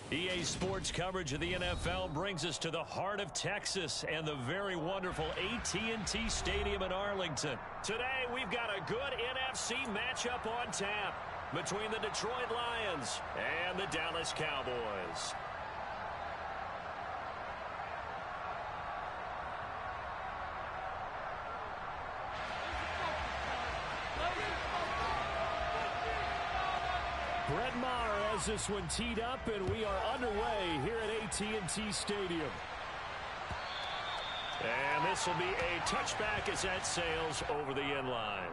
EA Sports coverage of the NFL brings us to the heart of Texas and the very wonderful AT&T Stadium in Arlington. Today, we've got a good NFC matchup on tap between the Detroit Lions and the Dallas Cowboys. Brett Maher has this one teed up, and we are underway here at AT&T Stadium. And this will be a touchback as that sails over the end line.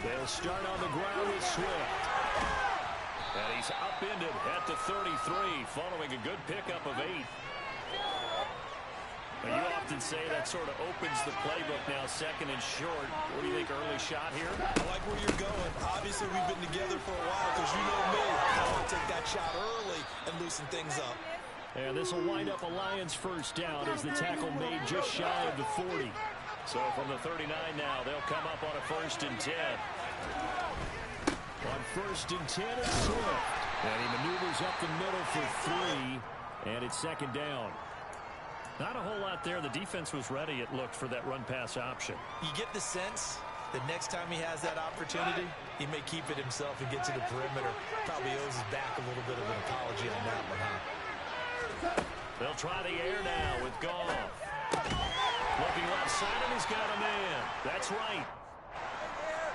They'll start on the ground with Swift. And he's upended at the 33, following a good pickup of 8. Now, you often say that sort of opens the playbook now, second and short. What do you think, early shot here? I like where you're going. Obviously, we've been together for a while because you know me. I want to take that shot early and loosen things up. And this will wind up a Lions first down as the tackle made just shy of the 40. So from the 39 now, they'll come up on a 1st and 10. On 1st and 10, it's Swift. And he maneuvers up the middle for 3, and it's 2nd down. Not a whole lot there. The defense was ready, it looked, for that run-pass option. You get the sense that next time he has that opportunity, he may keep it himself and get to the perimeter. Probably owes his back a little bit of an apology on that one, huh? They'll try the air now with Goff. Looking left side, and he's got a man. That's right.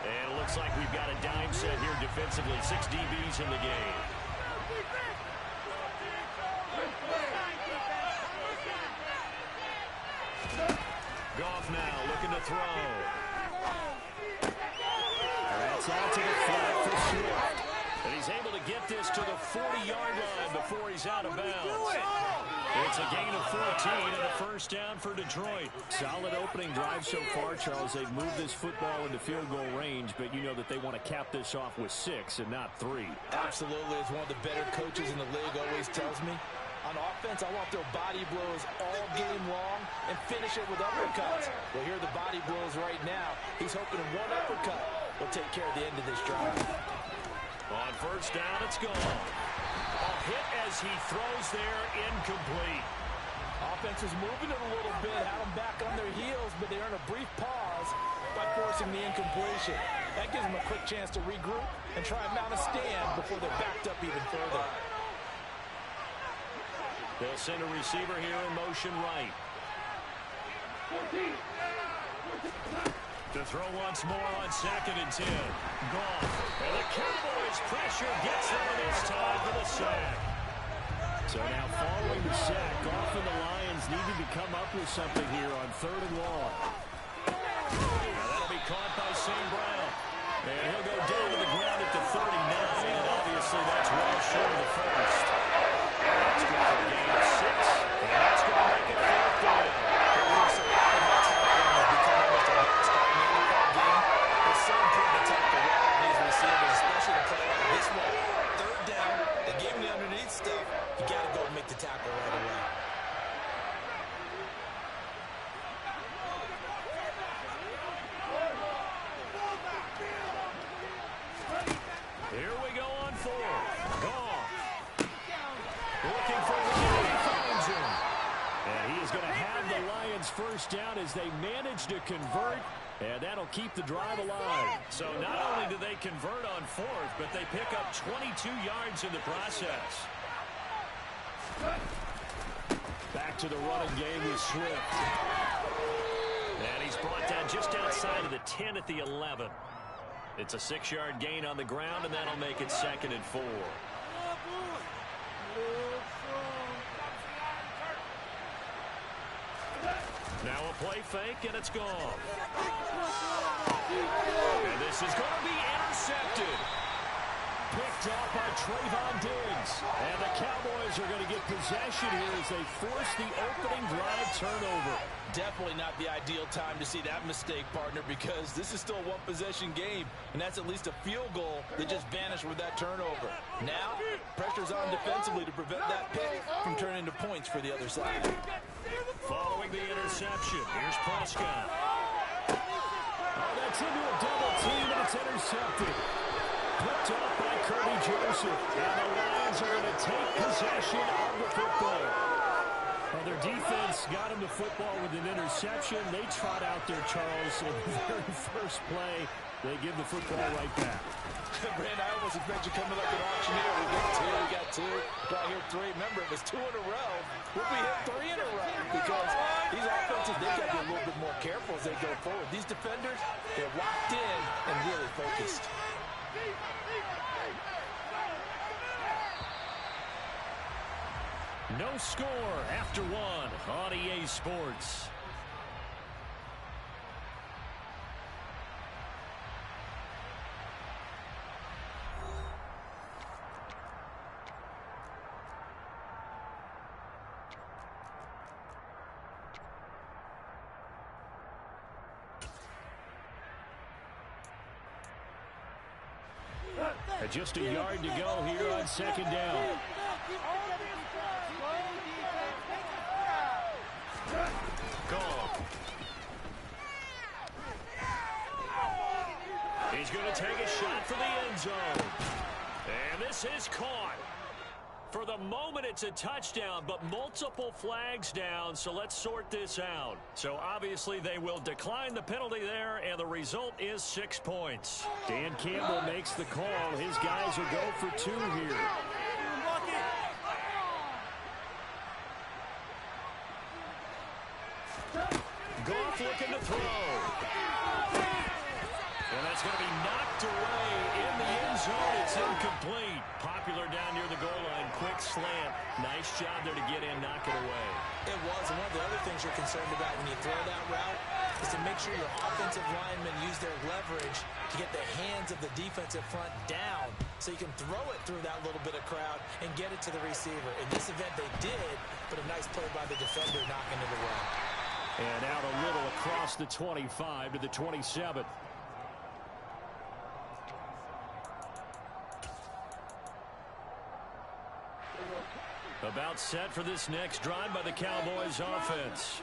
And it looks like we've got a dime set here defensively. 6 DBs in the game. Goff now looking to throw. That's out to the flat for Swift. And he's able to get this to the 40-yard line before he's out of bounds. It's a gain of 14 and a first down for Detroit. Solid opening drive so far, Charles. They've moved this football into field goal range, but you know that they want to cap this off with 6 and not 3. Absolutely. As one of the better coaches in the league always tells me, on offense, I want their body blows all game long and finish it with uppercuts. Well, here are the body blows right now. He's hoping one uppercut will take care of the end of this drive. On first down, it's gone. A hit as he throws there, incomplete. Offense is moving it a little bit, had them back on their heels, but they earn a brief pause by forcing the incompletion. That gives them a quick chance to regroup and try and mount a stand before they're backed up even further. They'll send a receiver here in motion right. To throw once more on 2nd and 10. Gone. And the Cowboys pressure gets them this time for the sack. So now following the sack, Goff and the Lions needing to come up with something here on 3rd and long. Now that'll be caught by St. Brown. And he'll go down to the ground at the 39. And obviously that's well short of the first. That's good for a gain of 6. And that's going to make it 4th down. So important to tackle well on these receivers, especially to play like this one. 3rd down, they gave him the underneath stuff. You got to go and make the tackle right away. Here we go on 4th. Goff. Looking for one. He finds him. And he is going to have the Lions first down as they manage to convert. And that'll keep the drive alive. So not only do they convert on 4th, but they pick up 22 yards in the process. Back to the running game with Swift. And he's brought down just outside of the 10 at the 11. It's a 6-yard gain on the ground, and that'll make it 2nd and 4. Now a play fake, and it's gone. And this is going to be intercepted. picked off by Trayvon Diggs. And the Cowboys are going to get possession here as they force the opening drive turnover. Definitely not the ideal time to see that mistake, partner, because this is still a one-possession game, and that's at least a field goal that just vanished with that turnover. Now, pressure's on defensively to prevent that pick from turning into points for the other side. Following the interception, here's Prescott. Oh, that's into a double team, and it's intercepted. Picked off by Kirby Joseph, and the Lions are going to take possession of the football. Well, their defense got him the football with an interception. They trot out there, Charles, in the very first play. They give the football right back. Brand, I almost expect you coming like an auctioneer. We got two. Got here three. Remember, it was 2 in a row. What we hit 3 in a row? Because these offenses, they got to be a little bit more careful as they go forward. These defenders, they're locked in and really focused. No score after 1 on EA Sports. Just a yard to go here on second down. Goal. He's going to take a shot for the end zone. And this is caught. For the moment, it's a touchdown, but multiple flags down, so let's sort this out. So obviously they will decline the penalty there, and the result is 6 points. Dan Campbell makes the call. His guys will go for 2 here. Goff looking to throw. And that's going to be knocked away in the end zone. It's incomplete. Popular down near the goal line. Quick slant. Nice job there to get in, knock it away. It was. And one of the other things you're concerned about when you throw that route is to make sure your offensive linemen use their leverage to get the hands of the defensive front down so you can throw it through that little bit of crowd and get it to the receiver. In this event, they did, but a nice play by the defender knocking it away. And out a little across the 25 to the 27. About set for this next drive by the Cowboys offense.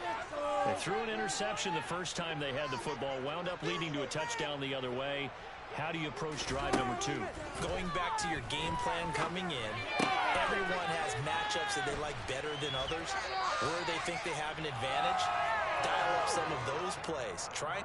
They threw an interception the first time they had the football, wound up leading to a touchdown the other way. How do you approach drive number 2? Going back to your game plan coming in, everyone has matchups that they like better than others, where they think they have an advantage. Dial up some of those plays. Try.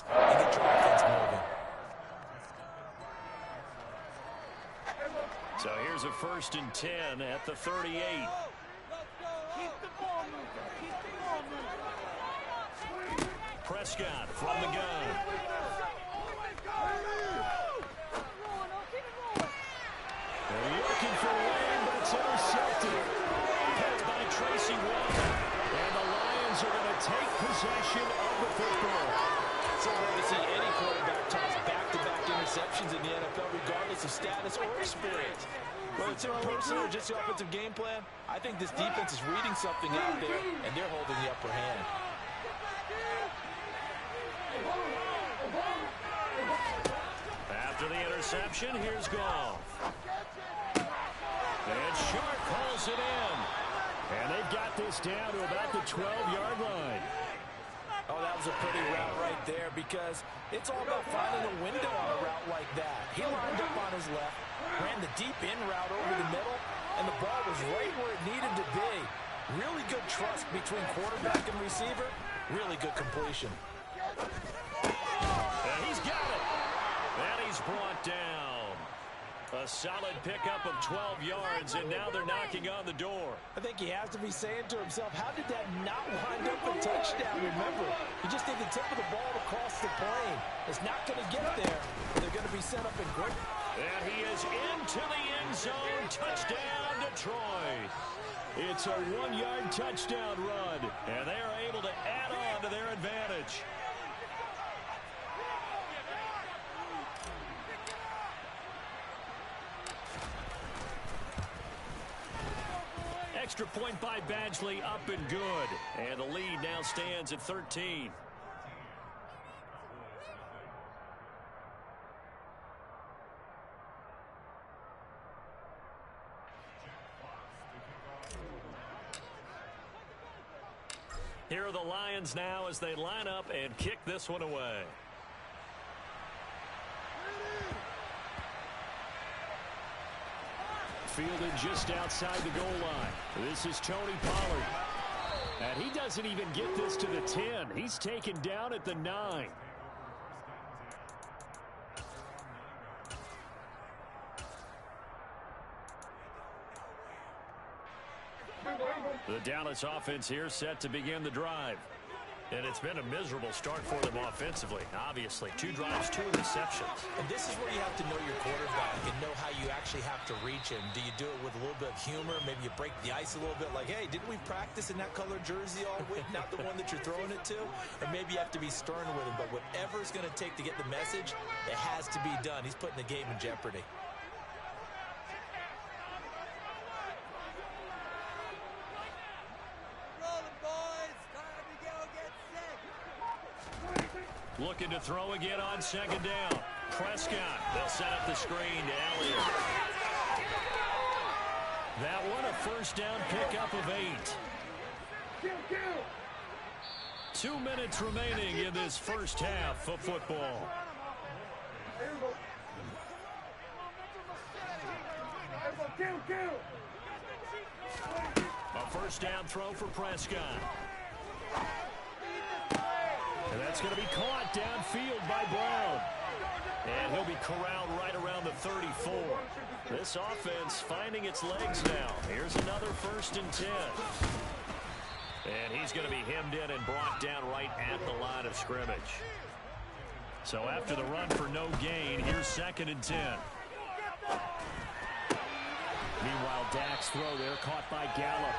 And get your offense moving. So here's a 1st and 10 at the 38. Keep the ball moving. Keep the ball moving. Prescott from the gun. They're looking for Wayne, but it's intercepted. Picked by Tracy Walker. And the Lions are going to take possession of the football. So rare to see any quarterback toss back-to-back interceptions in the NFL, regardless of status or experience. Whether it's in person or just the offensive game plan, I think this defense is reading something out there, and they're holding the upper hand. After the interception, here's Goff. And Sharp calls it in. And they've got this down to about the 12-yard line. Oh, that was a pretty route right there because it's all about finding a window on a route like that. He lined up on his left, ran the deep in route over the middle, and the ball was right where it needed to be. Really good trust between quarterback and receiver. Really good completion. is brought down. A solid pickup of 12 yards, and now they're knocking on the door. I think he has to be saying to himself, how did that not wind up a touchdown? Remember, you just need the tip of the ball to cross the plane. It's not going to get there. They're going to be set up in great. And he is into the end zone. Touchdown, Detroit. It's a 1-yard touchdown run, and they are able to add on to their advantage. Extra point by Badgley, up and good. And the lead now stands at 13. Here are the Lions now as they line up and kick this one away. Fielded just outside the goal line. This is Tony Pollard. And he doesn't even get this to the 10. He's taken down at the 9. The Dallas offense here set to begin the drive. And it's been a miserable start for them offensively. Obviously, 2 drives, 2 interceptions. And this is where you have to know your quarterback and know how you actually have to reach him. Do you do it with a little bit of humor? Maybe you break the ice a little bit like, hey, didn't we practice in that colored jersey all week? Not the one that you're throwing it to? Or maybe you have to be stern with him. But whatever it's going to take to get the message, it has to be done. He's putting the game in jeopardy. Looking to throw again on second down. Prescott, they'll set up the screen to Elliott. That one a first down pickup of 8. 2 minutes remaining in this first half of football. A first down throw for Prescott. And that's going to be caught downfield by Brown. And he'll be corralled right around the 34. This offense finding its legs now. Here's another 1st and 10. And he's going to be hemmed in and brought down right at the line of scrimmage. So after the run for no gain, here's 2nd and 10. Meanwhile, Dak's throw there caught by Gallup.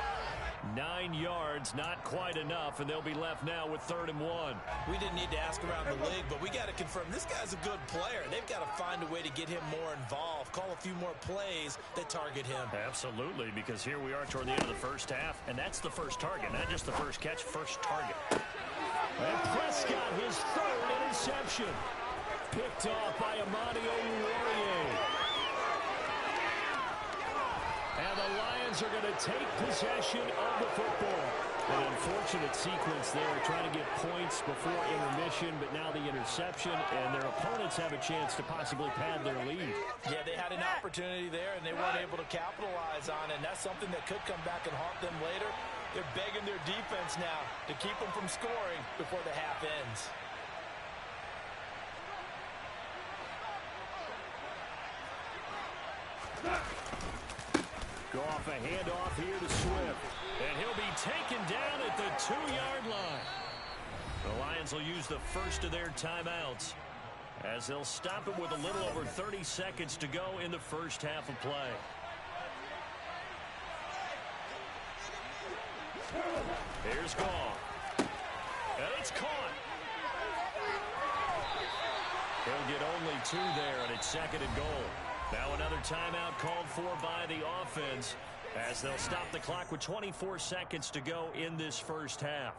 9 yards, not quite enough, and they'll be left now with 3rd and 1. We didn't need to ask around the league, but we got to confirm this guy's a good player. They've got to find a way to get him more involved, call a few more plays that target him. Absolutely, because here we are toward the end of the first half, and that's the first target, not just the first catch, first target. And Prescott, his 3rd interception. Picked off by Amani Oruwariye. And the Lions are going to take possession of the football. An unfortunate sequence there, trying to get points before intermission, but now the interception, and their opponents have a chance to possibly pad their lead. Yeah, they had an opportunity there, and they weren't able to capitalize on it, and that's something that could come back and haunt them later. They're begging their defense now to keep them from scoring before the half ends. Go off a handoff here to Swift. And he'll be taken down at the 2-yard line. The Lions will use the first of their timeouts as they'll stop it with a little over 30 seconds to go in the first half of play. Here's Goff. And it's caught. He'll get only 2 there, and it's 2nd and goal. Now another timeout called for by the offense as they'll stop the clock with 24 seconds to go in this first half.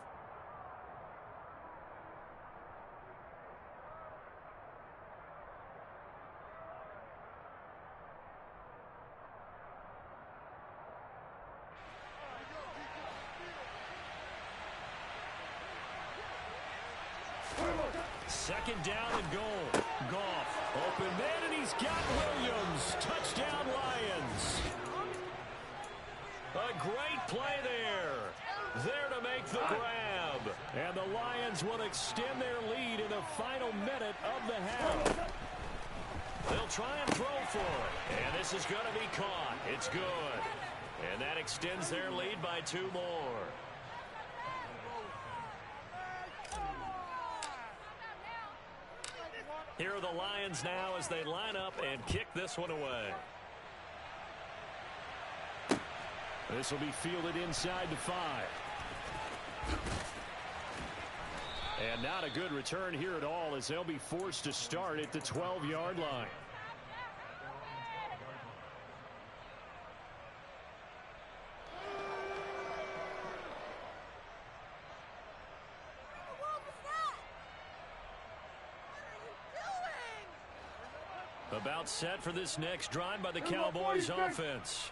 Second down and goal. Goff, open man, and he's got Williams. Touchdown, Lions. A great play there. There to make the grab. And the Lions will extend their lead in the final minute of the half. They'll try and throw for it. And this is going to be caught. It's good. And that extends their lead by 2 more. Here are the Lions now as they line up and kick this one away. This will be fielded inside the 5. And not a good return here at all as they'll be forced to start at the 12-yard line. About set for this next drive by the Cowboys offense.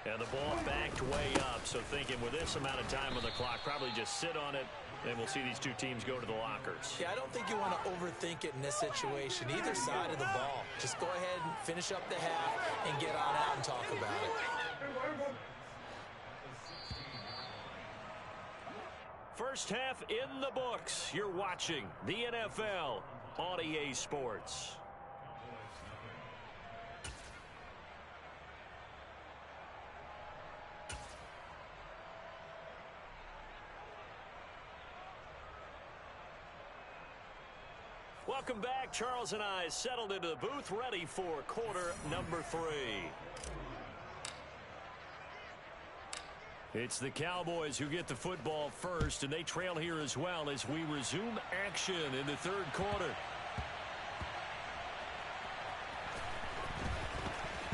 And the ball backed way up, so thinking with this amount of time on the clock, probably just sit on it, and we'll see these two teams go to the lockers. Yeah, I don't think you want to overthink it in this situation. Either side of the ball. Just go ahead and finish up the half and get on out and talk about it. First half in the books. You're watching the NFL on EA Sports. Welcome back. Charles and I settled into the booth, ready for quarter number 3. It's the Cowboys who get the football first, and they trail here as well as we resume action in the 3rd quarter.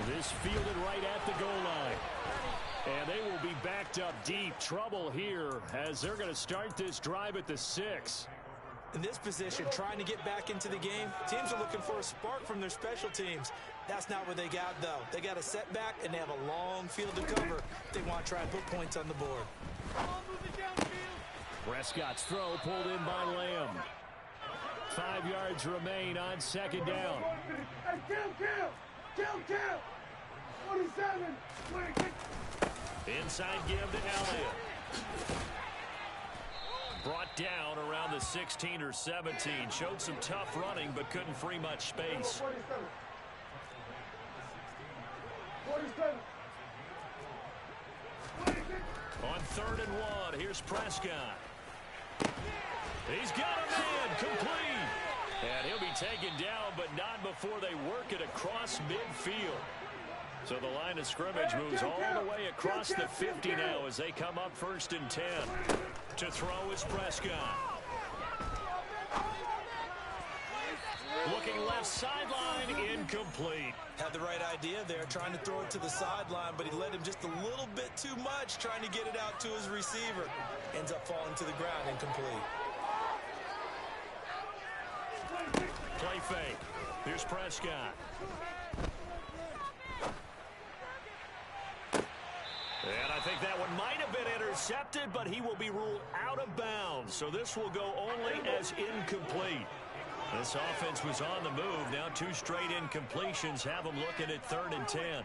This fielded right at the goal line. And they will be backed up deep. Trouble here as they're going to start this drive at the 6. In this position, trying to get back into the game, teams are looking for a spark from their special teams. That's not what they got, though. They got a setback, and they have a long field to cover if they want to try and put points on the board. Prescott's throw pulled in by Lamb. 5 yards remain on 2nd down. Kill! 47! Inside give to Elliott. Brought down around the 16 or 17. Showed some tough running, but couldn't free much space. 47. On 3rd and 1, here's Prescott. He's got a man, complete. And he'll be taken down, but not before they work it across midfield. So the line of scrimmage moves all the way across the 50 now as they come up 1st and 10. To throw is Prescott. Looking left sideline, incomplete. Had the right idea there, trying to throw it to the sideline, but he led him just a little bit too much, trying to get it out to his receiver. Ends up falling to the ground, incomplete. Play fake. Here's Prescott. And I think that one might have been intercepted, but he will be ruled out of bounds. So this will go only as incomplete. This offense was on the move. Now 2 straight incompletions have them looking at 3rd and 10.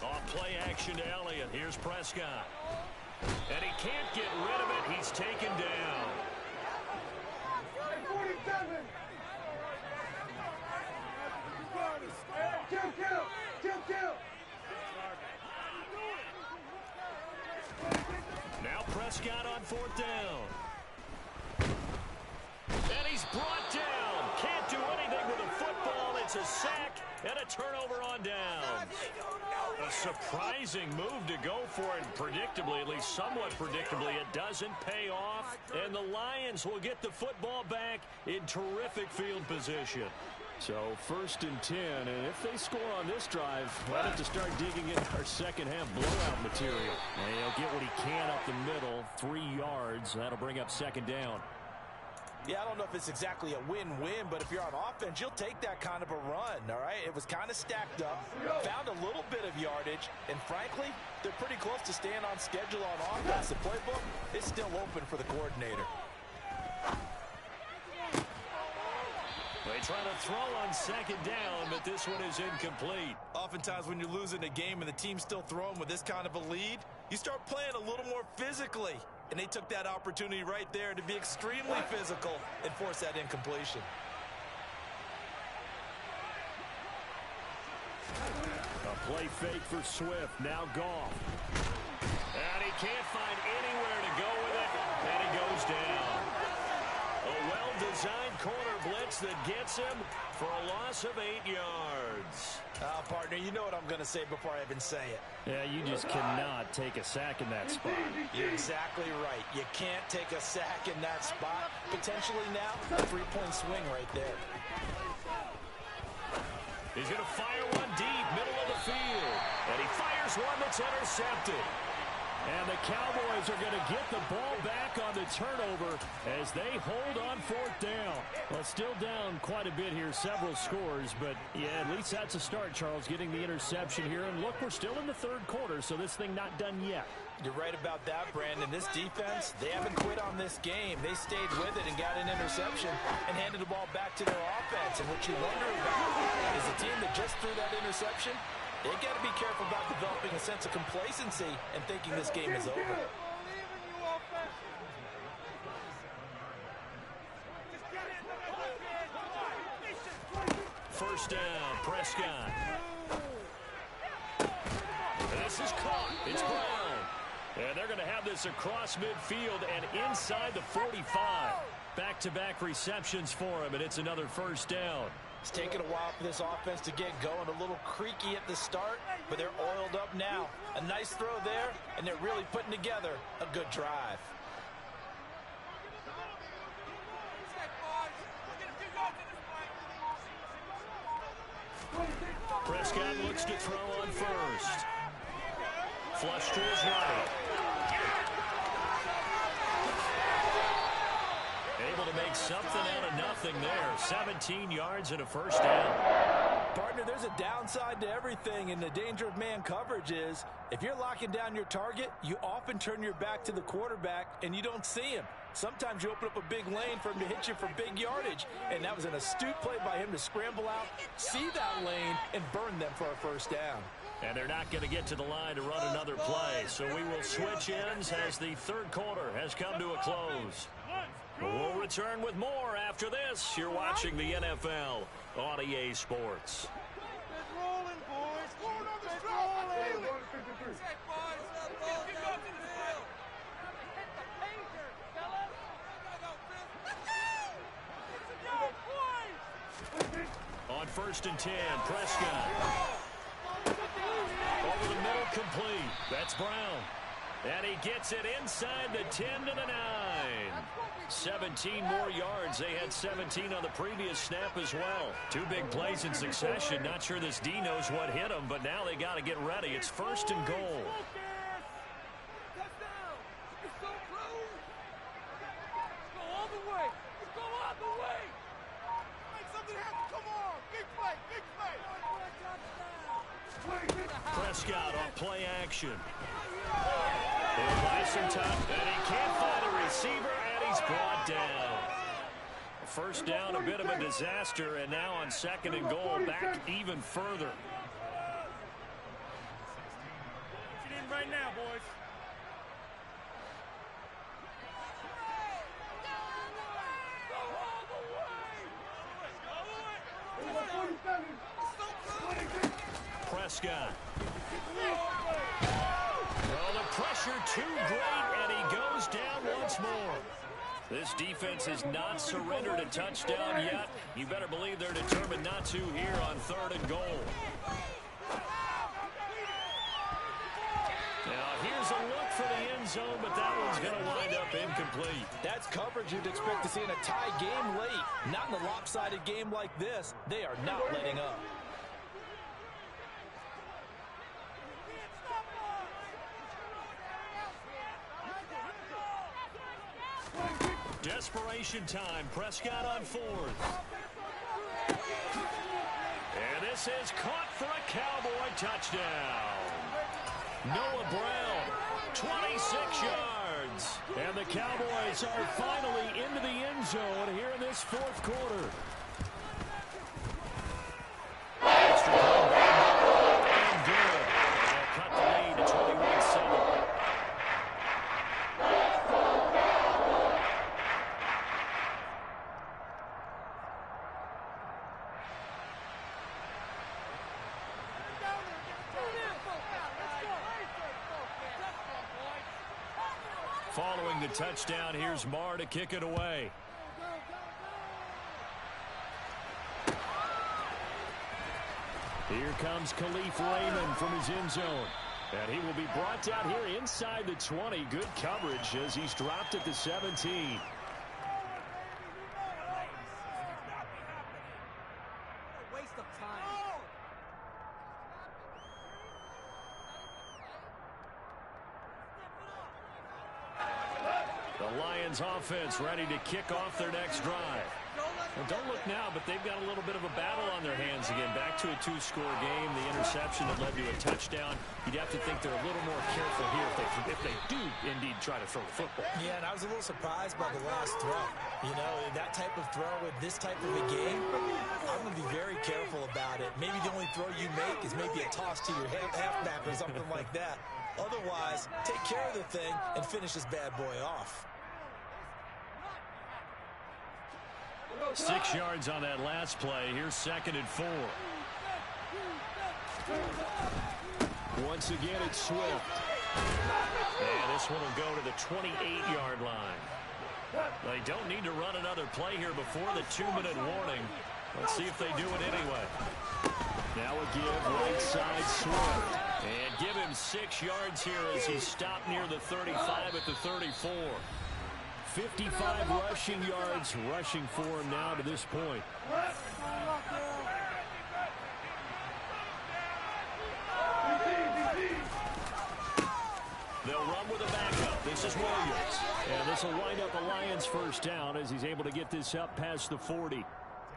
Off play action to Elliott. Here's Prescott. And he can't get rid of it. He's taken down. 47. Kill. Now Prescott on 4th down. And he's brought down. Can't do anything with a football. It's a sack and a turnover on down. A surprising move to go for it. Predictably, at least somewhat predictably, it doesn't pay off. And the Lions will get the football back in terrific field position. So 1st and 10, and if they score on this drive, we'll have to start digging into our second half blowout material. And he'll get what he can up the middle, 3 yards. That'll bring up 2nd down. Yeah, I don't know if it's exactly a win-win, but if you're on offense, you'll take that kind of a run, all right? It was kind of stacked up, found a little bit of yardage, and frankly, they're pretty close to staying on schedule on offense. The playbook is still open for the coordinator. They trying to throw on second down, but this one is incomplete. Oftentimes when you're losing a game and the team's still throwing with this kind of a lead, you start playing a little more physically. And they took that opportunity right there to be extremely physical and force that incompletion. A play fake for Swift. Now Goff. And he can't find anywhere to go with it. And he goes down. A well-designed corner blitz that gets him for a loss of 8 yards. Partner, you know what I'm going to say before I even say it. Yeah, you just cannot take a sack in that spot. You're exactly right. You can't take a sack in that spot. Potentially now, a 3-point swing right there. He's going to fire one deep, middle of the field. And he fires one that's intercepted. And the Cowboys are going to get the ball back on the turnover as they hold on fourth down. Well, still down quite a bit here, several scores. But, yeah, at least that's a start, Charles, getting the interception here. And, look, we're still in the third quarter, so this thing not done yet. You're right about that, Brandon. This defense, they haven't quit on this game. They stayed with it and got an interception and handed the ball back to their offense. And what you wonder about is the team that just threw that interception, they got to be careful about developing a sense of complacency and thinking this game is over. First down, Prescott. This is caught. It's Brown. And they're going to have this across midfield and inside the 45. Back-to-back receptions for him, and it's another first down. It's taken a while for this offense to get going. A little creaky at the start, but they're oiled up now. A nice throw there, and they're really putting together a good drive. Prescott looks to throw on first. Flush to his right. Able to make something out of nothing there. 17 yards and a first down. Partner, there's a downside to everything, and the danger of man coverage is if you're locking down your target, you often turn your back to the quarterback and you don't see him. Sometimes you open up a big lane for him to hit you for big yardage, and that was an astute play by him to scramble out, see that lane, and burn them for a first down. And they're not going to get to the line to run another play, so we will switch ends as the third quarter has come to a close. We'll return with more after this. You're watching the NFL on EA Sports. Rolling, boys. Rolling. On 1st and 10, Prescott. Over the middle, complete. That's Brown. And he gets it inside the 10 to the 9. 17 more yards. They had 17 on the previous snap as well. Two big plays in succession. Not sure this D knows what hit him, but now they got to get ready. It's 1st and goal. Prescott off play action. He'll buy some time, and he can't find a receiver, and he's brought down. First down, a bit of a disaster, and now on 2nd and goal, back even further. Get in right now, boys. Prescott. Well, the pressure too great, and he goes down once more. This defense has not surrendered a touchdown yet. You better believe they're determined not to here on 3rd and goal. Now, here's a look for the end zone, but that one's going to wind up incomplete. That's coverage you'd expect to see in a tie game late. Not in a lopsided game like this. They are not letting up. Desperation time. Prescott on 4th. And this is caught for a Cowboy touchdown. Noah Brown, 26 yards. And the Cowboys are finally into the end zone here in this 4th quarter. Following the touchdown, here's Marr to kick it away. Here comes Khalif Raymond from his end zone. And he will be brought down here inside the 20. Good coverage as he's dropped at the 17. Waste of time. The Lions offense ready to kick off their next drive. Well, don't look now, but they've got a little bit of a battle on their hands again. Back to a two-score game. The interception that led to a touchdown. You'd have to think they're a little more careful here if they do indeed try to throw the football. Yeah, and I was a little surprised by the last throw. You know, that type of throw with this type of a game, I'm going to be very careful about it. Maybe the only throw you make is maybe a toss to your halfback or something like that. Otherwise, take care of the thing and finish this bad boy off. 6 yards on that last play. Here's 2nd and 4. Once again, it's Swift. And this one will go to the 28-yard line. They don't need to run another play here before the 2-minute warning. Let's see if they do it anyway. Now a give right side Swift. And give him 6 yards here as he's stopped near the 35 at the 34. 55 rushing yards rushing for him now to this point. They'll run with a backup. This is Williams. And this will wind up a Lions first down as he's able to get this up past the 40.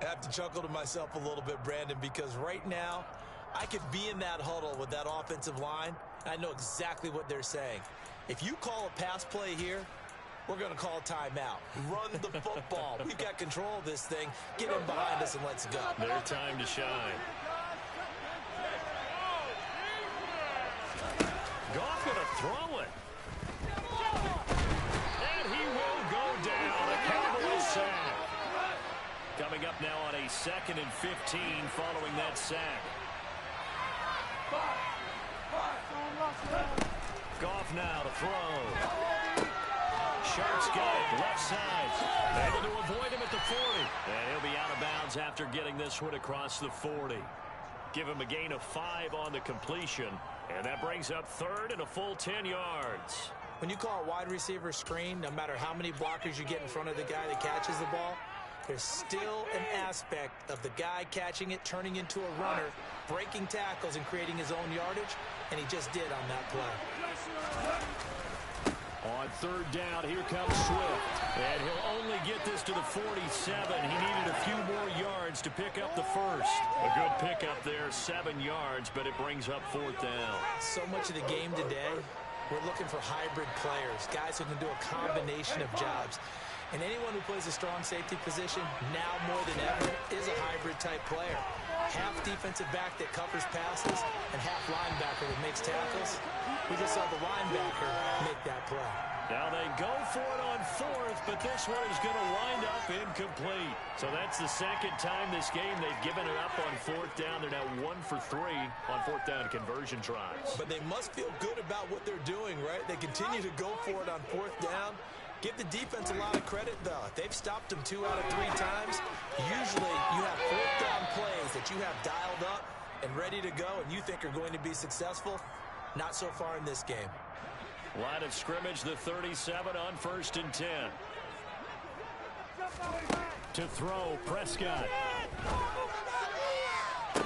I have to chuckle to myself a little bit, Brandon, because right now I could be in that huddle with that offensive line. I know exactly what they're saying. If you call a pass play here, we're going to call timeout. Run the football. We've got control of this thing. Get him behind us and let's go. Their time to shine. Goff going to throw it. And he will go down. A Cowboys sack. Coming up now on a 2nd and 15 following that sack. Goff now to throw. Sharp's got it, left side. Able to avoid him at the 40. And he'll be out of bounds after getting this one across the 40. Give him a gain of 5 on the completion. And that brings up 3rd and a full 10 yards. When you call a wide receiver screen, no matter how many blockers you get in front of the guy that catches the ball, there's still an aspect of the guy catching it, turning into a runner, breaking tackles and creating his own yardage, and he just did on that play. On 3rd down, here comes Swift. And he'll only get this to the 47. He needed a few more yards to pick up the first. A good pickup there, 7 yards, but it brings up 4th down. So much of the game today, we're looking for hybrid players, guys who can do a combination of jobs. And anyone who plays a strong safety position, now more than ever, is a hybrid-type player. Half defensive back that covers passes and half linebacker that makes tackles. We just saw the linebacker make that play. Now they go for it on 4th, but this one is going to wind up incomplete. So that's the 2nd time this game they've given it up on 4th down. They're now 1 for 3 on 4th down conversion tries. But they must feel good about what they're doing, right? They continue to go for it on 4th down. Give the defense a lot of credit, though. They've stopped them 2 out of 3 times. Usually you have 4th down plays that you have dialed up and ready to go and you think are going to be successful. Not so far in this game. Line of scrimmage, the 37 on 1st and 10. To throw, Prescott. And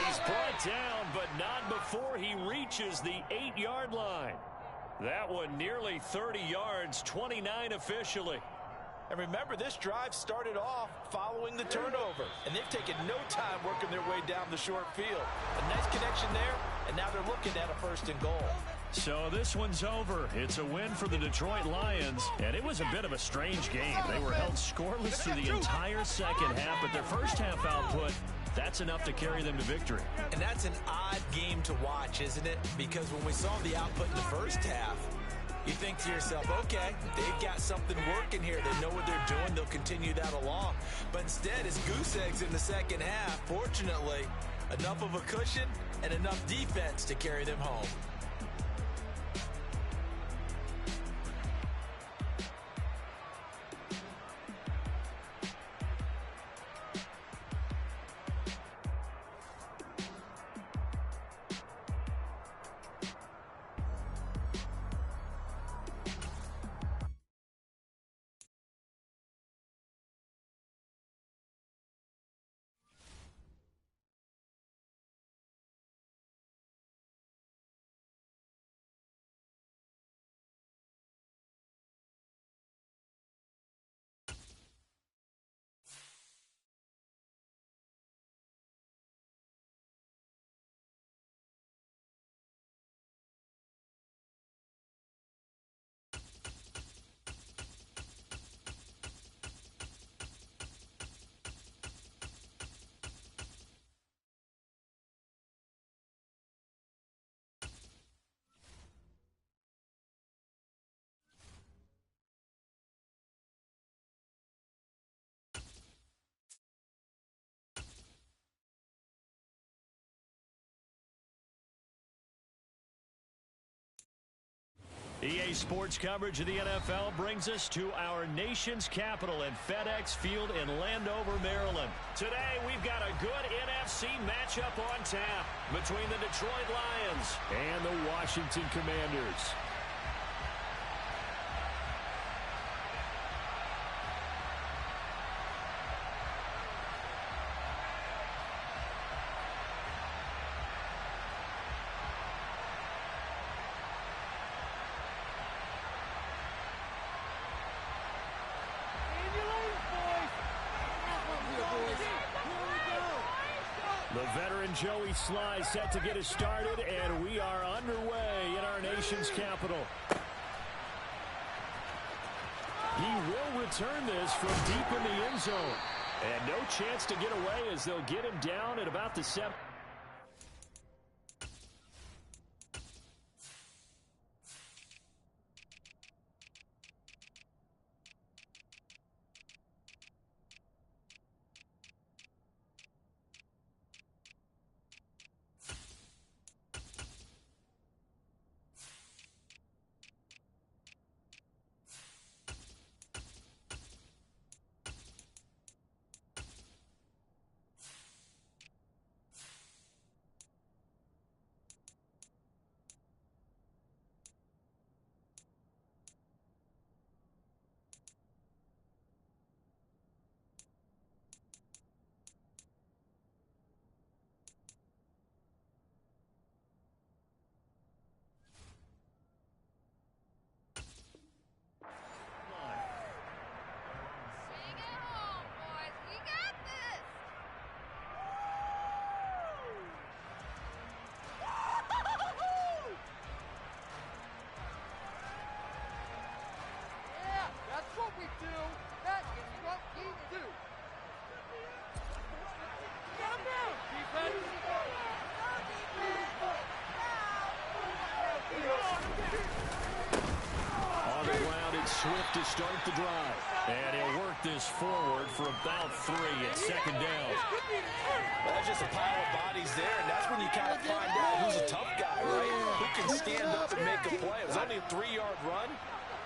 he's brought down, but not before he reaches the 8-yard line. That one nearly 30 yards, 29 officially. And remember, this drive started off following the turnover. And they've taken no time working their way down the short field. A nice connection there, and now they're looking at a 1st and goal. So this one's over. It's a win for the Detroit Lions. And it was a bit of a strange game. They were held scoreless through the entire second half, but their first half output, that's enough to carry them to victory. And that's an odd game to watch, isn't it? Because when we saw the output in the first half, you think to yourself, okay, they've got something working here. They know what they're doing. They'll continue that along. But instead, it's goose eggs in the second half. Fortunately, enough of a cushion and enough defense to carry them home. EA Sports coverage of the NFL brings us to our nation's capital at FedEx Field in Landover, Maryland. Today, we've got a good NFC matchup on tap between the Detroit Lions and the Washington Commanders. The veteran Joey Sly set to get us started, and we are underway in our nation's capital. He will return this from deep in the end zone. And no chance to get away as they'll get him down at about the 7. Swift to start the drive. And he'll work this forward for about 3 at second down. That's just a pile of bodies there, and that's when you kind of find out who's a tough guy, right? Who can stand up and make a play. It was only a 3-yard run,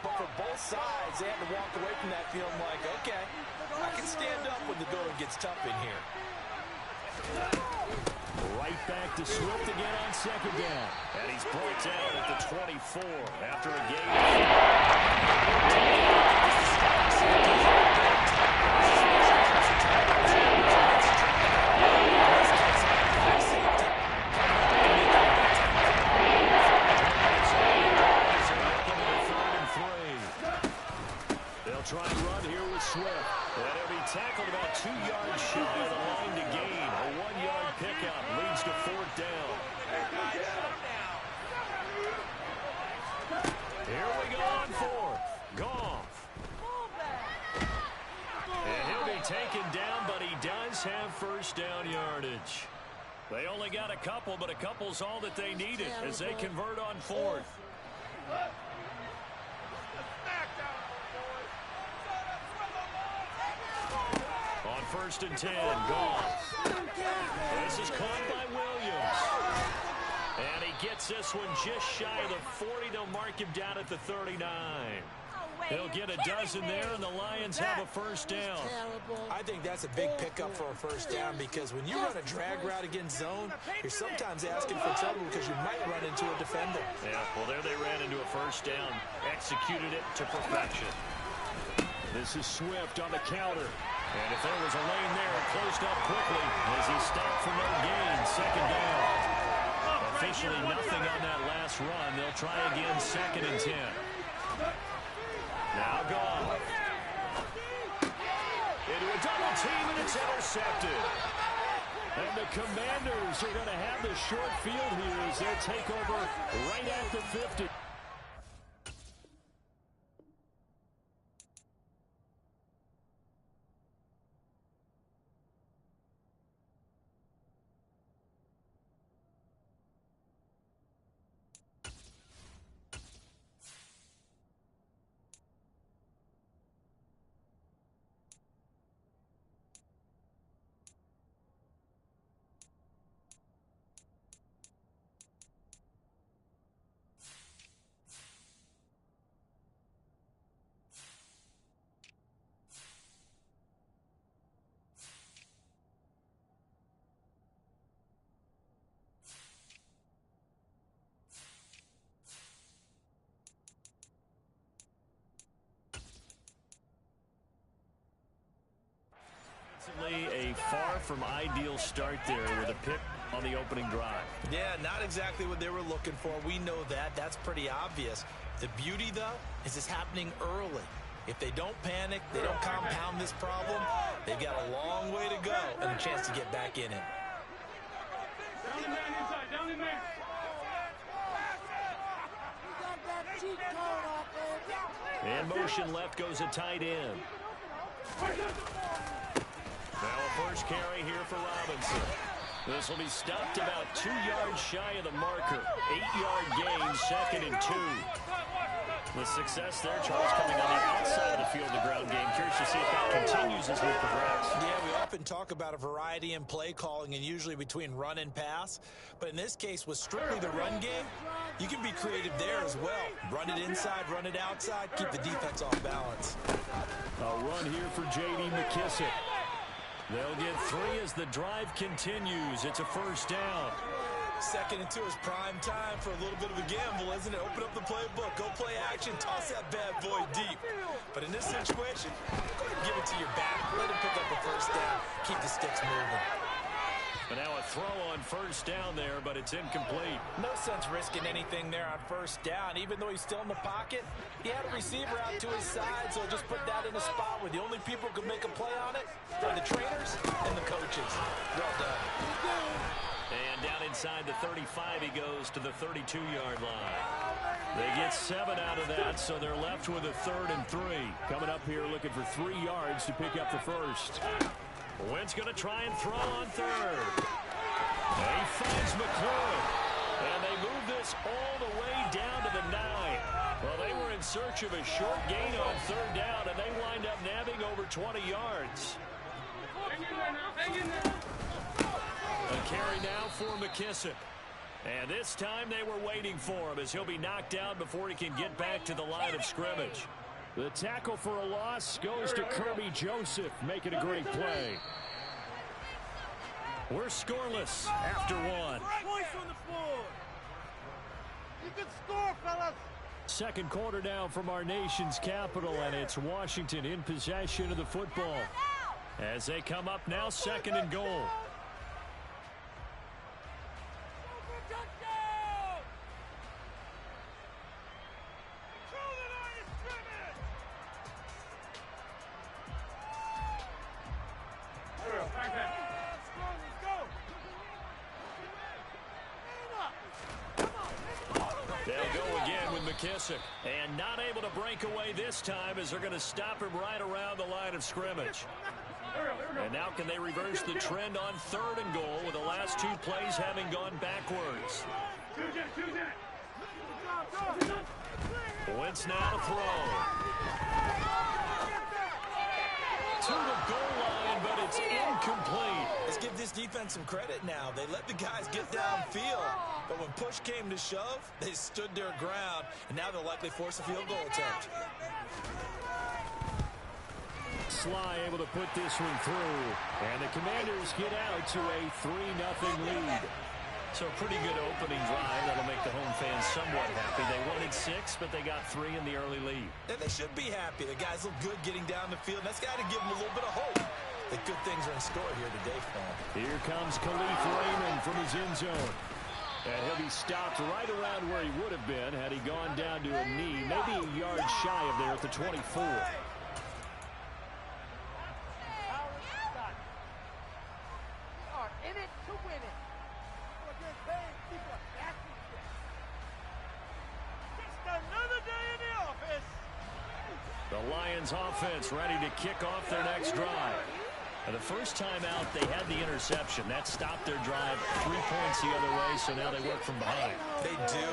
but for both sides, they had to walk away from that feeling like, okay, I can stand up when the going gets tough in here. Right back to Swift again on second down. And he's brought down at the 24 after a gain. They'll try and run here with Swift. And he'll be tackled about 2 yards shy of the line to gain. A 1-yard pickup leads to 4th down. Here we go on 4th. Goff. And he'll be taken down, but he does have 1st down yardage. They only got a couple, but a couple's all that they needed as they convert on 4th. On 1st and 10, Goff. This is caught by Williams. And he gets this one just shy of the 40. They'll mark him down at the 39. He'll get a dozen there, and the Lions have a 1st down. I think that's a big pickup for a 1st down because when you run a drag route against zone, you're sometimes asking for trouble because you might run into a defender. Yeah, well, there they ran into a 1st down. Executed it to perfection. This is Swift on the counter. And if there was a lane there, it closed up quickly as he stopped for no gain. 2nd down. Officially nothing on that last run. They'll try again 2nd and 10. Now Goff. Into a double team, and it's intercepted. And the Commanders are going to have the short field here as they'll take over right at the 50. A far from ideal start there with a pick on the opening drive. Yeah, not exactly what they were looking for. We know that. That's pretty obvious. The beauty, though, is it's happening early. If they don't panic, they don't compound this problem, they've got a long way to go and a chance to get back in it. Down the man inside, down the man. And motion left goes a tight end. Now a first carry here for Robinson. This will be stopped about 2 yards shy of the marker. 8-yard gain, 2nd and 2. The success there, Charles, coming on the outside of the field, the ground game. Curious to see if that continues as we progress. Yeah, we often talk about a variety in play calling and usually between run and pass. But in this case, with strictly the run game, you can be creative there as well. Run it inside, run it outside, keep the defense off balance. A run here for J.D. McKissick. They'll get 3 as the drive continues. It's a first down. 2nd and 2 is prime time for a little bit of a gamble, isn't it? Open up the playbook, go play action, toss that bad boy deep. But in this situation, go ahead and give it to your back. Let him pick up a first down. Keep the sticks moving. And now a throw on first down there, but it's incomplete. No sense risking anything there on first down. Even though he's still in the pocket, he had a receiver out to his side, so just put that in a spot where the only people who can make a play on it are the trainers and the coaches. Well done. And down inside the 35, he goes to the 32-yard line. They get 7 out of that, so they're left with a 3rd and 3. Coming up here looking for 3 yards to pick up the first. Wentz going to try and throw on 3rd. He finds McLaurin. And they move this all the way down to the 9. Well, they were in search of a short gain on 3rd down, and they wind up nabbing over 20 yards. Hang in there now, hang in there. A carry now for McKissick. And this time they were waiting for him as he'll be knocked down before he can get back to the line of scrimmage. The tackle for a loss goes to Kirby Joseph, making a great play. We're scoreless after 1. Points on the board. You can score, fellas. Second quarter now from our nation's capital, and it's Washington in possession of the football. As they come up now, 2nd and goal. McKissick, and not able to break away this time as they're going to stop him right around the line of scrimmage. And now can they reverse the trend on 3rd and goal with the last 2 plays having gone backwards. Wentz now to throw. To the goal line, but it's incomplete. Let's give this defense some credit now. They let the guys get downfield, but when push came to shove, they stood their ground, and now they'll likely force a field goal attempt. Sly able to put this one through, and the Commanders get out to a 3-0 lead. So a pretty good opening drive. That'll make the home fans somewhat happy. They wanted 6, but they got 3 in the early lead. And they should be happy. The guys look good getting down the field. That's got to give them a little bit of hope that good things are in store here today for them. Here comes Khalif Raymond from his end zone. And he'll be stopped right around where he would have been had he gone down to a knee, maybe a yard shy of there at the 24. The Lions offense ready to kick off their next drive. And the first time out, they had the interception. That stopped their drive 3 points the other way, so now they work from behind. They do,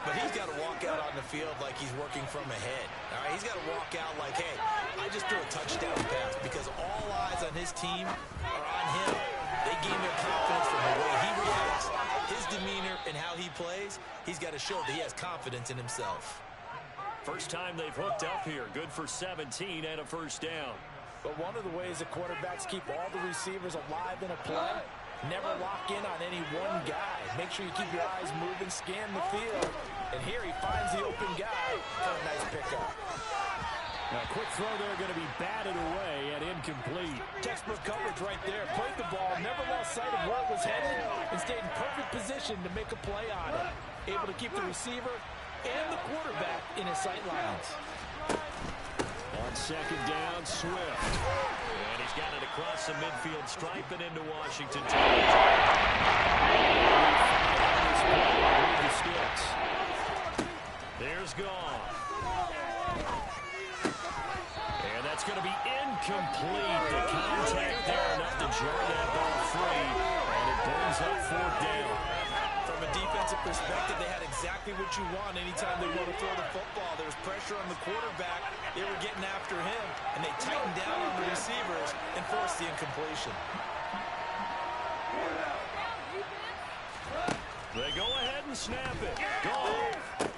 but he's got to walk out on the field like he's working from ahead. All right, he's got to walk out like, hey, I just threw a touchdown pass, because all eyes on his team are on him. They gain their confidence from the way he reacts, his demeanor, and how he plays. He's got to show that he has confidence in himself. First time they've hooked up here. Good for 17 and a first down. But one of the ways that quarterbacks keep all the receivers alive in a play, never lock in on any one guy. Make sure you keep your eyes moving, scan the field. And here he finds the open guy for a nice pickup. A quick throw there going to be batted away and incomplete. Textbook coverage right there. Played the ball, never lost sight of where it was headed, and stayed in perfect position to make a play on it. Able to keep the receiver and the quarterback in his sight lines. On second down, Swift. And he's got it across the midfield stripe and into Washington territory. There's Goff. And that's going to be incomplete. The contact there enough to jar that ball free. And it brings up fourth down. From a defensive perspective, they had exactly what you want anytime they want to throw the football. There was pressure on the quarterback. They were getting after him, and they tightened down on the receivers and forced the incompletion. They go ahead and snap it. Goff.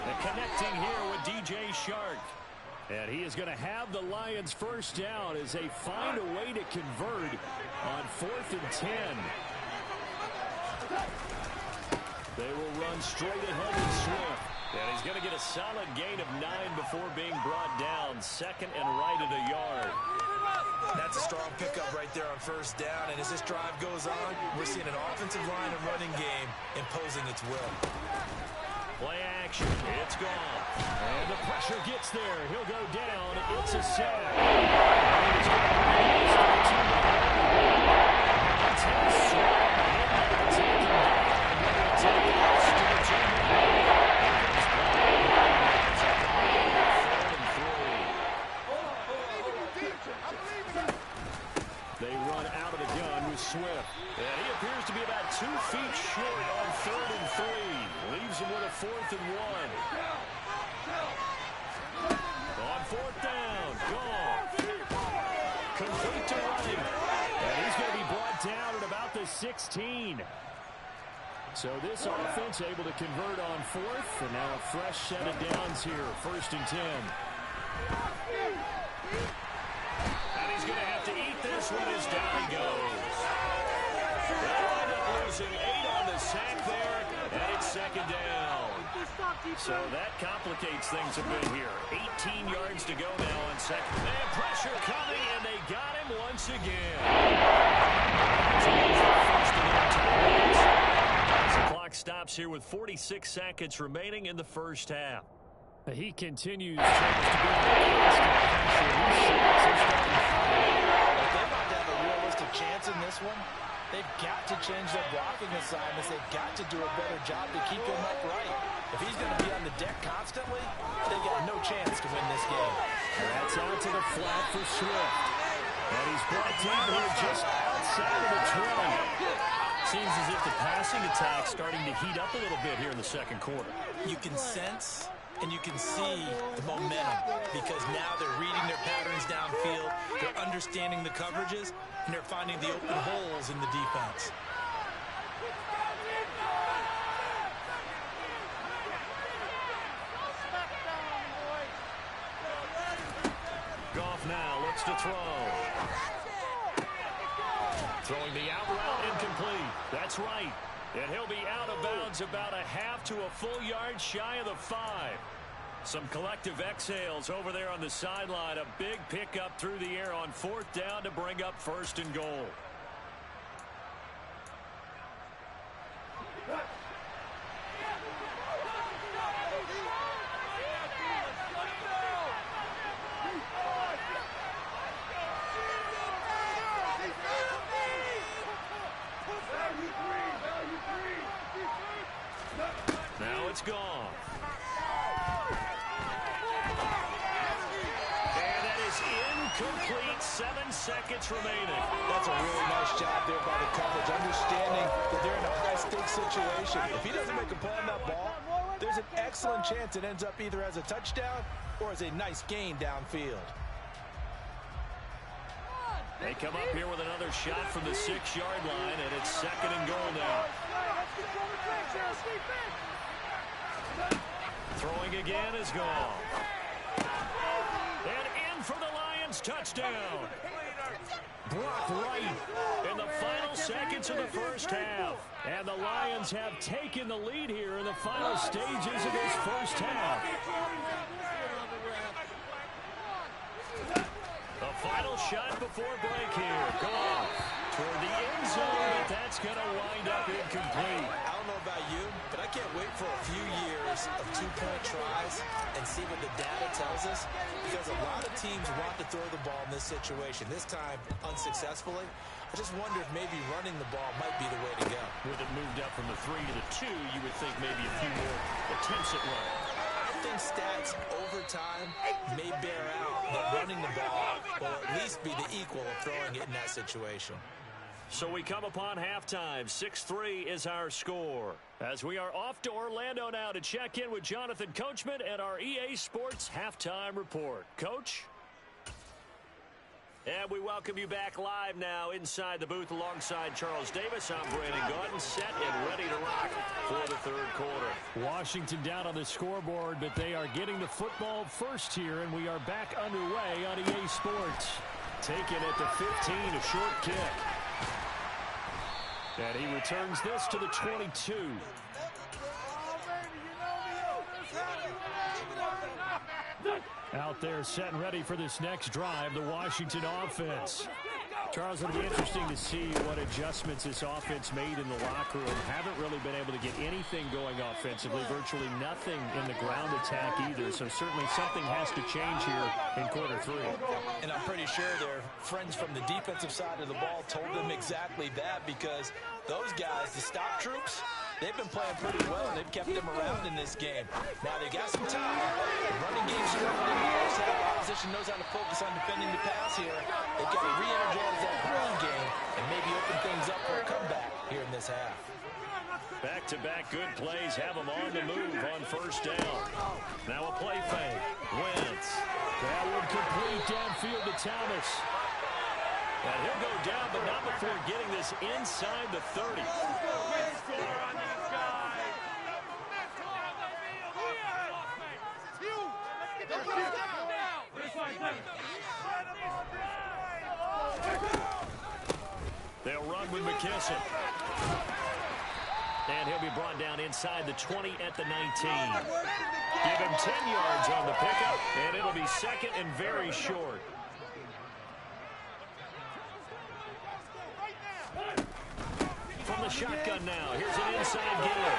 And connecting here with DJ Shark. And he is going to have the Lions first down as they find a way to convert on 4th and 10. They will run straight ahead with Swift. And he's going to get a solid gain of 9 before being brought down. Second and right at a yard. That's a strong pickup right there on first down. And as this drive goes on, we're seeing an offensive line and running game imposing its will. Play action. It's gone. And the pressure gets there. He'll go down. It's a sack. They run out of the gun with Swift. And he appears to be about 2 feet short on 3rd and 3. Leaves him with a 4th and 1. On 4th down, Goff. Complete to running. And he's going to be brought down at about the 16. So this offense able to convert on 4th. And now a fresh set of downs here. 1st and 10. And he's going to have to eat this one as down he goes. They'll wind up losing 8 on the sack there, and it's 2nd down. So that complicates things a bit here. 18 yards to go now on 2nd. They have pressure coming, and they got him once again. As the clock stops here with 46 seconds remaining in the first half. He continues to be They're about to have a realistic chance in this one. They've got to change their blocking assignments. They've got to do a better job to keep him upright. If he's going to be on the deck constantly, they got no chance to win this game. That's out to the flat for Swift. And he's brought down here just outside of the 20. Seems as if the passing attack's starting to heat up a little bit here in the second quarter. You can sense and you can see the momentum because now they're reading their patterns downfield, they're understanding the coverages, and they're finding the open holes in the defense. Goff now looks to throw. Throwing the out route incomplete. That's right. And he'll be out of bounds about a half to a full yard shy of the 5. Some collective exhales over there on the sideline. A big pickup through the air on 4th down to bring up 1st and goal. Now it's gone. And that is incomplete. 7 seconds remaining. That's a really nice job there by the coverage, understanding that they're in a high-stakes situation. If he doesn't make a play on that ball, there's an excellent chance it ends up either as a touchdown or as a nice gain downfield. They come up here with another shot from the 6-yard line, and it's 2nd and goal now. Throwing again is gone. And in for the Lions touchdown. Brock Wright in the final seconds of the first half. And the Lions have taken the lead here in the final stages of this first half. Final shot before break here. Gone toward the end zone, but that's going to wind up incomplete. I don't know about you, but I can't wait for a few years of two-point tries and see what the data tells us, because a lot of teams want to throw the ball in this situation. This time, unsuccessfully. I just wonder if maybe running the ball might be the way to go. With it moved up from the 3 to the 2, you would think maybe a few more attempts at running. I think stats over time may bear out that running the ball will at least be the equal of throwing it in that situation. So we come upon halftime. 6-3 is our score. As we are off to Orlando now to check in with Jonathan Coachman and our EA Sports Halftime Report. Coach? And we welcome you back live now inside the booth alongside Charles Davis. I'm Brandon Gaudin, set and ready to rock for the third quarter. Washington down on the scoreboard, but they are getting the football first here, and we are back underway on EA Sports. Taken at the 15, a short kick. And he returns this to the 22. Out there set and ready for this next drive, the Washington offense. Charles, it'll be interesting to see what adjustments this offense made in the locker room. Haven't really been able to get anything going offensively, virtually nothing in the ground attack either. So certainly something has to change here in quarter 3. And I'm pretty sure their friends from the defensive side of the ball told them exactly that, because those guys, the stop troops, they've been playing pretty well. They've kept them around in this game. Now they got some time. The running game struggling in the first half. Opposition knows how to focus on defending the pass here. They've got to re-energize that run game and maybe open things up for a comeback here in this half. Back-to-back good plays have them on the move on first down. Now a play fake. Wentz. That would complete downfield to Thomas. And he'll go down, but not before getting this inside the 30. They'll run with McKesson. And he'll be brought down inside the 20 at the 19. Give him 10 yards on the pickup, and it'll be second and very short. From the shotgun now, here's an inside give.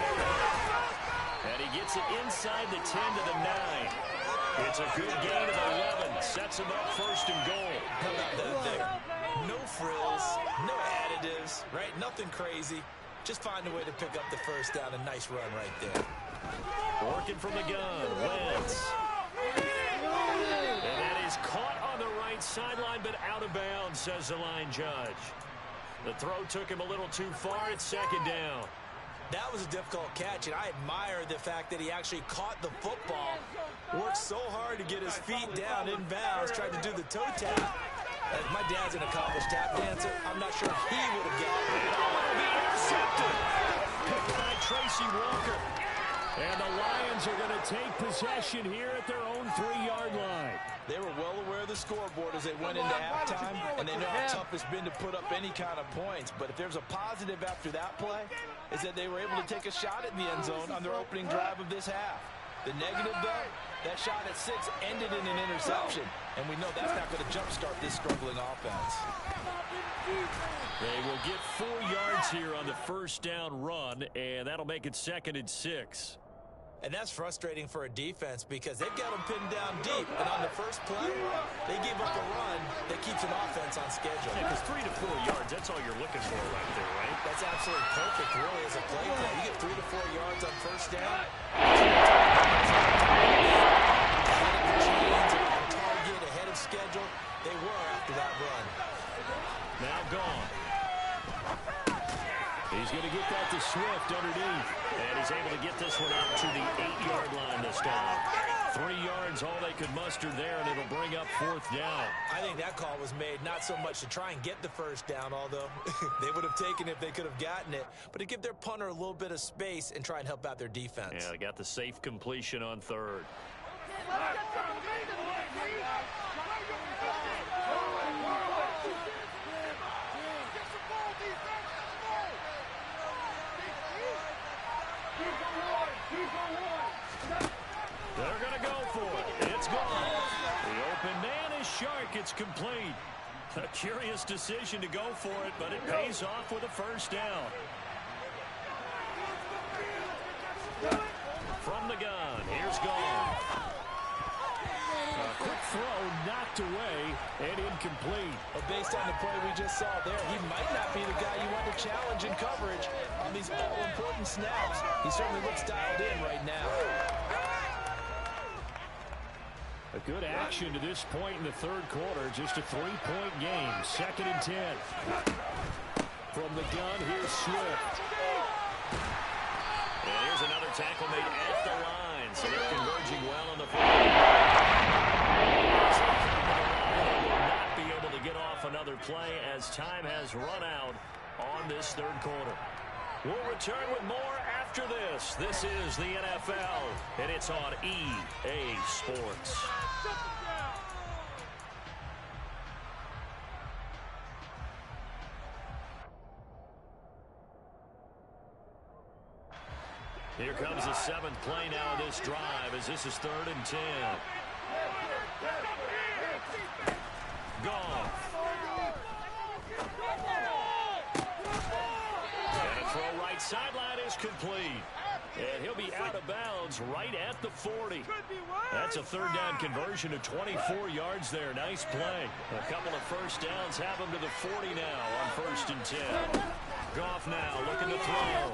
And he gets it inside the 10 to the 9. It's a good gain of 11. Sets him up first and goal. How about that there? No frills, no additives, right? Nothing crazy. Just find a way to pick up the first down. A nice run right there. Working from the gun, Wentz. And that is caught on the right sideline, but out of bounds, says the line judge. The throw took him a little too far. It's second down. That was a difficult catch, and I admire the fact that he actually caught the football. Worked so hard to get his feet down in bounds, tried to do the toe tap. My dad's an accomplished tap dancer. I'm not sure if he would have gotten it. Oh, the intercepted. Picked by Tracy Walker. And the Lions are going to take possession here at their own 3-yard line. They were well aware of the scoreboard as they went into halftime, and they know how tough it's been to put up any kind of points. But if there's a positive after that play, is that they were able to take a shot at the end zone on their opening drive of this half. The negative, though, that shot at 6 ended in an interception, and we know that's not going to jumpstart this struggling offense. They will get 4 yards here on the first down run, and that'll make it second and 6. And that's frustrating for a defense because they've got them pinned down deep. And on the first play, they gave up a run that keeps an offense on schedule. Yeah, because 3 to 4 yards, that's all you're looking for right there, right? That's absolutely perfect, really, as a play call. You get 3 to 4 yards on first down. Target ahead of schedule. They were after that run. Now gone. He's going to get that to Swift underneath. And he's able to get this one out to the 8-yard line this time. 3 yards, all they could muster there, and it'll bring up fourth down. I think that call was made not so much to try and get the first down, although they would have taken it if they could have gotten it, but to give their punter a little bit of space and try and help out their defense. Yeah, they got the safe completion on third. They're going to go for it. It's gone. The open man is Shark. It's It's complete. A curious decision to go for it, but it pays off with a first down. From the gun, here's Goff. A quick throw knocked away and incomplete. Based on the play we just saw there, he might not be the guy you want to challenge in coverage on these all-important snaps. He certainly looks dialed in right now. A good action to this point in the third quarter. Just a 3-point game. 2nd and 10. From the gun, here's Swift. And here's another tackle made at the line. So they're converging well on the field. Will not be able to get off another play as time has run out on this third quarter. We'll return with more after this. This is the NFL, and it's on EA Sports. Here comes the 7th play now of this drive as this is 3rd and 10. Goff. And a throw right sideline is complete. And he'll be out of bounds right at the 40. That's a 3rd down conversion of 24 yards there. Nice play. A couple of first downs have him to the 40 now on 1st and 10. Goff now looking to throw.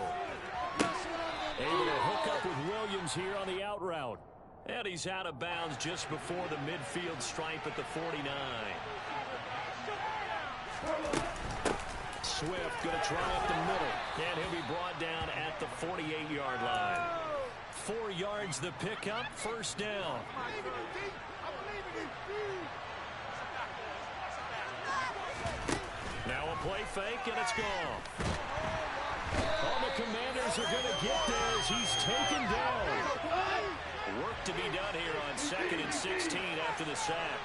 Able to hook up with Williams here on the out route. And he's out of bounds just before the midfield stripe at the 49. Swift going to try up the middle. And he'll be brought down at the 48-yard line. 4 yards the pickup, 1st down. Now a play fake, and it's gone. All the Commanders are going to get there as he's taken down. Work to be done here on 2nd and 16 after the sack.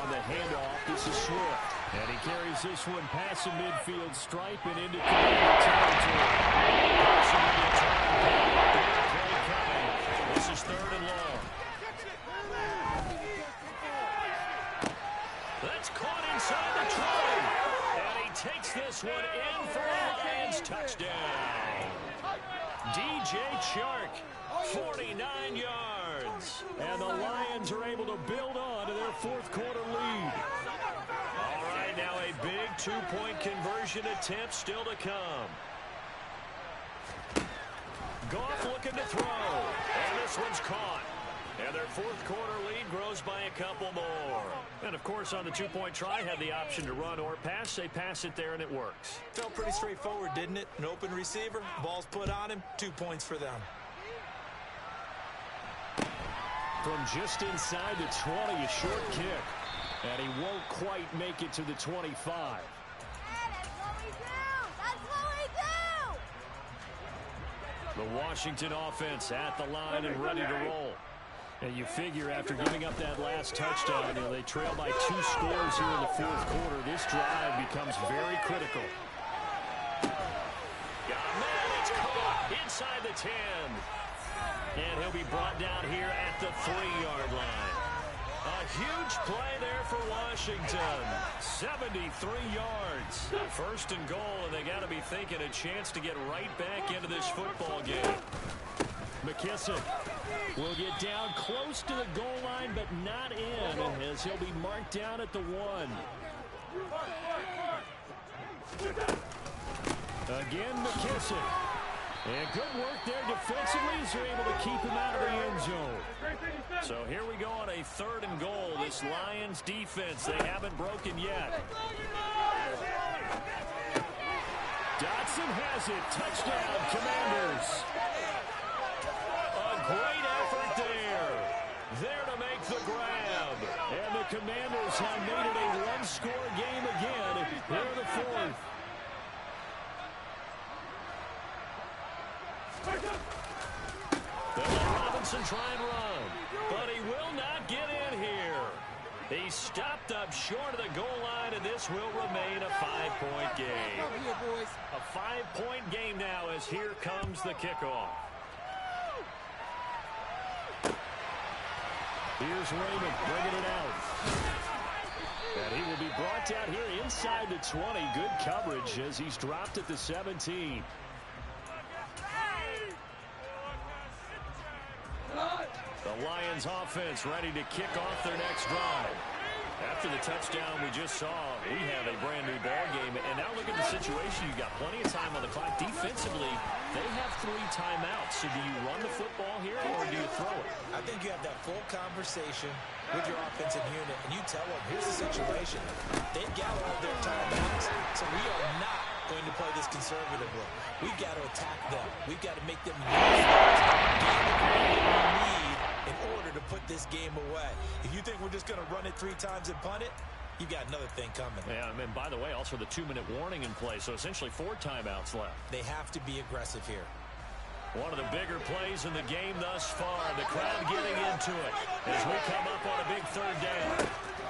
On the handoff, this is Swift. And he carries this one past the midfield stripe and into Commander territory. This is 3rd and long. That's caught inside the 20. And he takes this one in for a Lions touchdown. DJ Chark, 49 yards. And the Lions are able to build on to their 4th quarter lead. All right, now a big 2-point conversion attempt still to come. Goff looking to throw. And this one's caught. And their 4th quarter lead grows by a couple more. And, of course, on the 2-point try, had the option to run or pass. They pass it there, and it works. Felt pretty straightforward, didn't it? An open receiver, ball's put on him, 2 points for them. From just inside the 20, a short kick. And he won't quite make it to the 25. That's what we do! That's what we do! The Washington offense at the line and ready to roll. And you figure after giving up that last touchdown, they trail by 2 scores here in the 4th quarter. This drive becomes very critical. Got a man, it's caught inside the 10. And he'll be brought down here at the 3-yard line. A huge play there for Washington. 73 yards. 1st and goal, and they got to be thinking a chance to get right back into this football game. McKissick will get down close to the goal line, but not in, as he'll be marked down at the 1. Again, McKissick. And good work there defensively as they're able to keep him out of the end zone. So here we go on a 3rd and goal. This Lions defense, they haven't broken yet. Dotson has it. Touchdown, Commanders. A great effort there. There to make the grab. And the Commanders have made it a 1-score game again here in the 4th. They'll let Robinson try and run, but he will not get in here. He stopped up short of the goal line, and this will remain a 5-point game. A 5-point game now as here comes the kickoff. Here's Raymond bringing it out. And he will be brought down here inside the 20. Good coverage as he's dropped at the 17. The Lions offense ready to kick off their next drive. After the touchdown we just saw, we have a brand new ball game. And now look at the situation. You got plenty of time on the clock. Defensively, they have 3 timeouts. So do you run the football here or do you throw it? I think you have that full conversation with your offensive unit, and you tell them, here's the situation. They've got all their timeouts, so we are not going to play this conservatively. We've got to attack them. We've got to make them use what we need in order to put this game away. If you think we're just going to run it 3 times and punt it, you've got another thing coming. Yeah, and by the way, also the 2-minute warning in play, so essentially 4 timeouts left. They have to be aggressive here. One of the bigger plays in the game thus far. The crowd getting into it as we come up on a big 3rd down.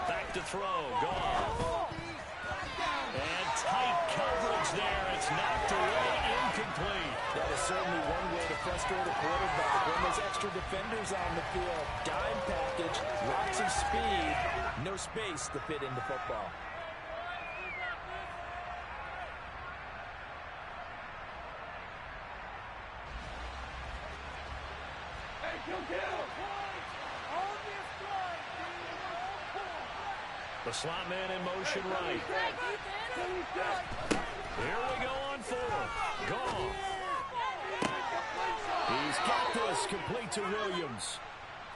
Back to throw. Goff. And tight coverage there. It's knocked away, incomplete. That is certainly one way to frustrate a quarterback. When there's extra defenders on the field, dime package, lots of speed, no space to fit into football. The slot man in motion right. Here we go on 4th. Goff. He's got this complete to Williams.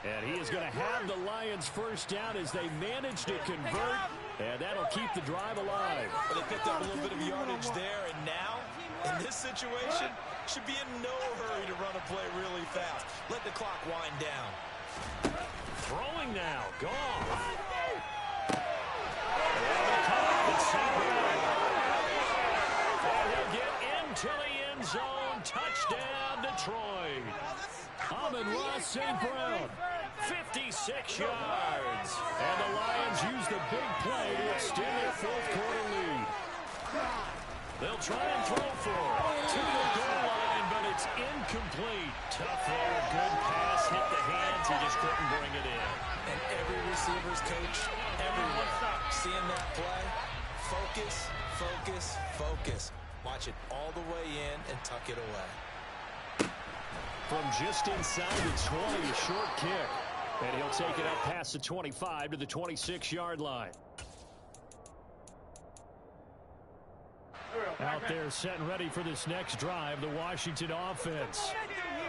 And he is going to have the Lions first down as they manage to convert. And that'll keep the drive alive. Well, they picked up a little bit of yardage there. And now, in this situation, should be in no hurry to run a play really fast. Let the clock wind down. Throwing now. Goff. And he'll get into the end zone. Touchdown, Detroit. Amon-Ra St. Brown, 56 yards. And the Lions use the big play to extend their 4th quarter lead. They'll try and throw for it to the goal line, but it's incomplete. Tough there, good pass, hit the hands. He just couldn't bring it in. And every receiver's coach, everywhere, seeing that play, focus, focus, focus. Watch it all the way in and tuck it away. From just inside the 20, a short kick. And he'll take it up past the 25 to the 26-yard line. Out there set and ready for this next drive, the Washington offense.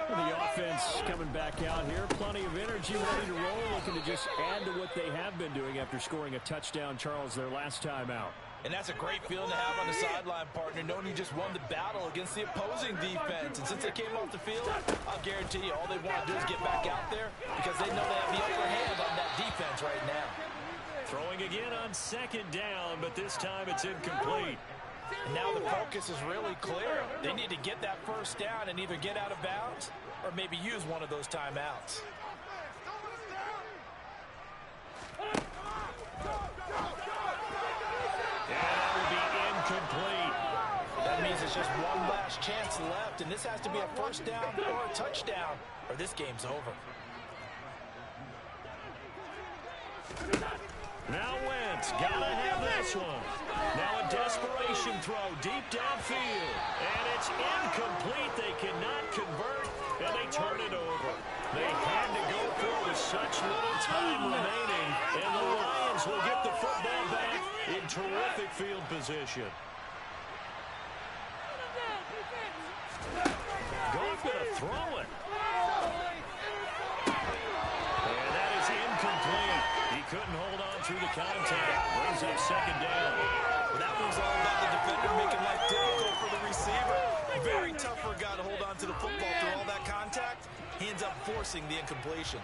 The offense coming back out here. Plenty of energy, ready to roll, looking to just add to what they have been doing after scoring a touchdown, Charles, their last time out. And that's a great feeling to have on the sideline, partner, knowing you just won the battle against the opposing defense. And since they came off the field, I'll guarantee you all they want to do is get back out there because they know they have the upper hand on that defense right now. Throwing again on 2nd down, but this time it's incomplete. And now the focus is really clear. They need to get that first down and either get out of bounds or maybe use one of those timeouts. That will be incomplete. That means it's just one last chance left, and this has to be a first down or a touchdown, or this game's over. Now Wentz, gotta have this one. Now a desperation throw deep downfield. And it's incomplete. They cannot convert, and they turn it over. They had to go for it with such little time remaining. And the Lions will get the football back in terrific field position. Goff gonna throw it. And that is incomplete. He couldn't hold on through the contact. Brings up 2nd down. Well, that was all about the defender making life difficult for the receiver. Very tough for a guy to hold on to the football through all that contact. He ends up forcing the incompletion.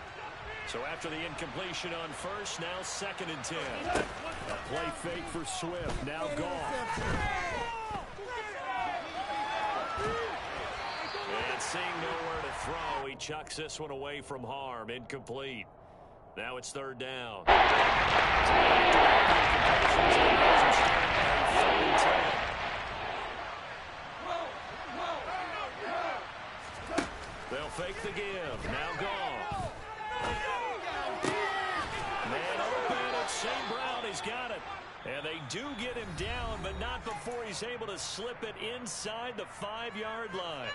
So after the incompletion on 1st, now 2nd and 10. A play fake for Swift. Now Goff. And seeing nowhere to throw, he chucks this one away from harm. Incomplete. Now it's 3rd down. They'll fake the give. Now Goff. Man open at do get him down, but not before he's able to slip it inside the 5-yard line.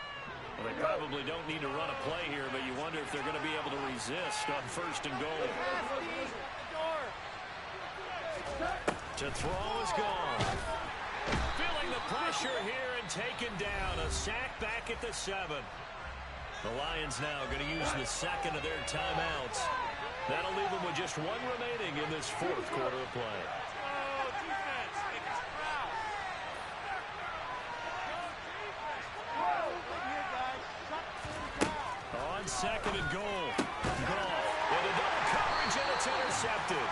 Well, they probably don't need to run a play here, but you wonder if they're going to be able to resist on 1st and goal. To throw is gone. Feeling the pressure here and taken down. A sack back at the 7. The Lions now going to use the second of their timeouts. That'll leave them with just one remaining in this 4th quarter of play. On 2nd and goal. Goff into double coverage, and it's intercepted.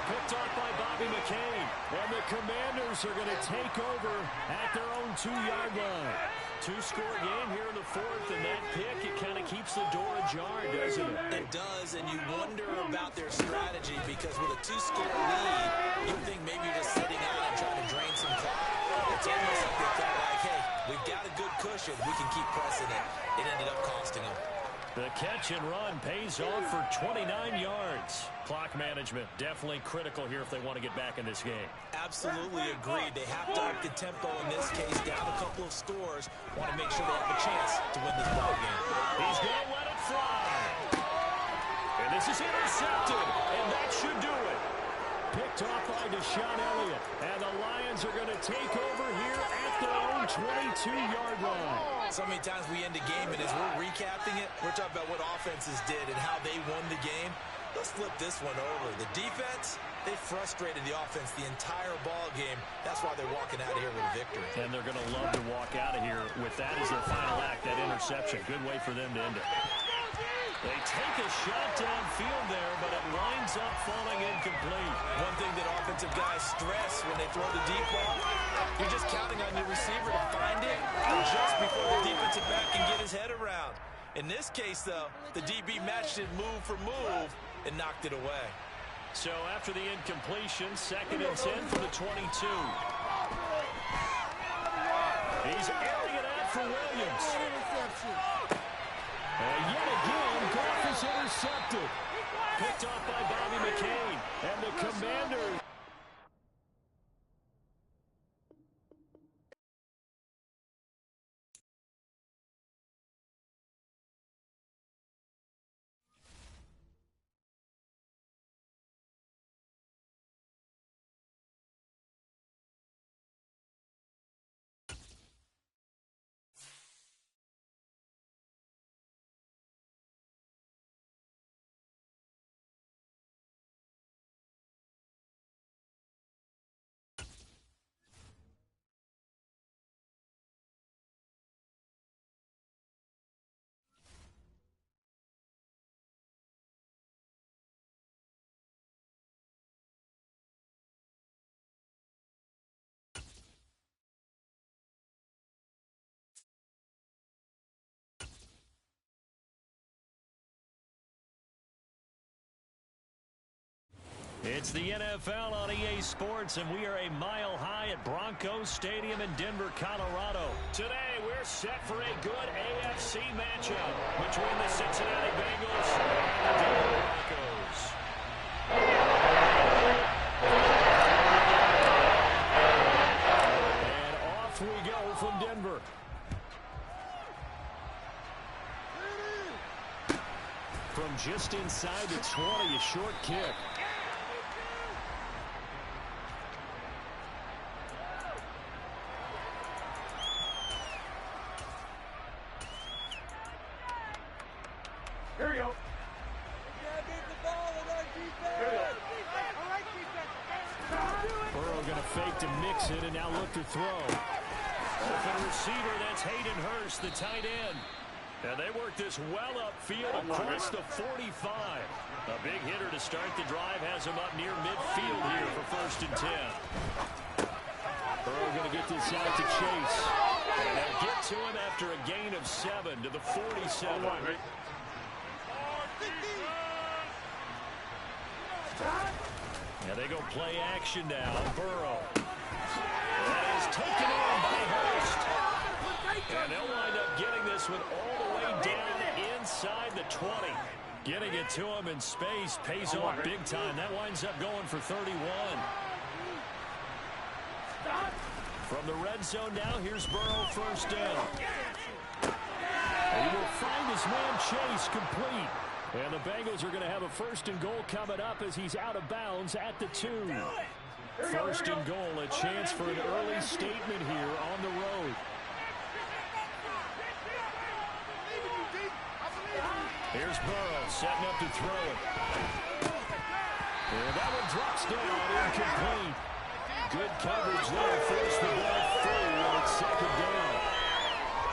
Picked off by Bobby McCain. And the Commanders are going to take over at their own 2-yard line. 2-score game here in the 4th, and that pick, it kind of keeps the door ajar, doesn't it? It does, and you wonder about their strategy because with a 2-score lead, you think maybe you're just sitting out and trying to drain some clock. It's almost like they felt like, hey, we've got a good cushion. We can keep pressing it. It ended up costing them. The catch and run pays off for 29 yards. Clock management definitely critical here if they want to get back in this game. Absolutely agreed. They have to up the tempo in this case, down a couple of scores. Want to make sure they have a chance to win this ball game. He's going to let it fly. And this is intercepted, and that should do it. Picked off by Deshaun Elliott, and the Lions are going to take over here at their own 22-yard line. So many times we end a game, and as we're recapping it, we're talking about what offenses did and how they won the game. Let's flip this one over. The defense, they frustrated the offense the entire ball game. That's why they're walking out of here with a victory. And they're going to love to walk out of here with that as their final act, that interception. Good way for them to end it. They take a shot downfield there, but it winds up falling incomplete. One thing that offensive guys stress when they throw the deep ball, you're just counting on your receiver to find it just before the defensive back can get his head around. In this case, though, the DB matched it move for move and knocked it away. So after the incompletion, 2nd and 10 for the 22. He's airing it out for Williams. And yet again, Goff is intercepted. Picked off by Bobby McCain. And the Commanders. It's the NFL on EA Sports, and we are a mile high at Broncos Stadium in Denver, Colorado. Today, we're set for a good AFC matchup between the Cincinnati Bengals and the Denver Broncos. And off we go from Denver. From just inside the 20, a short kick. Here we go. Burrow going to fake to mix it and now look to throw. Open receiver, that's Hayden Hurst, the tight end. And they work this well upfield across the 45. A big hitter to start the drive has him up near midfield here for 1st and 10. Burrow going to get this out to Chase. And they'll get to him after a gain of 7 to the 47. Yeah, they go play action now. Burrow. That is taken in by Hurst. And they'll wind up getting this one all the way down inside the 20. Getting it to him in space pays off big time. That winds up going for 31. From the red zone now, here's Burrow, first down. He will find his man Chase complete. And the Bengals are going to have a first and goal coming up as he's out of bounds at the 2. First and goal, a chance for an early statement here on the road. Here's Burrow setting up to throw it. And that one drops down, incomplete. Good coverage there, forced the ball through, and it's second down.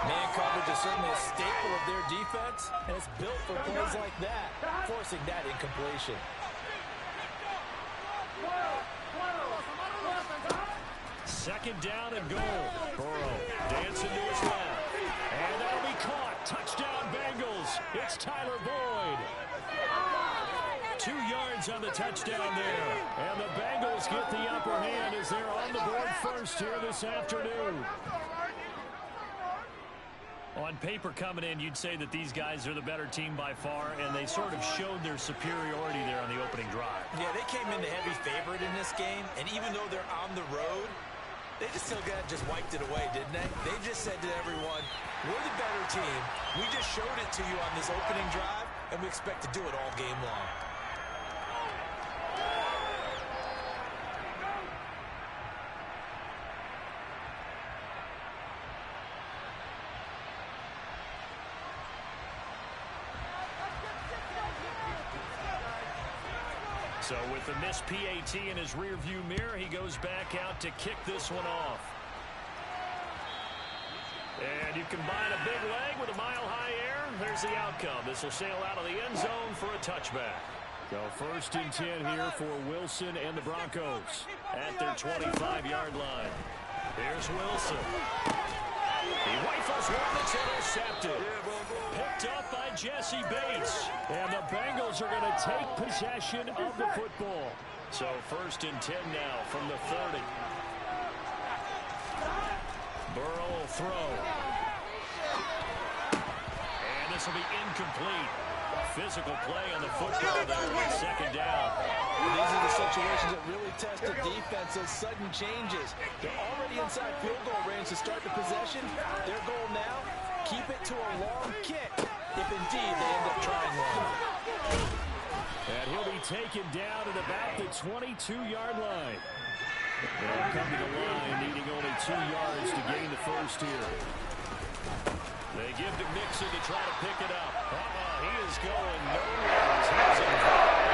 Man coverage is certainly a staple of their defense, and it's built for plays like that, forcing that incompletion. Second down and goal. Burrow dancing to his left. And that'll be caught. Touchdown Bengals. It's Tyler Boyd. 2 yards on the touchdown there. And the Bengals get the upper hand as they're on the board first here this afternoon. On paper coming in, you'd say that these guys are the better team by far, and they sort of showed their superiority there on the opening drive. Yeah, they came in the heavy favorite in this game, and even though they're on the road, they just wiped it away, didn't they? They just said to everyone, we're the better team. We just showed it to you on this opening drive, and we expect to do it all game long. So with the missed PAT in his rearview mirror, he goes back out to kick this one off. And you combine a big leg with a mile-high air, there's the outcome. This will sail out of the end zone for a touchback. So first and 10 here for Wilson and the Broncos at their 25-yard line. Here's Wilson. He rifles one that's intercepted. Picked up by Jesse Bates. And the Bengals are going to take possession of the football. So first and 10 now from the 30. Burrow will throw. And this will be incomplete. Physical play on the football there on second down. These are the situations that really test the defense, those sudden changes. They're already inside field goal range to start the possession. Their goal now, keep it to a long kick, if indeed they end up trying one. And he'll be taken down at about the 22-yard line. They'll come to the line, needing only 2 yards to gain the first here. They give to Mixon to try to pick it up. He is going nowhere. He's involved.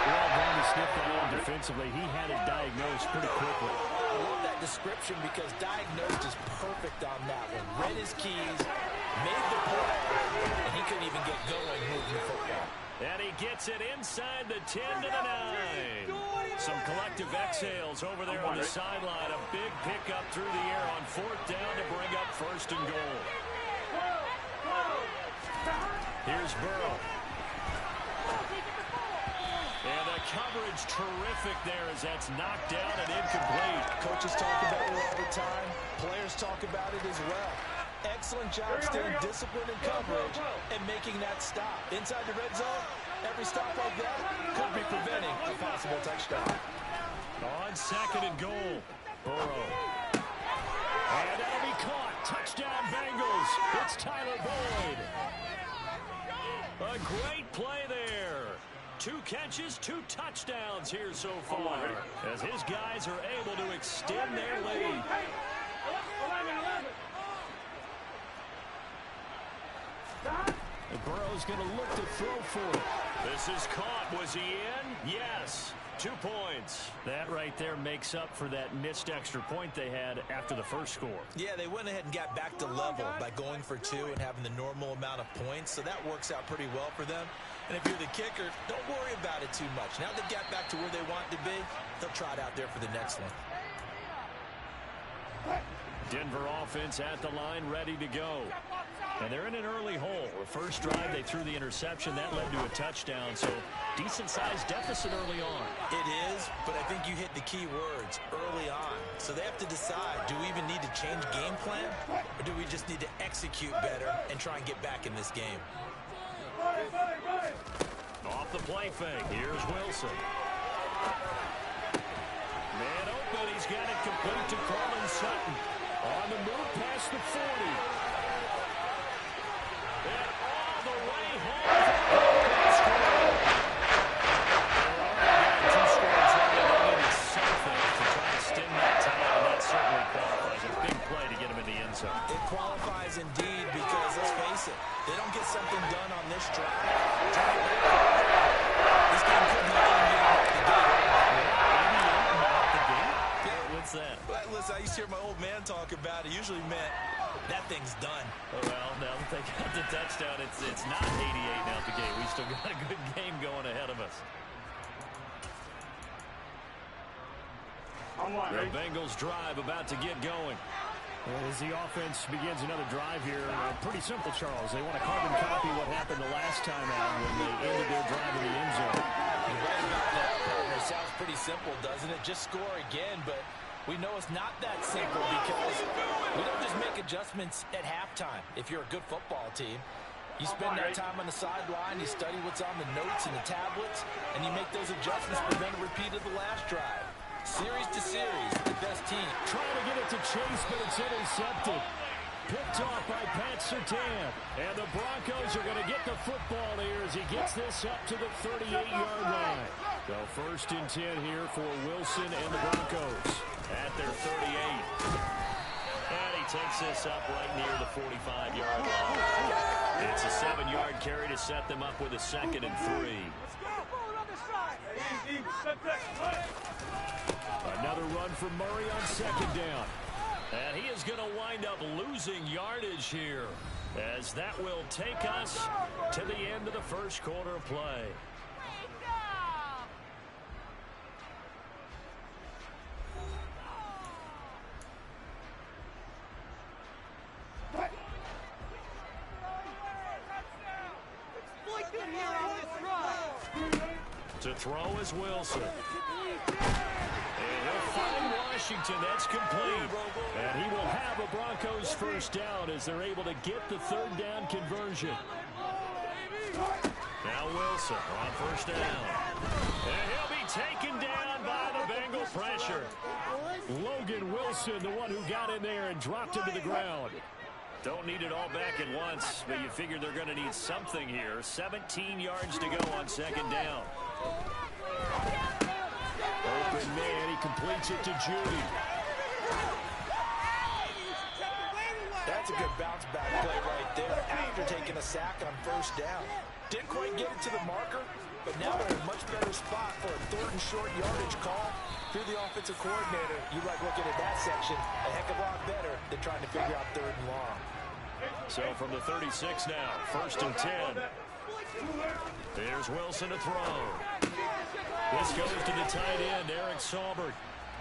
Well, going to sniff that on defensively. He had it diagnosed pretty quickly. I love that description because diagnosed is perfect on that one. Read his keys, made the play, and he couldn't even get going moving the football. And he gets it inside the 10 to the 9. Some collective exhales over there on the sideline. A big pickup through the air on fourth down to bring up first and goal. Here's Burrow. And the coverage terrific there as that's knocked down and incomplete. Coaches talk about it all the time. Players talk about it as well. Excellent job staying disciplined in coverage and making that stop. Inside the red zone, every stop like that could be preventing a possible touchdown. On second and goal, Burrow. And that'll be caught. Touchdown Bengals. It's Tyler Boyd. A great play there. 2 catches, 2 touchdowns here so far as his guys are able to extend their lead. And Burrow's going to look to throw for it. This is caught. Was he in? Yes. 2 points. That right there makes up for that missed extra point they had after the first score. Yeah, they went ahead and got back to level by going for 2 and having the normal amount of points, so that works out pretty well for them. And if you're the kicker, don't worry about it too much. Now they've got back to where they want to be, they'll try it out there for the next one. Denver offense at the line, ready to go. And they're in an early hole. The first drive, they threw the interception. That led to a touchdown, so decent-sized deficit early on. It is, but I think you hit the key words, early on. So they have to decide, do we even need to change game plan, or do we just need to execute better and try and get back in this game? Off off the play fake. Here's Wilson. Man open. He's got it complete to Cortland Sutton. On the move past the 40. And all the way home. Two scores running. They needed something to try to stem that tide, and that certainly qualifies. A big play to get him in the end zone. It qualifies indeed because, let's face it, they don't get something done on this drive. This game could be ending off the gate. What's that? Well, listen, I used to hear my old man talk about it. Usually meant that thing's done. Well, now that they got the touchdown, it's not 88 out the gate. We still got a good game going ahead of us. The Bengals drive about to get going. As the offense begins another drive here, pretty simple, Charles. They want to carbon copy what happened the last time out when they ended their drive in the end zone. You're right about that, partner. It sounds pretty simple, doesn't it? Just score again, but we know it's not that simple because we don't just make adjustments at halftime if you're a good football team. You spend that time on the sideline, you study what's on the notes and the tablets, and you make those adjustments to prevent a repeat of the last drive. Series to series, the best team. Trying to get it to Chase, but it's intercepted. Picked off by Pat Surtain. And the Broncos are going to get the football here as he gets this up to the 38-yard line. So 1st and 10 here for Wilson and the Broncos at their 38. And he takes this up right near the 45-yard line. It's a 7-yard carry to set them up with a 2nd and 3. Another run for Murray on 2nd down. And he is going to wind up losing yardage here, as that will take us to the end of the first quarter of play. To throw is Wilson. And he'll find Washington. That's complete. And he will have a Broncos first down as they're able to get the 3rd down conversion. Now Wilson on 1st down. And he'll be taken down by the Bengal pressure. Logan Wilson, the one who got in there and dropped him to the ground. Don't need it all back at once, but you figure they're going to need something here. 17 yards to go on 2nd down. Open man, he completes it to Judy. That's a good bounce back play right there after taking a sack on 1st down. Didn't quite get it to the marker, but now they're in a much better spot for a 3rd and short yardage call. If you're the offensive coordinator, you like looking at that section a heck of a lot better than trying to figure out 3rd and long. So from the 36 now, 1st and 10. There's Wilson to throw. This goes to the tight end, Eric Saubert.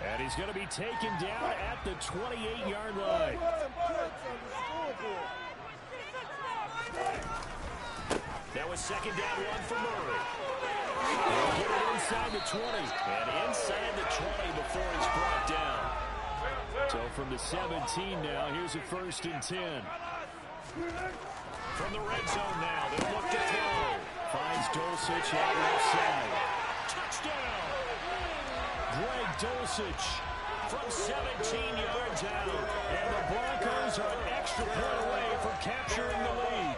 And he's going to be taken down at the 28-yard line. That was 2nd down 1 for Murray. He'll get it inside the 20. And inside the 20 before he's brought down. So from the 17 now, here's a 1st and 10. From the red zone now, they'll look to throw. Finds Dulcich out left side. Touchdown! Greg Dulcich from 17 yards out. And the Broncos are an extra point away from capturing the lead.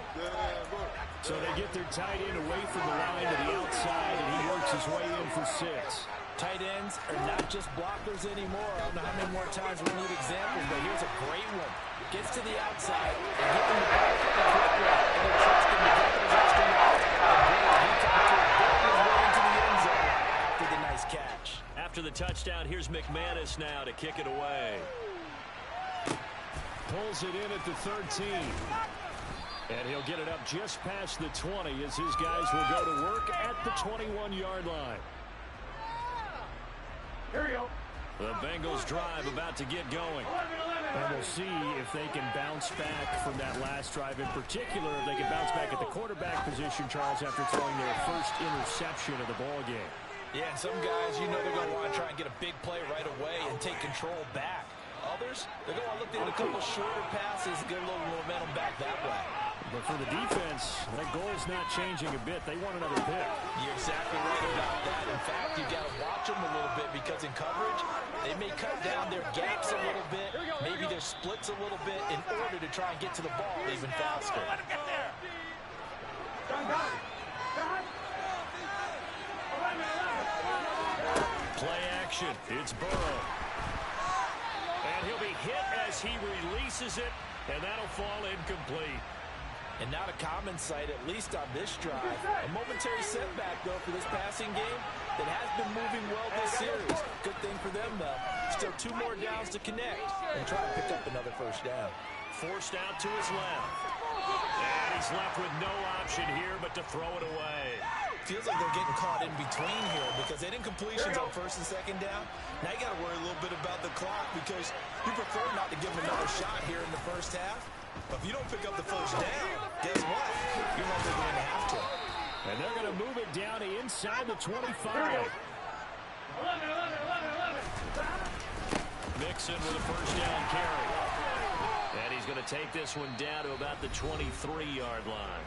So they get their tight end away from the line to the outside, and he works his way in for 6. Tight ends are not just blockers anymore. I don't know how many more times we need examples, but here's a great one. Gets to the outside, and get them the ball quickly, and they trust him to get those extra yards. He got to bury his way into the end zone after the nice catch. After the touchdown, here's McManus now to kick it away. Pulls it in at the 13. And he'll get it up just past the 20 as his guys will go to work at the 21-yard line. Here we go. The Bengals drive about to get going. And we'll see if they can bounce back from that last drive. In particular, if they can bounce back at the quarterback position, Charles, after throwing their first interception of the ball game. Yeah, some guys, you know they're going to want to try and get a big play right away and take control back. Others, they're going to look at a couple shorter passes and get a little momentum back that way. But for the defense, that goal's not changing a bit. They want another pick. You're exactly right about that. In fact, you've got to watch them a little bit because in coverage, they may cut down their gaps a little bit, maybe their splits a little bit in order to try and get to the ball even faster. Play action. It's Burrow. And he'll be hit as he releases it, and that'll fall incomplete. And not a common sight, at least on this drive. A momentary setback, though, for this passing game that has been moving well this series. Good thing for them, though. Still 2 more downs to connect and try to pick up another first down. Forced out to his left. And he's left with no option here but to throw it away. Feels like they're getting caught in between here because they didn't completions on first and second down. Now you got to worry a little bit about the clock because you prefer not to give them another shot here in the first half. But if you don't pick up the first down, guess what? You're likely going to have to. And they're going to move it down to inside the 25. Mixon with a first down carry. And he's going to take this one down to about the 23-yard line.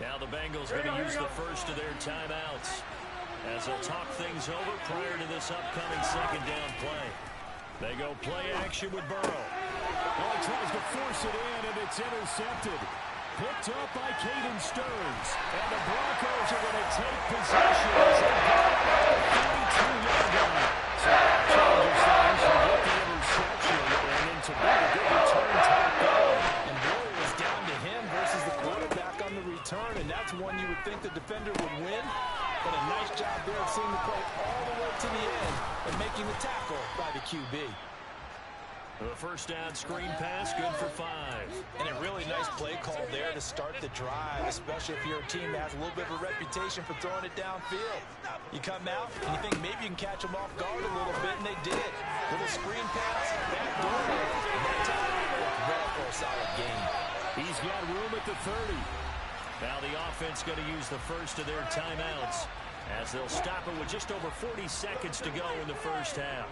Now the Bengals going to use the first of their timeouts as they'll talk things over prior to this upcoming second down play. They go play action with Burrow. Oh, he tries to force it in, and it's intercepted. Picked up by Caden Stearns. And the Broncos are going to take possession as they go about the 32-yard line. So that changes things. You get the interception, and then to be a good return type goal. And boy, it was down to him versus the quarterback on the return, and that's one you would think the defender would win. But a nice job there of seeing the play all the way to the end and making the tackle by the QB. The first down screen pass, good for 5. And a really nice play call there to start the drive, especially if you're a team that has a little bit of a reputation for throwing it downfield. You come out and you think maybe you can catch them off guard a little bit, and they did. Little screen pass, back door, and that time, well for a solid gain. He's got room at the 30. Now the offense going to use the first of their timeouts as they'll stop it with just over 40 seconds to go in the first half.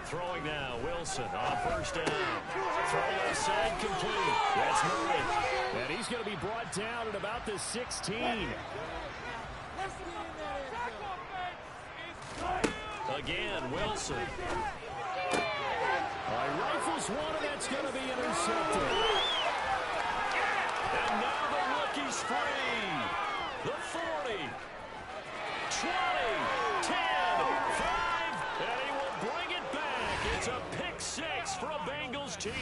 Throwing now, Wilson on first down. Throw left side complete. That's Murray. And he's going to be brought down at about the 16. Again, Wilson. Rifles one, and that's going to be intercepted. And now the rookie's free. The 40. 20. 10. 5. And he will bring it back. It's a pick 6 for a Bengals TD.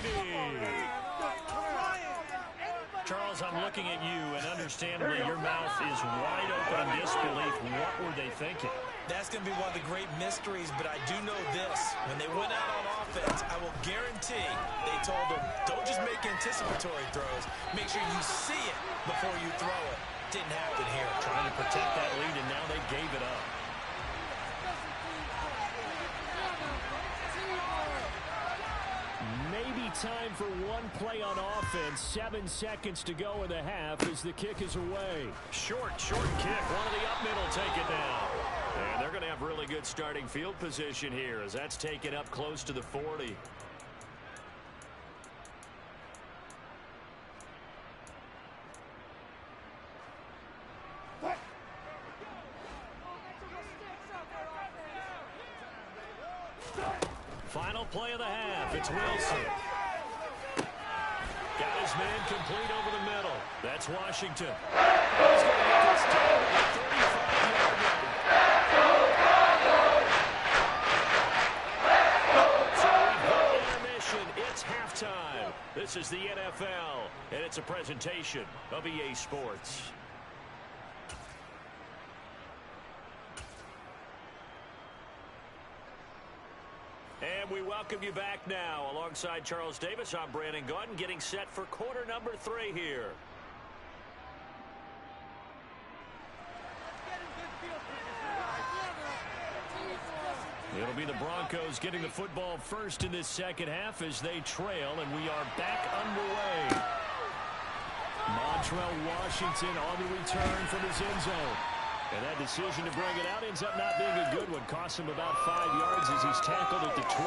Charles, I'm looking at you, and understandably your mouth is wide open in disbelief. What were they thinking? That's going to be one of the great mysteries, but I do know this. When they went out on offense, I will guarantee they told them, don't just make anticipatory throws. Make sure you see it before you throw it. Didn't happen here. Trying to protect that lead, and now they gave it up. Maybe time for one play on offense. 7 seconds to go in the half as the kick is away. Short kick. One of the up middle take it down. And they're going to have really good starting field position here as that's taken up close to the 40. Final play of the half. It's Wilson. Got his man complete over the middle. That's Washington. He's going to get this down to the 35-yard line. So we've got intermission. It's halftime. This is the NFL, and it's a presentation of EA Sports. And we welcome you back now. Alongside Charles Davis, I'm Brandon Gaudin, getting set for quarter number 3 here. It'll be the Broncos getting the football first in this second half as they trail, and we are back underway. Montrell Washington on the return from his end zone. And that decision to bring it out ends up not being a good one. Costs him about 5 yards as he's tackled at the 20.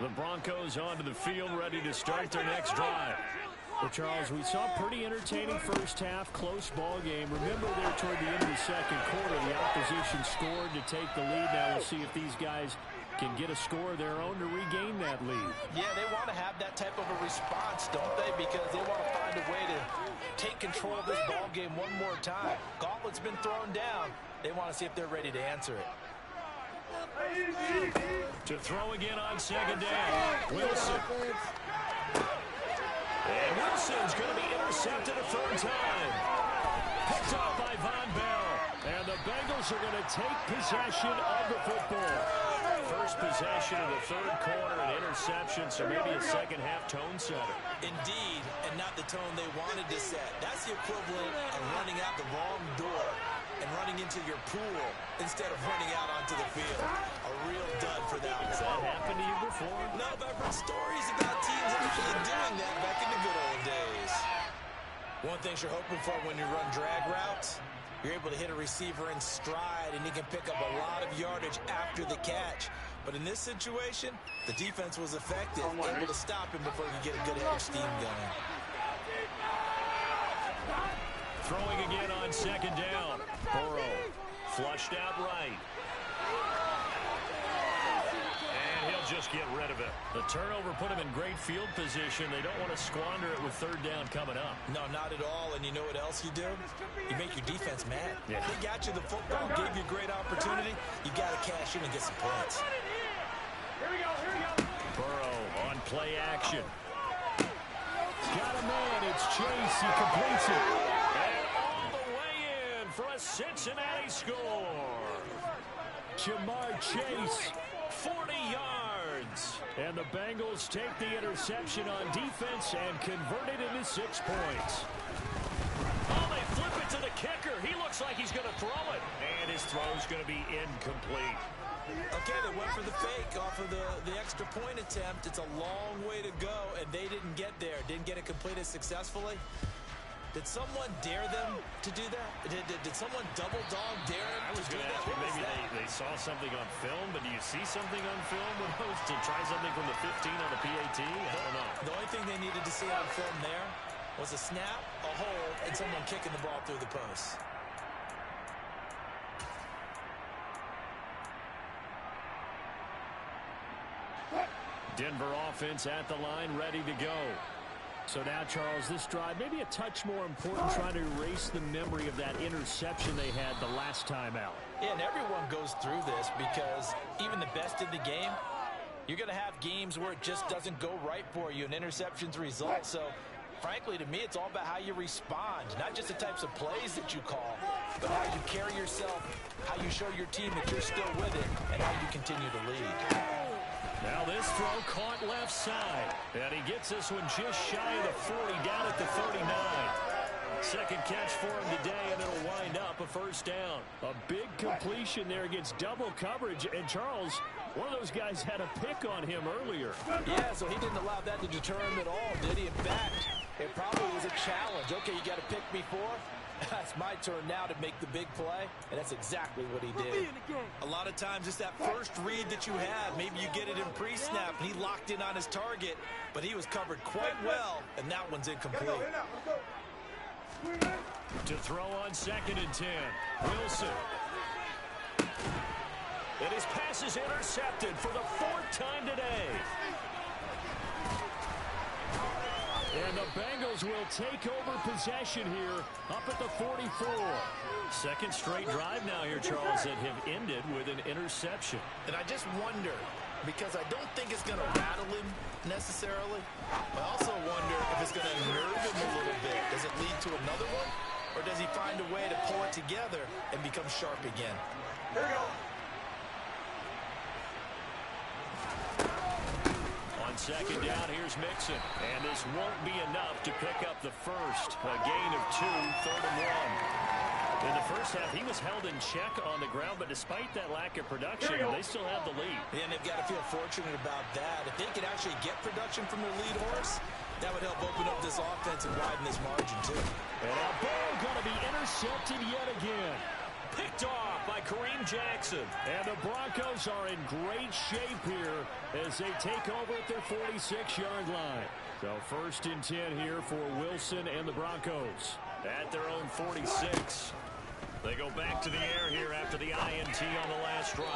The Broncos onto the field, ready to start their next drive. Well, Charles, we saw a pretty entertaining first half, close ball game. Remember there toward the end of the second quarter, the opposition scored to take the lead. Now we'll see if these guys can get a score of their own to regain that lead. Yeah, they want to have that type of a response, don't they? Because they want to find a way to take control of this ball game one more time. Gauntlet's been thrown down. They want to see if they're ready to answer it. To throw again on second down, Wilson. And Wilson's going to be intercepted a third time. Picked off by Von Bell. And the Bengals are going to take possession of the football. First possession of the third quarter, an interception, so maybe a second-half tone setter. Indeed, and not the tone they wanted to set. That's the equivalent of running out the wrong door and running into your pool instead of running out onto the field. A real dud for that one. Has that happened to you before? No, but I've heard stories about teams actually doing that back in the good old days. One thing you're hoping for when you run drag routes, you're able to hit a receiver in stride, and he can pick up a lot of yardage after the catch. But in this situation, the defense was effective, able to stop him before he could get a good head of steam going. Throwing again on second down. Burrow flushed out right. And he'll just get rid of it. The turnover put him in great field position. They don't want to squander it with third down coming up. No, not at all. And you know what else you do? You make your defense mad. Yeah. They got you the football, gave you a great opportunity. You got to cash in and get some points. Here we go. Burrow on play action. Got a man. It's Chase. He completes it. And all the way in for a Cincinnati score. Jamar Chase, 40 yards. And the Bengals take the interception on defense and convert it into 6 points. Oh, they flip it to the kicker. He looks like he's going to throw it. And his throw's going to be incomplete. Okay, they went for the fake off of the extra point attempt. It's a long way to go, and they didn't get there. Didn't get it completed successfully. Did someone dare them to do that? Did someone double dog dare them I was to do going to that? ask you, What was maybe that? they saw something on film, but do you see something on film to try something from the 15 on the PAT? I don't know. The only thing they needed to see on film there was a snap, a hold, and someone kicking the ball through the post. Denver offense at the line, ready to go. So now, Charles, this drive, maybe a touch more important, trying to erase the memory of that interception they had the last time out. Yeah, and everyone goes through this because even the best in the game, you're going to have games where it just doesn't go right for you, and interceptions result. So, frankly, to me, it's all about how you respond, not just the types of plays that you call, but how you carry yourself, how you show your team that you're still with it, and how you continue to lead. Now this throw caught left side. And he gets this one just shy of the 40, down at the 39. Second catch for him today, and it'll wind up a first down. A big completion there against double coverage. And Charles, one of those guys had a pick on him earlier. Yeah, so he didn't allow that to deter him at all, did he? In fact, it probably was a challenge. Okay, you got to pick me for. It's my turn now to make the big play, and that's exactly what he did. A lot of times it's that first read that you have. Maybe you get it in pre-snap, and he locked in on his target, but he was covered quite well, and that one's incomplete. To throw on second and 10, Wilson. And his pass is intercepted for the 4th time today. And the Bengals will take over possession here up at the 44. Second straight drive now here, Charles, that have ended with an interception. And I just wonder, because I don't think it's going to rattle him necessarily, I also wonder if it's going to nerve him a little bit. Does it lead to another one? Or does he find a way to pull it together and become sharp again? Here we go. On second down, here's Mixon. And this won't be enough to pick up the first. A gain of 2, 3rd and 1. In the first half, he was held in check on the ground, but despite that lack of production, they still have the lead. And they've got to feel fortunate about that. If they could actually get production from their lead horse, that would help open up this offense and widen this margin, too. And now Burrow going to be intercepted yet again. Picked off by Kareem Jackson. And the Broncos are in great shape here as they take over at their 46-yard line. So 1st and 10 here for Wilson and the Broncos at their own 46. They go back to the air here after the INT on the last drive.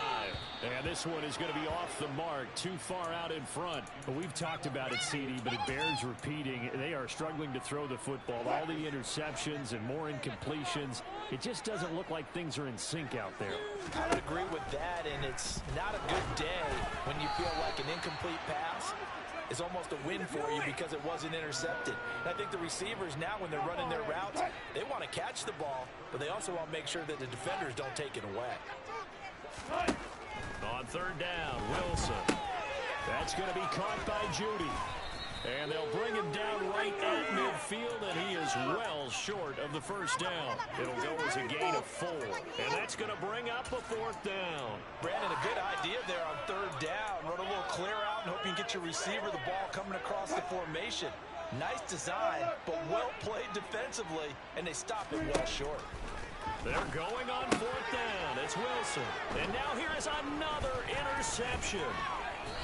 And this one is going to be off the mark, too far out in front. But we've talked about it, CD, but it bears repeating. They are struggling to throw the football. All the interceptions and more incompletions. It just doesn't look like things are in sync out there. I would agree with that, and it's not a good day when you feel like an incomplete pass is almost a win for you because it wasn't intercepted. And I think the receivers now, when they're running their routes, they want to catch the ball, but they also want to make sure that the defenders don't take it away. On 3rd down, Wilson. That's going to be caught by Judy. And they'll bring him down right at midfield, and he is well short of the 1st down. It'll go as a gain of 4. And that's going to bring up a 4th down. Brandon, a good idea there on 3rd down. Run a little clear out and hope you can get your receiver the ball coming across the formation. Nice design, but well played defensively, and they stop it well short. They're going on 4th down. It's Wilson. And now here is another interception.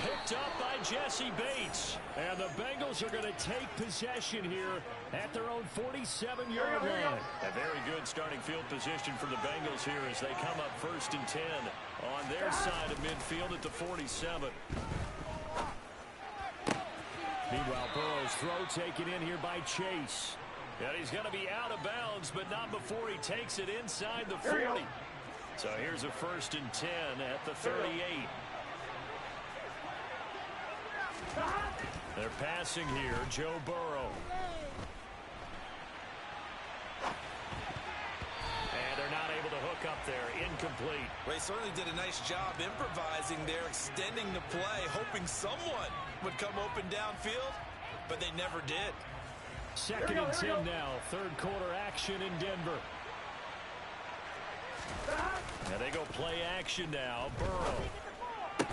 Picked up by Jesse Bates. And the Bengals are going to take possession here at their own 47-yard line. A very good starting field position for the Bengals here as they come up 1st and 10 on their side of midfield at the 47. Meanwhile, Burrow's throw taken in here by Chase. And he's going to be out of bounds, but not before he takes it inside the 40. So here's a 1st and 10 at the 38. They're passing here, Joe Burrow. And they're not able to hook up there, incomplete. Well, he certainly did a nice job improvising there, extending the play, hoping someone would come open downfield, but they never did. 2nd and 10 now, 3rd quarter action in Denver. And they go play action now, Burrow.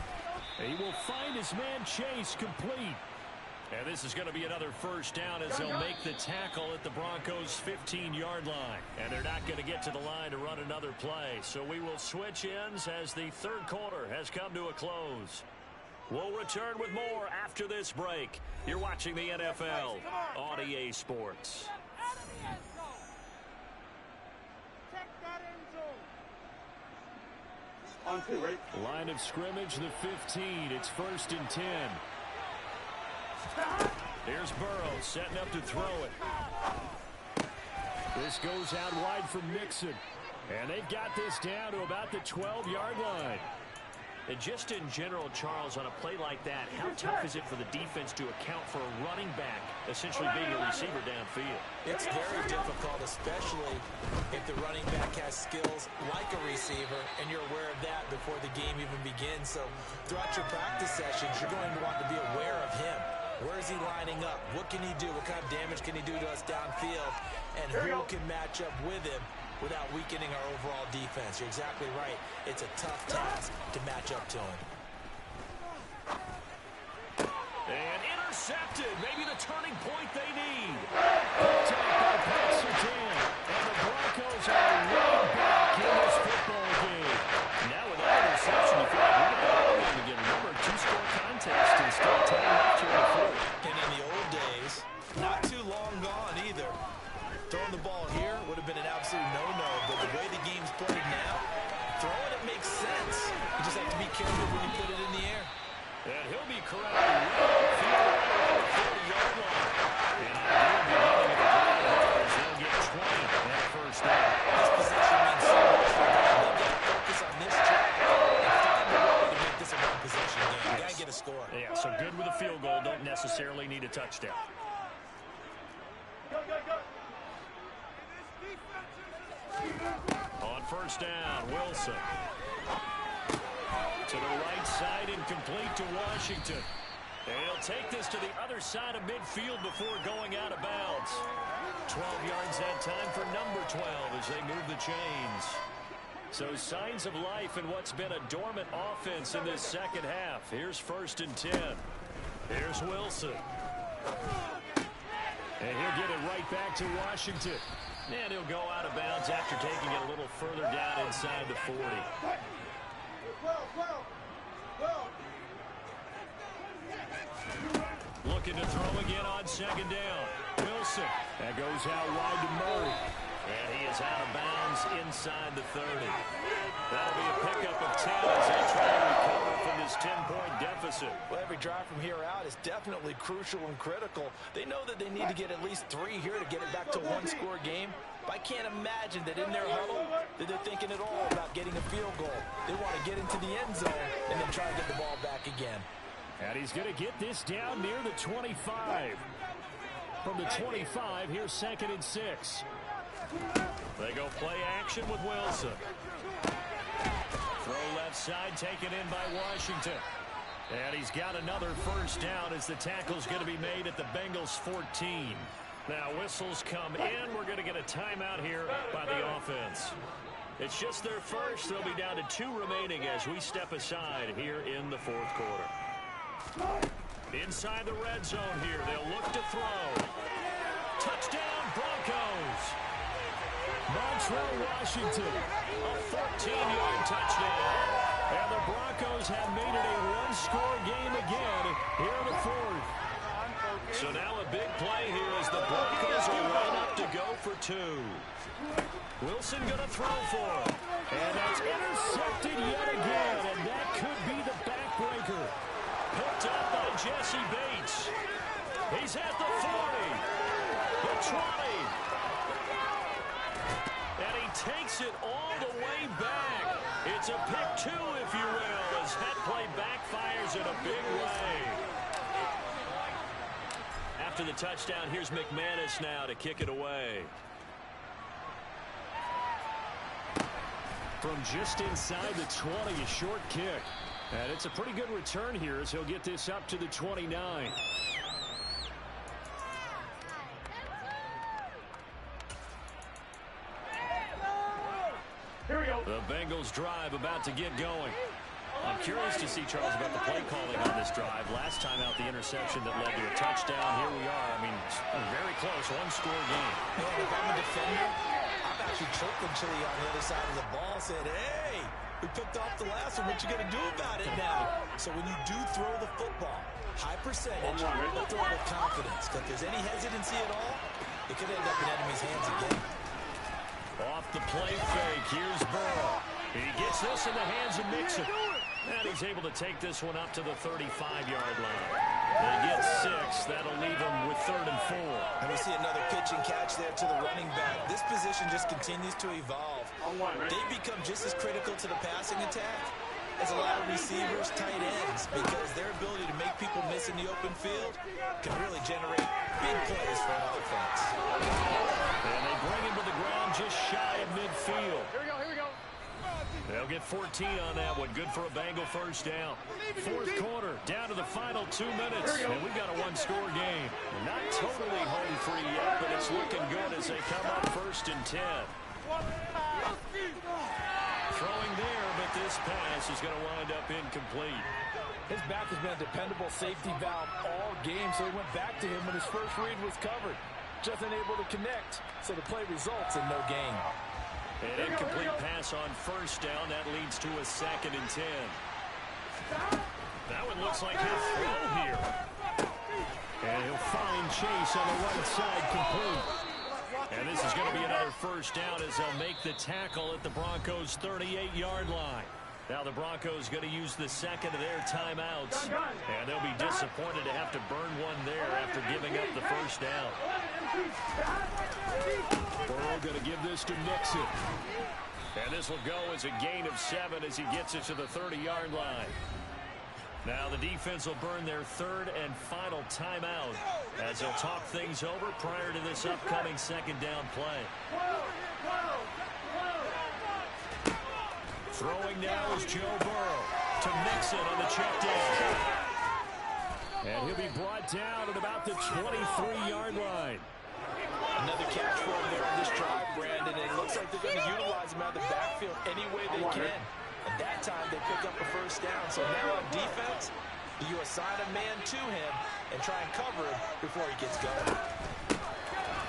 He will find his man Chase complete. And this is going to be another 1st down as they'll make the tackle at the Broncos' 15-yard line. And they're not going to get to the line to run another play. So we will switch ends as the 3rd quarter has come to a close. We'll return with more after this break. You're watching the NFL on EA Sports. Line of scrimmage, the 15. It's 1st and 10. Here's Burrow setting up to throw it. This goes out wide for Mixon. And they've got this down to about the 12-yard line. And just in general, Charles, on a play like that, how tough is it for the defense to account for a running back essentially being a receiver downfield? It's very difficult, especially if the running back has skills like a receiver, and you're aware of that before the game even begins. So throughout your practice sessions, you're going to want to be aware of him. Where is he lining up? What can he do? What kind of damage can he do to us downfield? And who can match up with him without weakening our overall defense? You're exactly right. It's a tough task to match up to him. And intercepted. Maybe the turning point they need. Picked up by Paxton. And the Broncos are right back in this football game. Now with that interception, you feel like we're going to have a game again. Remember, 2-score contest and still time left here in the fourth. And in the old days, not too long gone either. Throwing the ball here would have been an absolute no-no, but the way the game's played now, throwing it makes sense. You just have to be careful when you put it in the air. And he'll be corralled right field around the 40-yard line. And ideally, they'll get 20 that 1st down. This possession means so much for them. They've got to focus on this drive and find a way to make this a one-possession game. You got to get a score. Yeah, so good with a field goal. Don't necessarily need a touchdown. On 1st down, Wilson. To the right side, incomplete to Washington. And he'll take this to the other side of midfield before going out of bounds. 12 yards that time for number 12 as they move the chains. So signs of life in what's been a dormant offense in this 2nd half. Here's 1st and 10. Here's Wilson. And he'll get it right back to Washington. And he'll go out of bounds after taking it a little further down inside the 40. Looking to throw again on second down. Wilson. That goes out wide to Murray. And he is out of bounds inside the 30. That'll be a pickup of 10 as they try to recover from this 10-point deficit. Well, every drive from here out is definitely crucial and critical. They know that they need to get at least 3 here to get it back to a one-score game. But I can't imagine that in their huddle that they're thinking at all about getting a field goal. They want to get into the end zone and then try to get the ball back again. And he's going to get this down near the 25. From the 25, here's 2nd and 6. They go play action with Wilson. Throw left side, taken in by Washington. And he's got another first down as the tackle's going to be made at the Bengals 14. Now whistles come in. We're going to get a timeout here by the offense. It's just their first. They'll be down to 2 remaining as we step aside here in the 4th quarter. Inside the red zone here. They'll look to throw. Touchdown Broncos. Montreal, Washington. A 14-yard touchdown. And the Broncos have made it a one-score game again here in the 4th. So now a big play here as the Broncos will line up to go for 2. Wilson going to throw for him. And that's intercepted yet again. And that could be the backbreaker. Picked up by Jesse Bates. He's at the 40. The 20. And he takes it all the way back. It's a pick 2, if you will, as that play backfires in a big way. After the touchdown, here's McManus now to kick it away. From just inside the 20, a short kick. And it's a pretty good return here as he'll get this up to the 29. Here we go. The Bengals drive about to get going. I'm curious to see, Charles, about the play calling on this drive. Last time out, the interception that led to a touchdown. Here we are. I mean, very close, one-score game. Man, if I'm a defender, I'm actually chirping Chili on the other side of the ball, saying, hey, we picked off the last one. What you going to do about it now? So when you do throw the football, high percentage, but throw it with confidence. Because if there's any hesitancy at all, it could end up in enemy's hands again. Off the play fake, here's Burrow. He gets this in the hands of Mixon. And he's able to take this one up to the 35-yard line. They get 6. That'll leave him with 3rd and 4. And we see another pitch and catch there to the running back. This position just continues to evolve. They become just as critical to the passing attack as a lot of receivers, tight ends, because their ability to make people miss in the open field can really generate big plays for an offense. And they bring him to the ground just shy of midfield. Here we go, here we go. They'll get 14 on that one. Good for a Bengal first down. 4th quarter, down to the final 2 minutes. And we've got a one-score game. Not totally home free yet, but it's looking good as they come up 1st and 10. Throwing there, but this pass is going to wind up incomplete. His back has been a dependable safety valve all game, so he went back to him when his first read was covered. Just unable to connect, so the play results in no gain. An incomplete pass on 1st down. That leads to a 2nd and 10. That one looks like he'll throw here. And he'll find Chase on the right side complete. And this is going to be another first down as they'll make the tackle at the Broncos' 38-yard line. Now the Broncos going to use the 2nd of their timeouts. And they'll be disappointed to have to burn one there after giving up the first down. Burrow going to give this to Mixon. And this will go as a gain of 7 as he gets it to the 30-yard line. Now the defense will burn their 3rd and final timeout as they'll talk things over prior to this upcoming 2nd down play. Throwing now is Joe Burrow to Mixon on the check down. And he'll be brought down at about the 23-yard line. Another catch for him there on this drive, Brandon, and it looks like they're going to utilize him out of the backfield any way they can. At that time, they pick up a first down. So now on defense, you assign a man to him and try and cover him before he gets going.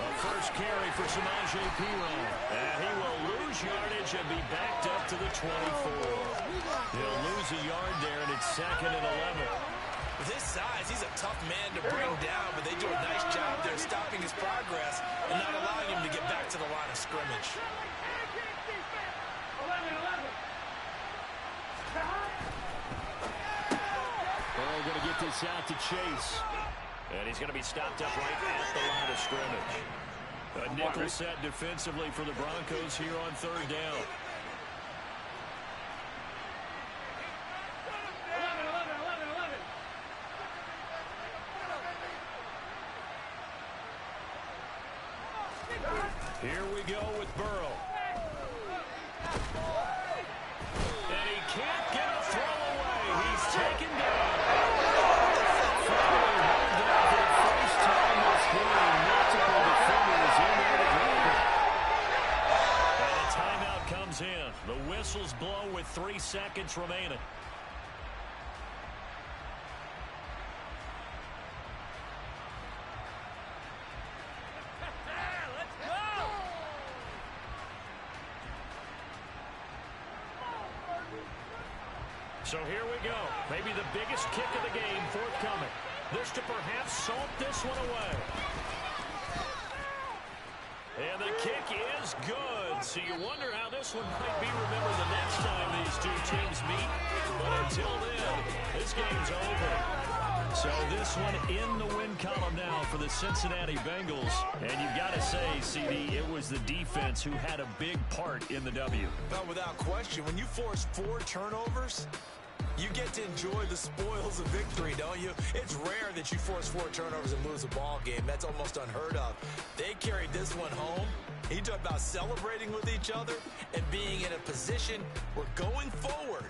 A first carry for Samaje Perine. And he will lose yardage and be backed up to the 24. He'll lose a yard there, and it's 2nd and 11. With his size, he's a tough man to bring down, but they do a nice job there stopping his progress and not allowing him to get back to the line of scrimmage. Burrow going to get this out to Chase. And he's going to be stopped up right at the line of scrimmage. A nickel set defensively for the Broncos here on 3rd down. Here we go with Burrow. And he can't get a throw away. He's taken down. Finally held down for the first time this game. Multiple defenders in there to grab it. And a timeout comes in. The whistles blow with 3 seconds remaining. So here we go. Maybe the biggest kick of the game forthcoming. This to perhaps salt this one away. And the kick is good. So you wonder how this one might be remembered the next time these two teams meet. But until then, this game's over. So this one in the win column now for the Cincinnati Bengals. And you've got to say, CD, it was the defense who had a big part in the W. Well, without question, when you force 4 turnovers, you get to enjoy the spoils of victory, don't you? It's rare that you force 4 turnovers and lose a ball game. That's almost unheard of. They carried this one home. You talk about celebrating with each other and being in a position where going forward,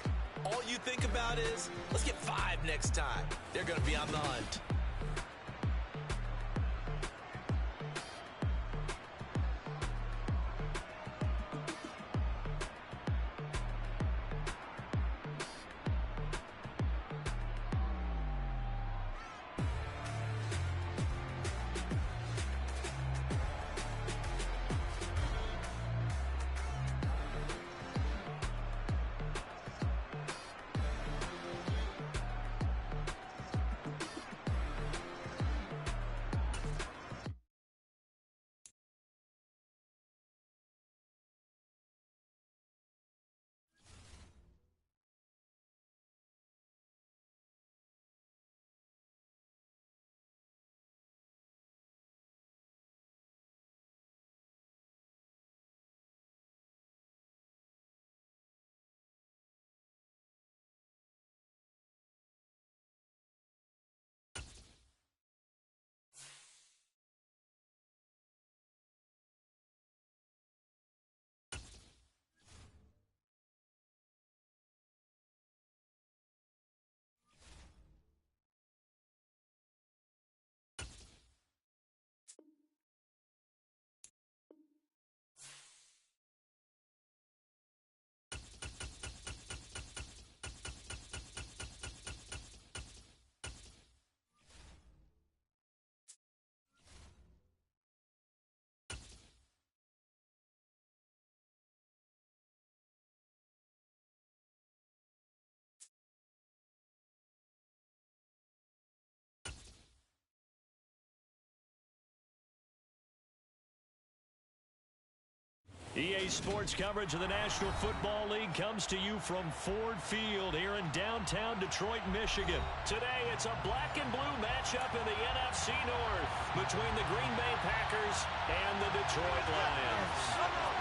all you think about is, let's get 5 next time. They're going to be on the hunt. EA Sports coverage of the National Football League comes to you from Ford Field here in downtown Detroit, Michigan. Today, it's a black and blue matchup in the NFC North between the Green Bay Packers and the Detroit Lions.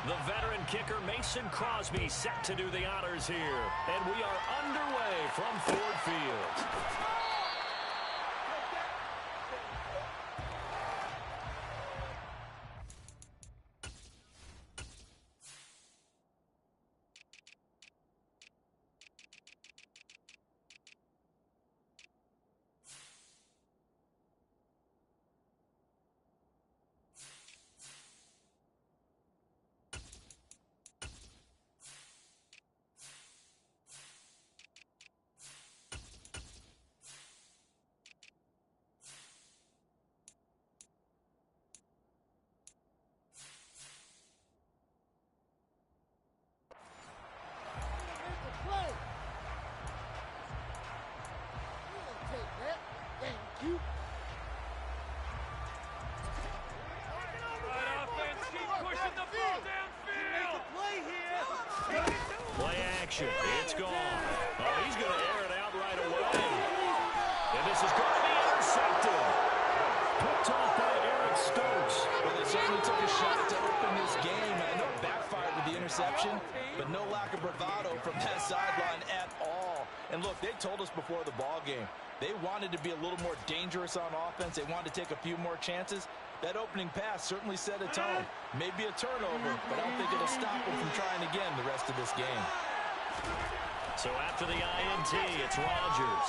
The veteran kicker Mason Crosby set to do the honors here. And we are underway from Ford Field. action. It's gone. Oh, he's going to air it out right away. And this is going to be intercepted. Picked off by Eric Stokes. Well, they certainly took a shot to open this game. I know it backfired with the interception, but no lack of bravado from that sideline at all. And look, they told us before the ball game, they wanted to be a little more dangerous on offense. They wanted to take a few more chances. That opening pass certainly set a tone. Maybe a turnover, but I don't think it'll stop them from trying again the rest of this game. So after the INT, it's Rodgers.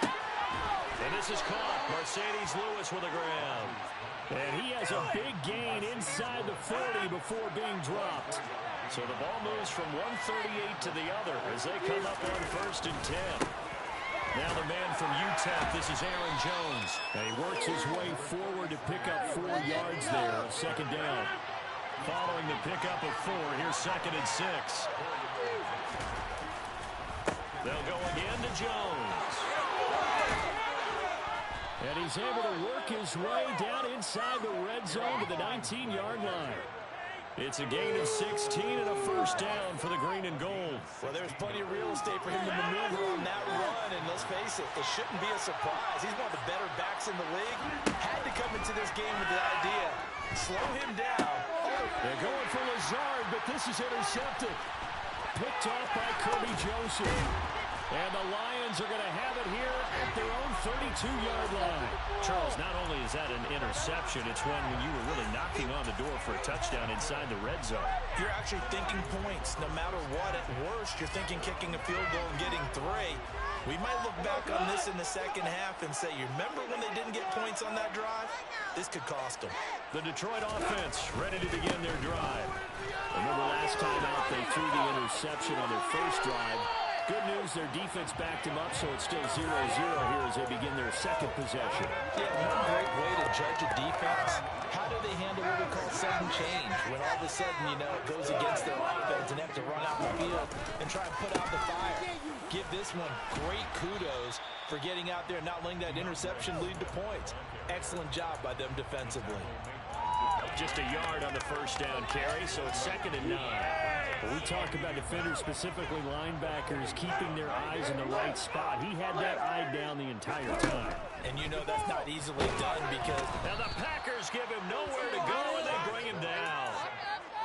And this is caught. Mercedes Lewis with a grab. And he has a big gain inside the 40 before being dropped. So the ball moves from 138 to the other as they come up on 1st and 10. Now the man from UTEP, this is Aaron Jones. And he works his way forward to pick up 4 yards there on 2nd down. Following the pickup of 4, here's 2nd and 6. They'll go again to Jones. And he's able to work his way down inside the red zone to the 19-yard line. It's a gain of 16 and a 1st down for the green and gold. Well, there's plenty of real estate for him to maneuver on that run, and let's face it, it shouldn't be a surprise. He's one of the better backs in the league. Had to come into this game with the idea, slow him down. They're going for Lazard, but this is intercepted. Picked off by Kirby Joseph. And the Lions are going to have it here at their own 32-yard line. Charles, not only is that an interception, it's one when you were really knocking on the door for a touchdown inside the red zone. You're actually thinking points. No matter what, at worst, you're thinking kicking a field goal and getting 3. We might look back on this in the second half and say, you remember when they didn't get points on that drive? This could cost them. The Detroit offense ready to begin their drive. Remember last time out, they threw the interception on their first drive. Good news, their defense backed him up, so it's still 0-0 here as they begin their 2nd possession. Yeah, one great way to judge a defense. How do they handle what we call sudden change? When all of a sudden, you know, it goes against their offense and they have to run out the field and try and put out the fire. Give this one great kudos for getting out there and not letting that interception lead to points. Excellent job by them defensively. Just a yard on the 1st down carry, so it's 2nd and 9. When we talk about defenders, specifically linebackers, keeping their eyes in the right spot, he had that eye down the entire time. And you know that's not easily done because... Now the Packers give him nowhere to go, and they bring him down.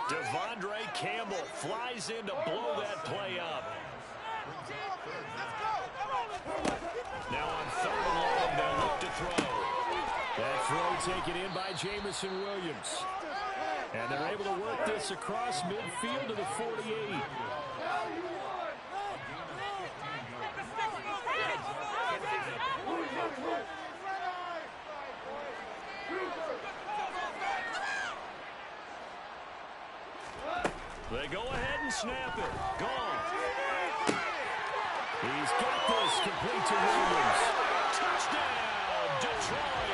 Devondre Campbell flies in to blow that play up. Now on 3rd and long, they'll look to throw. That throw taken in by Jamison Williams. And they're able to work this across midfield to the 48. They go ahead and snap it. Gone. He's got this complete to Williams. Touchdown, Detroit.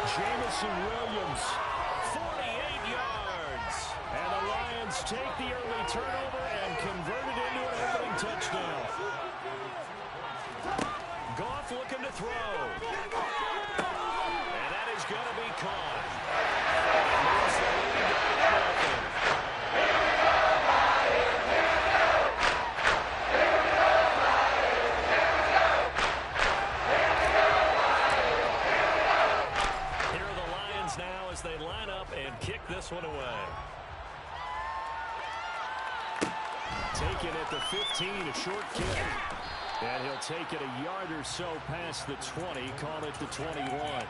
Jamison Williams, 48 yards. And the Lions take the early turnover and convert it into an opening touchdown. Goff looking to throw. And that is going to be caught. They line up and kick this one away. Taken at the 15, a short kick. And he'll take it a yard or so past the 20, call it the 21.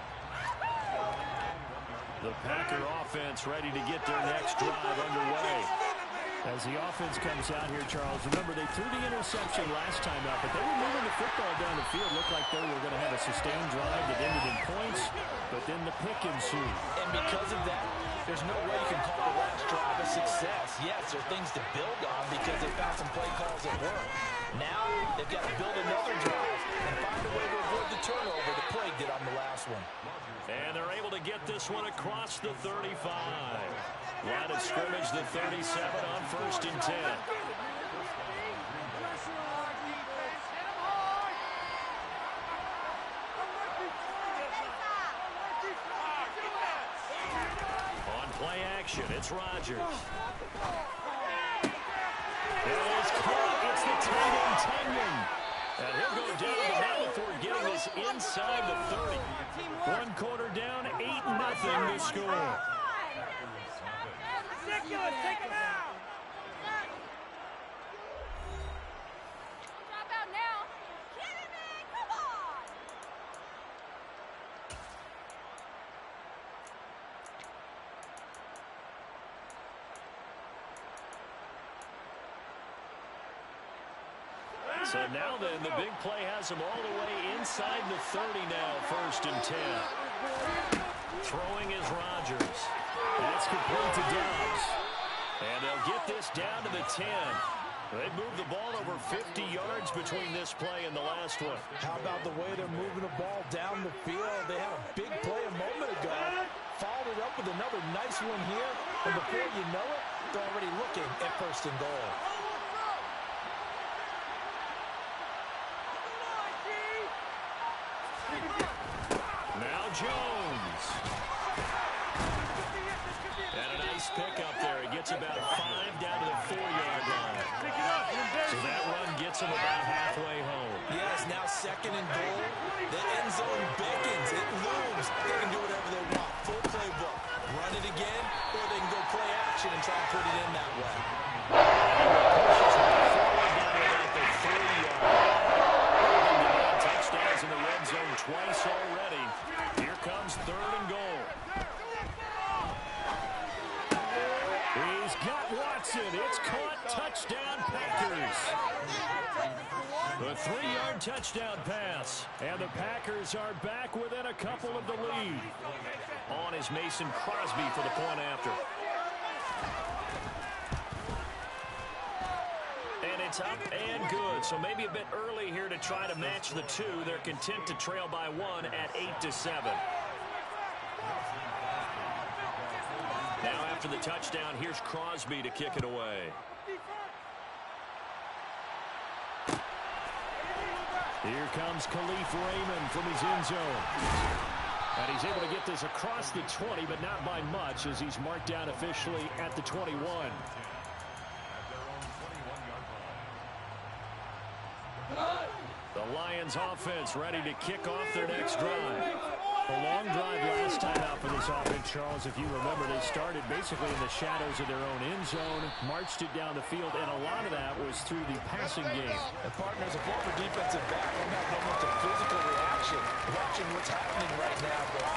The Packer offense ready to get their next drive underway. As the offense comes out here, Charles, remember they threw the interception last time out, but they were moving the football down the field. Looked like they were going to have a sustained drive that ended in points, but then the pick ensued. And because of that, there's no way you can call the last drive a success. Yes, there are things to build on because they found some play calls that work. Now they've got to build another drive and find a way to avoid the turnover that plagued it on the last one. And they're able to get this one across the 35. Line of scrimmage, the 37 on 1st and 10. On play action, it's Rodgers. It is tight end Tenyon. And he'll go down the mountain for getting this inside the 30. One quarter down, 8-0 to score. Ridiculous, take him out. Drop out now. Kidding me? Come on. So now then, the big play has him all the way inside the 30 now, 1st and 10. Throwing is Rodgers. That's complete to Dobbs. And they'll get this down to the 10. They moved the ball over 50 yards between this play and the last one. How about the way they're moving the ball down the field? They had a big play a moment ago. Followed it up with another nice one here. And before you know it, they're already looking at 1st and goal. Now Jones. And a nice pickup there. He gets about 5 down to the 4-yard line. So that run gets him about halfway home. Yes, now 2nd and goal. The end zone beckons. It looms. They can do whatever they want. Full playbook. Run it again, or they can go play action and try and put it in that way. Pushes right forward down to about the 3-yard line. Touchdowns in the red zone twice already. Here comes 3rd and goal. He's got Watson. It's caught. Touchdown, Packers. The 3-yard touchdown pass. And the Packers are back within a couple of the lead. On is Mason Crosby for the point after. And it's up and good. So maybe a bit early here to try to match the 2. They're content to trail by 1 at 8-7. Now after the touchdown, here's Crosby to kick it away. Here comes Khalif Raymond from his end zone. And he's able to get this across the 20, but not by much, as he's marked down officially at the 21. The Lions offense ready to kick off their next drive. A long drive last time out for this offense, Charles. If you remember, they started basically in the shadows of their own end zone, marched it down the field, and a lot of that was through the passing game. And partners, a former defensive back, I'm not going into physical reaction, watching what's happening right now. But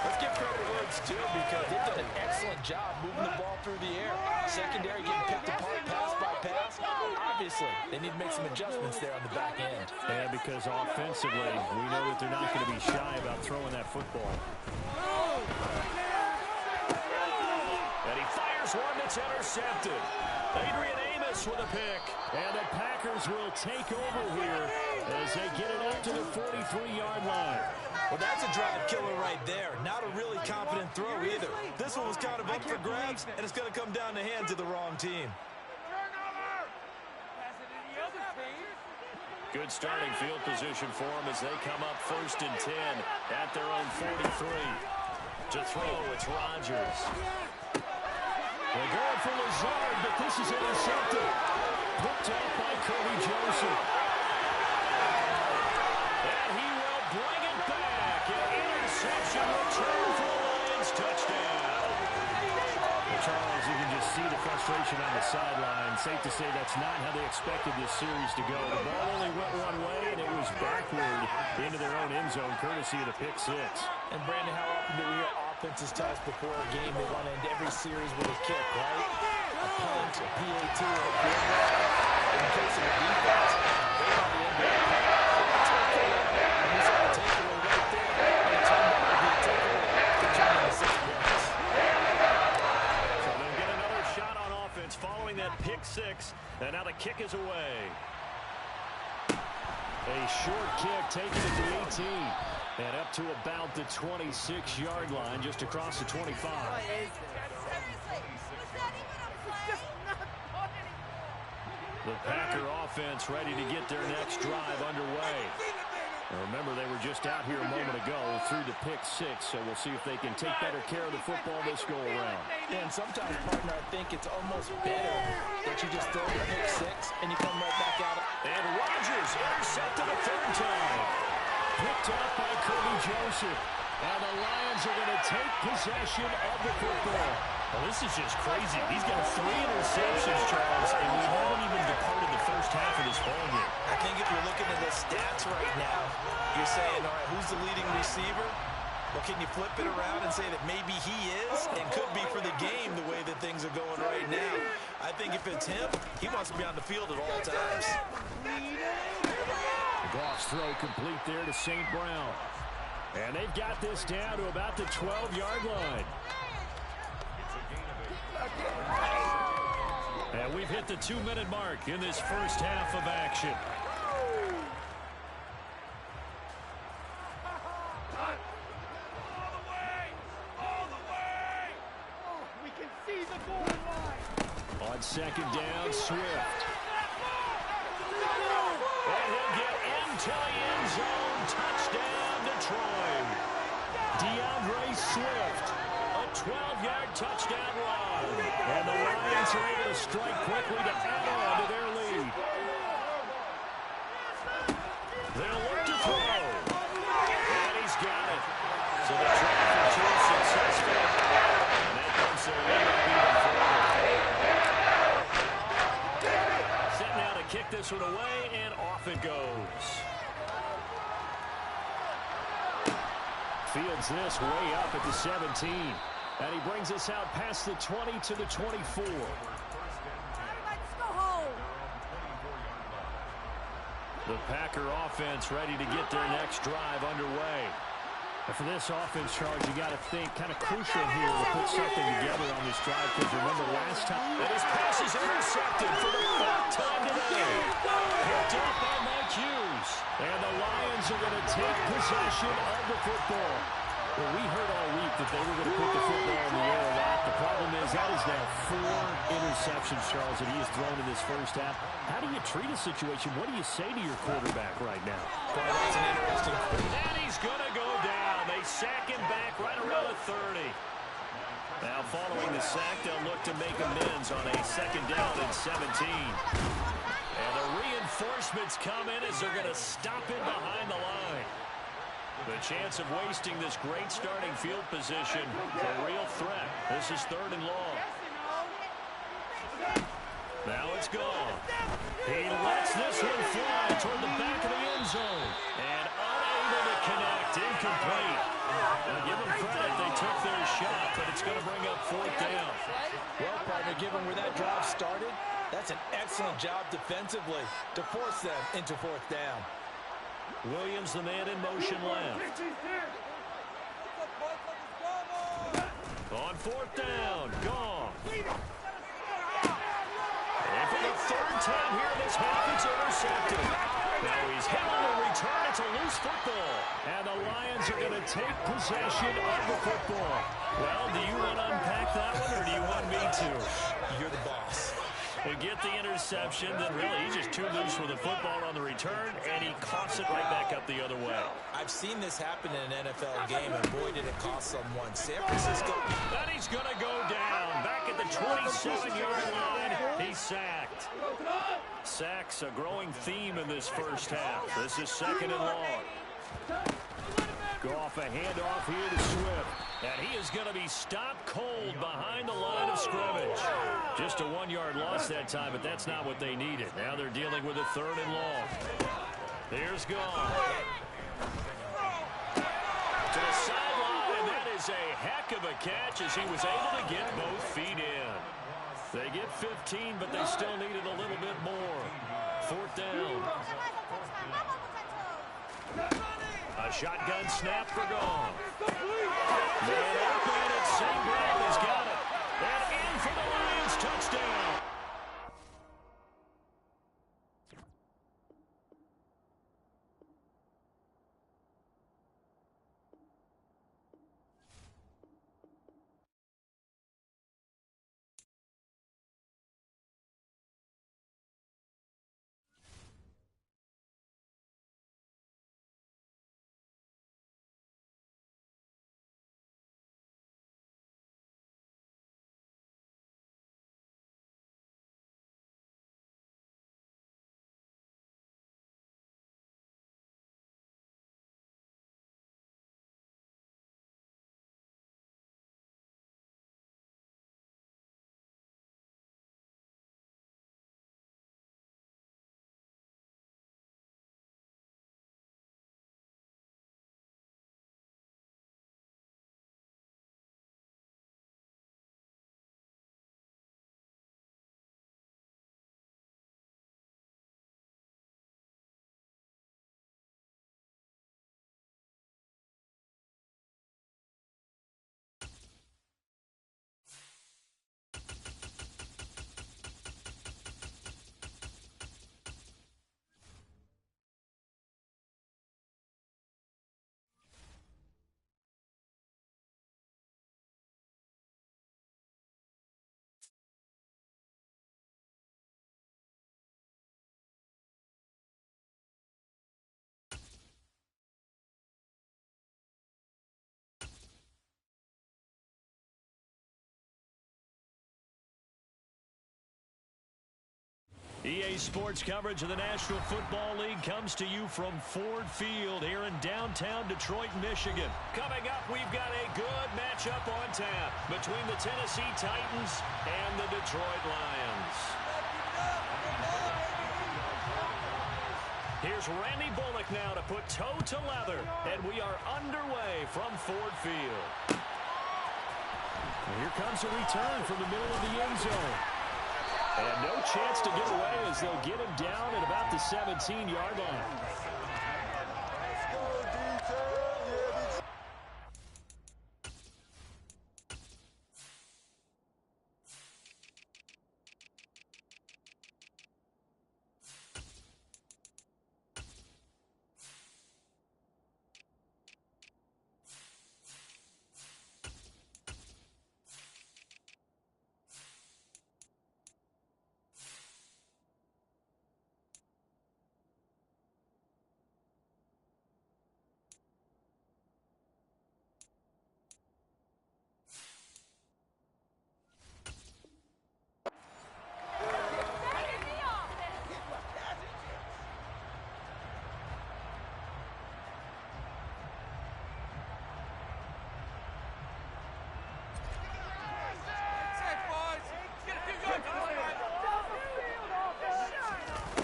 let's give credit to Woods, too, because they've done an excellent job moving the ball through the air. Secondary getting picked apart pass by pass. Obviously, they need to make some adjustments there on the back end. Yeah, because offensively, we know that they're not going to be shy about throwing that football. And he fires one that's intercepted. Adrian Amos with a pick. And the Packers will take over here as they get it up to the 43-yard line. Well, that's a drive killer right there. Not a really confident throw either. This one was kind of up for grabs, and it's going to come down the hands of the wrong team. Good starting field position for them as they come up 1st and 10 at their own 43. To throw, it's Rodgers. They're going for Lazard, but this is intercepted. Picked off by Cody Joseph. And he will bring it back. An interception return for the Lions. Touchdown. Well, Charles, you can just see the frustration on the sideline. Safe to say that's not how they expected this series to go. The ball only went one way, and it was backward into their own end zone, courtesy of the pick 6. And, Brandon, how often do we hear offenses tell us before a game they want to end every series with a kick, right? A punt, a PAT, or a field goal. In case of a defense, they want to end it. And you saw the takeaway right there. And it turned out to be a takeaway to turn into 6 points. So they'll get another shot on offense following that pick 6. And now the kick is away. A short kick taken at the 18. And up to about the 26-yard line, just across the 25. The Packer offense ready to get their next drive underway. Remember, they were just out here a moment ago through the pick six, so we'll see if they can take better care of the football this go-around. Yeah, and sometimes, partner, I think it's almost better that you just throw the pick six and you come right back out. And Rodgers intercepted a third time. Picked up by Kirby Joseph. And the Lions are going to take possession of the football. Well, this is just crazy. He's got 3 interceptions, Charles, and we haven't even departed the first half of this ball game. I think if you're looking at the stats right now, you're saying, all right, who's the leading receiver? Well, can you flip it around and say that maybe he is and could be for the game the way that things are going right now? I think if it's him, he wants to be on the field at all times. Goff's throw complete there to St. Brown. And they've got this down to about the 12-yard line. And we've hit the 2-minute mark in this first half of action. We can see the goal line. On second down, Swift. And he'll get into the end zone. Touchdown, Detroit. DeAndre Swift. A 12-yard touchdown run. And the Lions are able to strike quickly to add on to their lead. They'll look to throw. And he's got it. So the try for two is successful. And that comes their lead up even further. Set now to kick this one away, and off it goes. Fields this way up at the 17. And he brings us out past the 20 to the 24. Let's go home. The Packer offense ready to get their next drive underway. And for this offense, Charles, you got to think kind of crucial here to put something together on this drive, because remember last time that his pass is intercepted for the 4th time today. Picked up by Mike Hughes. And the Lions are going to take possession of the football. Well, we heard all week that they were going to put the football in the air a lot. The problem is that is now 4 interceptions, Charles, that he has thrown in this first half. How do you treat a situation? What do you say to your quarterback right now? Boy, that's an interesting. And he's going to go down. They sack him back right around the 30. Now, following the sack, they'll look to make amends on a second down and 17. And the reinforcements come in as they're going to stop him behind the line. The chance of wasting this great starting field position, a real threat. This is 3rd and long. Now it's gone. He lets this one fly toward the back of the end zone. And unable to connect, incomplete. Now give them credit, they took their shot, but it's going to bring up 4th down. Well, partner, given where that drive started, that's an excellent job defensively to force them into 4th down. Williams, the man in motion left. On 4th down, gone. And for the 3rd time here in this half, it's intercepted. Now he's held to return. It's a loose football. And the Lions are going to take possession of the football. Well, do you want to unpack that one, or do you want me to? You're the boss. We get the interception, then really he's just too loose with the football on the return, and he coughs it right back up the other way. I've seen this happen in an NFL game, and boy, did it cost someone. San Francisco. And he's going to go down. Back at the 27-yard line, he's sacked. Sacks a growing theme in this first half. This is 2nd and long. Goff, a handoff here to Swift. And he is going to be stopped cold behind the line of scrimmage. Just a 1-yard loss that time, but that's not what they needed. Now they're dealing with a 3rd and long. Here's Goff. To the sideline, and that is a heck of a catch as he was able to get both feet in. They get 15, but they still needed a little bit more. 4th down. A shotgun snap for Goff. Man open, it's St. Brown has got it. And in for the Lions touchdown. EA Sports coverage of the National Football League comes to you from Ford Field here in downtown Detroit, Michigan. Coming up, we've got a good matchup on tap between the Tennessee Titans and the Detroit Lions. Here's Randy Bullock now to put toe to leather, and we are underway from Ford Field. And here comes a return from the middle of the end zone. And no chance to get away as they'll get him down at about the 17-yard line.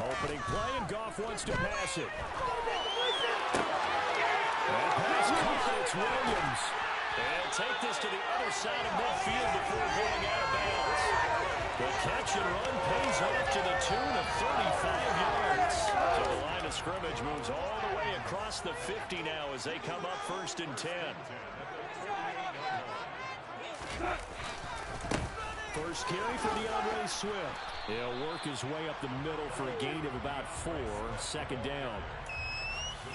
Opening play, and Goff wants to pass it. And pass caught. It's Williams. They'll take this to the other side of midfield before going out of bounds. The catch and run pays off to the tune of 35 yards. So the line of scrimmage moves all the way across the 50 now as they come up 1st and 10. First carry for DeAndre Swift. He'll work his way up the middle for a gain of about 4, 2nd down.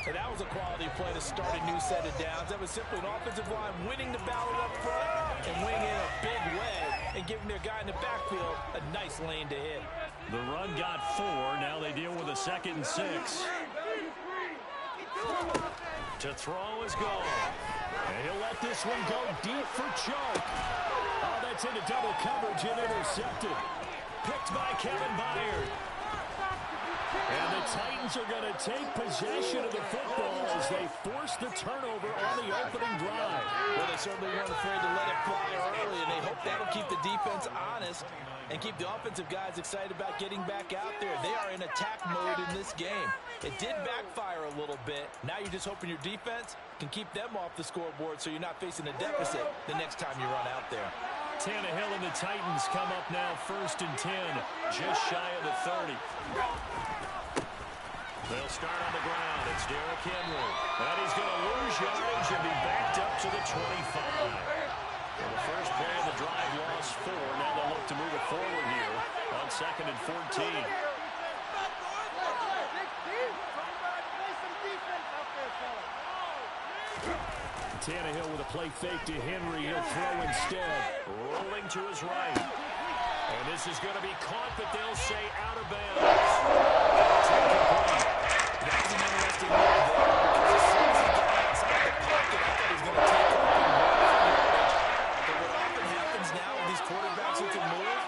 And that was a quality play to start a new set of downs. That was simply an offensive line winning the battle up front and winning in a big way and giving their guy in the backfield a nice lane to hit. The run got 4. Now they deal with a 2nd and 6. To throw is gone. And he'll let this one go deep for choke. Oh, that's into double coverage and intercepted. Picked by Kevin Byard. And the Titans are going to take possession of the football as they force the turnover on the opening drive. Well, they certainly weren't afraid to let it fly early, and they hope that'll keep the defense honest and keep the offensive guys excited about getting back out there. They are in attack mode in this game. It did backfire a little bit. Now you're just hoping your defense can keep them off the scoreboard so you're not facing a deficit the next time you run out there. Tannehill and the Titans come up now 1st and 10, just shy of the 30. They'll start on the ground. It's Derrick Henry. And he's going to lose yardage and be backed up to the 25. Well, the first play of the drive lost 4. Now they'll look to move it forward here on 2nd and 14. Tannehill with a play fake to Henry. He'll throw instead. Rolling to his right. And this is going to be caught, but they'll say out of bounds. That was an interesting move there because as soon as he got outside the pocket, I thought he was going to take off and run for yardage. But what often happens now with these quarterbacks who can move,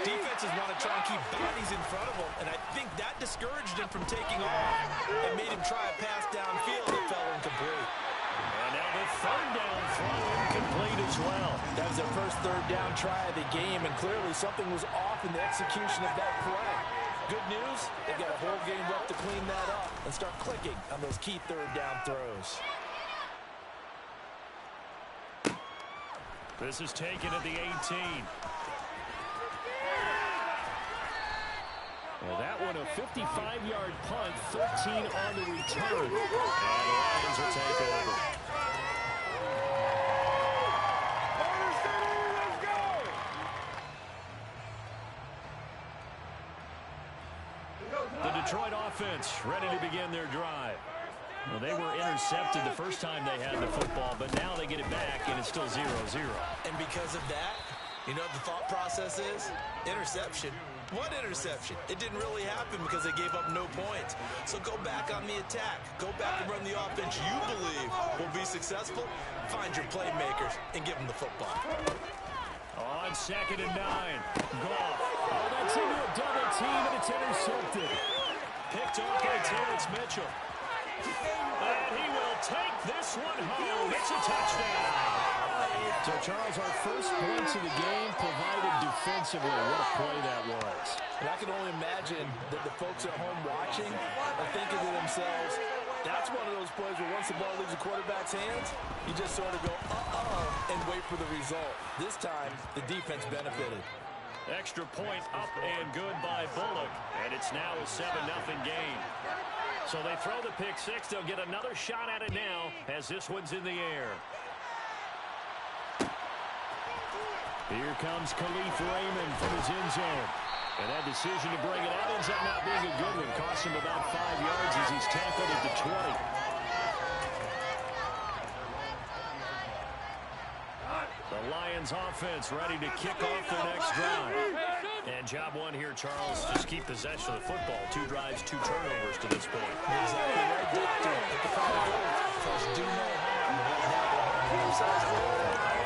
defenses want to try and keep bodies in front of them, and I think that discouraged him from taking off and made him try a pass downfield that fell incomplete. And now the 3rd down throw incomplete as well. That was their first 3rd down try of the game, and clearly something was off in the execution of that play. Good news, they've got a whole game left to clean that up and start clicking on those key 3rd down throws. This is taken at the 18. Well, that one a 55-yard punt, 13 on the return. And the Lions will take over. The Detroit offense ready to begin their drive. Well, they were intercepted the first time they had the football, but now they get it back, and it's still 0-0. And because of that, you know what the thought process is? Interception. What interception? It didn't really happen because they gave up no points. So go back on the attack. Go back and run the offense you believe will be successful. Find your playmakers and give them the football. On 2nd and 9, Goff Oh, that's into a double team, and it's intercepted. Picked off by Terrence Mitchell. And he will take this one home. It's a touchdown. So, Charles, our first points of the game provided defensively. What a play that was. And I can only imagine that the folks at home watching are thinking to themselves, that's one of those plays where once the ball leaves the quarterback's hands, you just sort of go, and wait for the result. This time, the defense benefited. Extra point up and good by Bullock. And it's now a 7-0 game. So they throw the pick six. They'll get another shot at it now as this one's in the air. Here comes Khalif Raymond from his end zone. And that decision to bring it out ends up not being a good one. Cost him about 5 yards as he's tackled at the 20. The Lions offense ready to kick off their next drive. And job one here, Charles, just keep possession of the football. 2 drives, 2 turnovers to this point. Exactly right, Doctor. At the final goal, first do no harm. I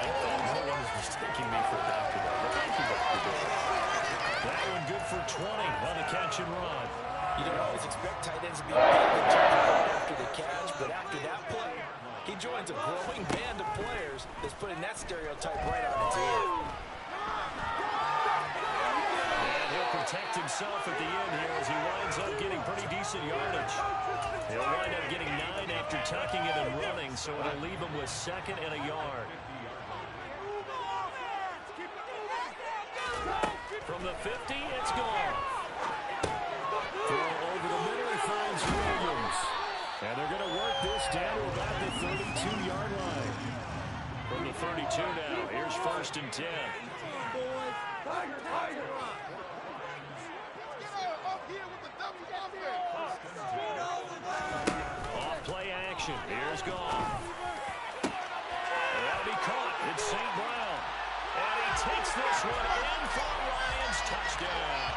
like that. No one is mistaking me for a doctor, though. But thank you, Dr. Bill. That one good for 20 on the catch and run. You don't always expect tight ends to be big in terms of right after the catch, but after that play, he joins a growing band of players that's putting that stereotype right on its ear. And he'll protect himself at the end here as he winds up getting pretty decent yardage. He'll wind up getting 9 after tucking it and running, so it'll leave him with 2nd and a yard. From the 50, it's gone. Throw over the middle, he finds Williams. And they're going to work this down to about the 32-yard line. From the 32 now, here's 1st and 10. Off play action, here's Goff. That'll be caught, it's St. Brown. And he takes this one in for a Lions touchdown.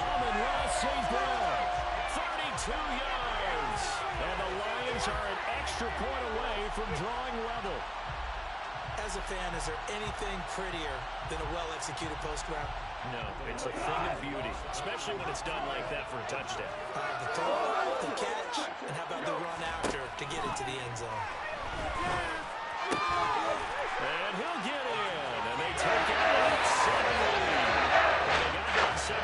Amon-Ra St. Brown, 32 yards. And the Lions are an extra point away from drawing level. As a fan, is there anything prettier than a well-executed post route? No, it's a thing of beauty, especially when it's done like that for a touchdown. The throw, the catch, and how about the run after to get into the end zone? And he'll get in, and they take it out 7 lead. They got down 7-0.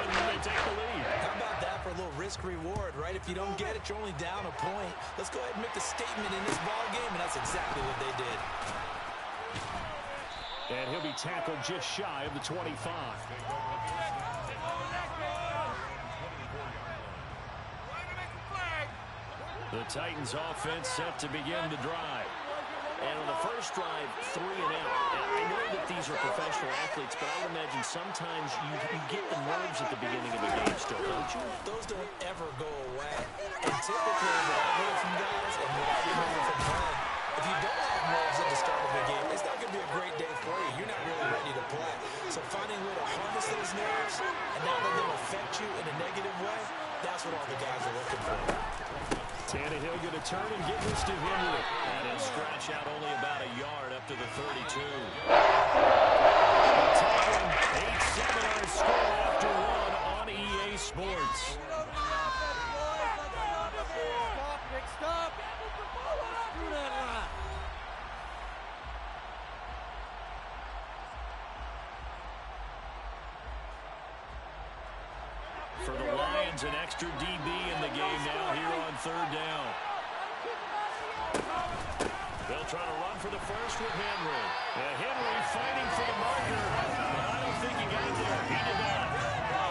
And they take the lead. How about that for a little risk-reward, right? If you don't get it, you're only down a point. Let's go ahead and make the statement in this ball game, and that's exactly what they did. And he'll be tackled just shy of the 25. The Titans offense set to begin the drive. And on the first drive, 3 and out. And I know that these are professional athletes, but I would imagine sometimes you get the nerves at the beginning of a game still, don't you? Those don't ever go away. And typically, what I've heard from guys and what I remember from playing, if you don't have nerves at the start of a game, it's not going to be a great day for you. You're not really ready to play. So finding a way to harness those nerves and not let them affect you in a negative way, that's what all the guys are looking for. Tannehill going to turn and give this to Henry. And he'll stretch out only about a yard up to the 32. The Titans 8-7 our score after 1 on EA Sports. Stop. Do that right. For the Lions, an extra DB in the game now here on 3rd down. They'll try to run for the first with Henry. Henry fighting for the marker. I don't think he got there. He did not.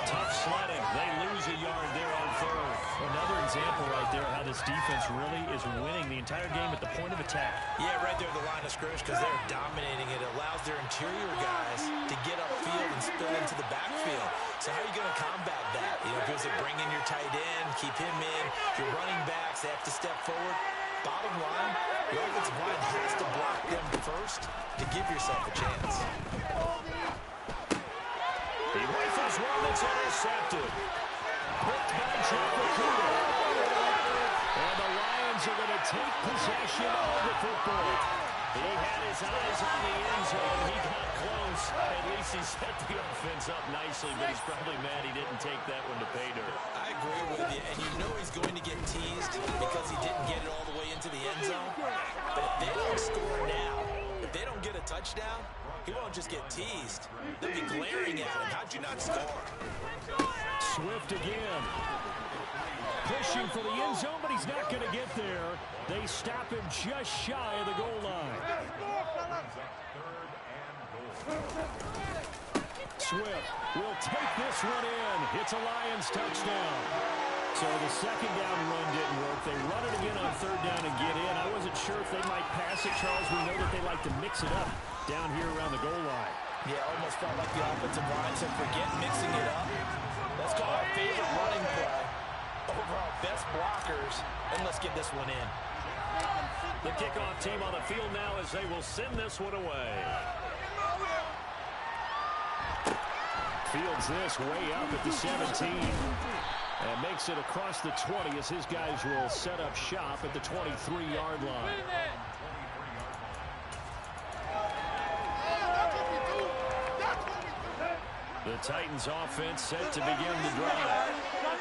Tough sledding. They lose a yard there on 3rd. Another example right there how this defense really is winning the entire game at the point of attack. Yeah, right there at the line of scrimmage because they're dominating it. It allows their interior guys to get upfield and spill into the backfield. So how are you going to combat that? You know, because they bring in your tight end, keep him in. Your running backs, they have to step forward. Bottom line, your offensive line has to block them first to give yourself a chance. He rifles one that's intercepted. Picked by Chocolate. And the Lions are going to take possession of the football. He had his eyes on the end zone. He got close, At least he set the offense up nicely, but he's probably mad he didn't take that one to pay dirt. I agree with you, and you know he's going to get teased because he didn't get it all the way into the end zone. But if they don't score now, if they don't get a touchdown, he won't just get teased. They'll be glaring at him. How'd you not score? Swift again. Pushing for the end zone, but he's not going to get there. They stop him just shy of the goal line. Swift will take this one in. It's a Lions touchdown. So the second down run didn't work. They run it again on third down and get in. I wasn't sure if they might pass it, Charles. We know that they like to mix it up down here around the goal line. Yeah, almost felt like the offensive line said, forget mixing it up. Let's call our favorite running play over our best blockers, and let's get this one in. The kickoff team on the field now as they will send this one away. Fields this way up at the 17. And makes it across the 20 as his guys will set up shop at the 23-yard line. The Titans offense set to begin the drive.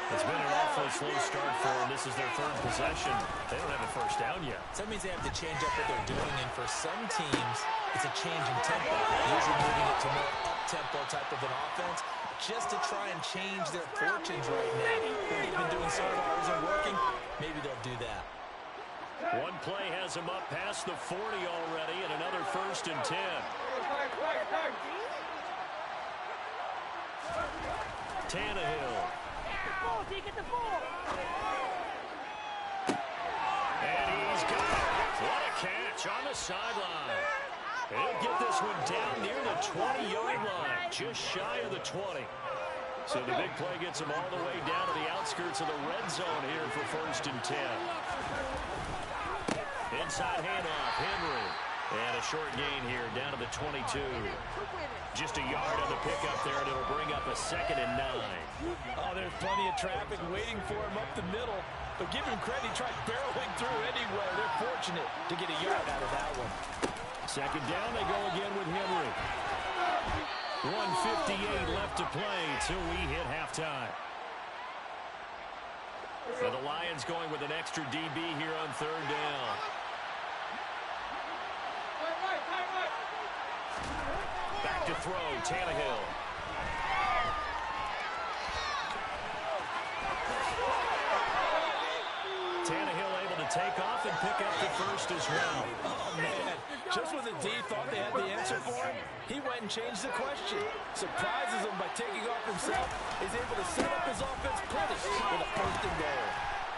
It's been an awfully slow start for them. This is their third possession. They don't have a first down yet. So that means they have to change up what they're doing, and for some teams, it's a change in tempo. Usually moving it to more up-tempo type of an offense just to try and change their fortunes right now. They've been doing so far isn't working. Maybe they'll do that. One play has him up past the 40 already, and another 1st and 10. Tannehill. Get the ball. And he's got it. What a catch on the sideline. He'll get this one down near the 20-yard line, just shy of the 20. So the big play gets him all the way down to the outskirts of the red zone here for 1st and 10. Inside handoff, Henry. And a short gain here down to the 22. Just a yard on the pickup there, and it'll bring up a 2nd and 9. Oh, there's plenty of traffic waiting for him up the middle. But give him credit, he tried barreling through anyway. They're fortunate to get a yard out of that one. 2nd down, they go again with Henry. 1:58 left to play till we hit halftime. So the Lions going with an extra DB here on 3rd down. Back to throw, Tannehill. Tannehill able to take off and pick up the 1st as well. Oh, man. Just when the D thought they had the answer for him, he went and changed the question. Surprises him by taking off himself. He's able to set up his offense pretty with a 1st and goal.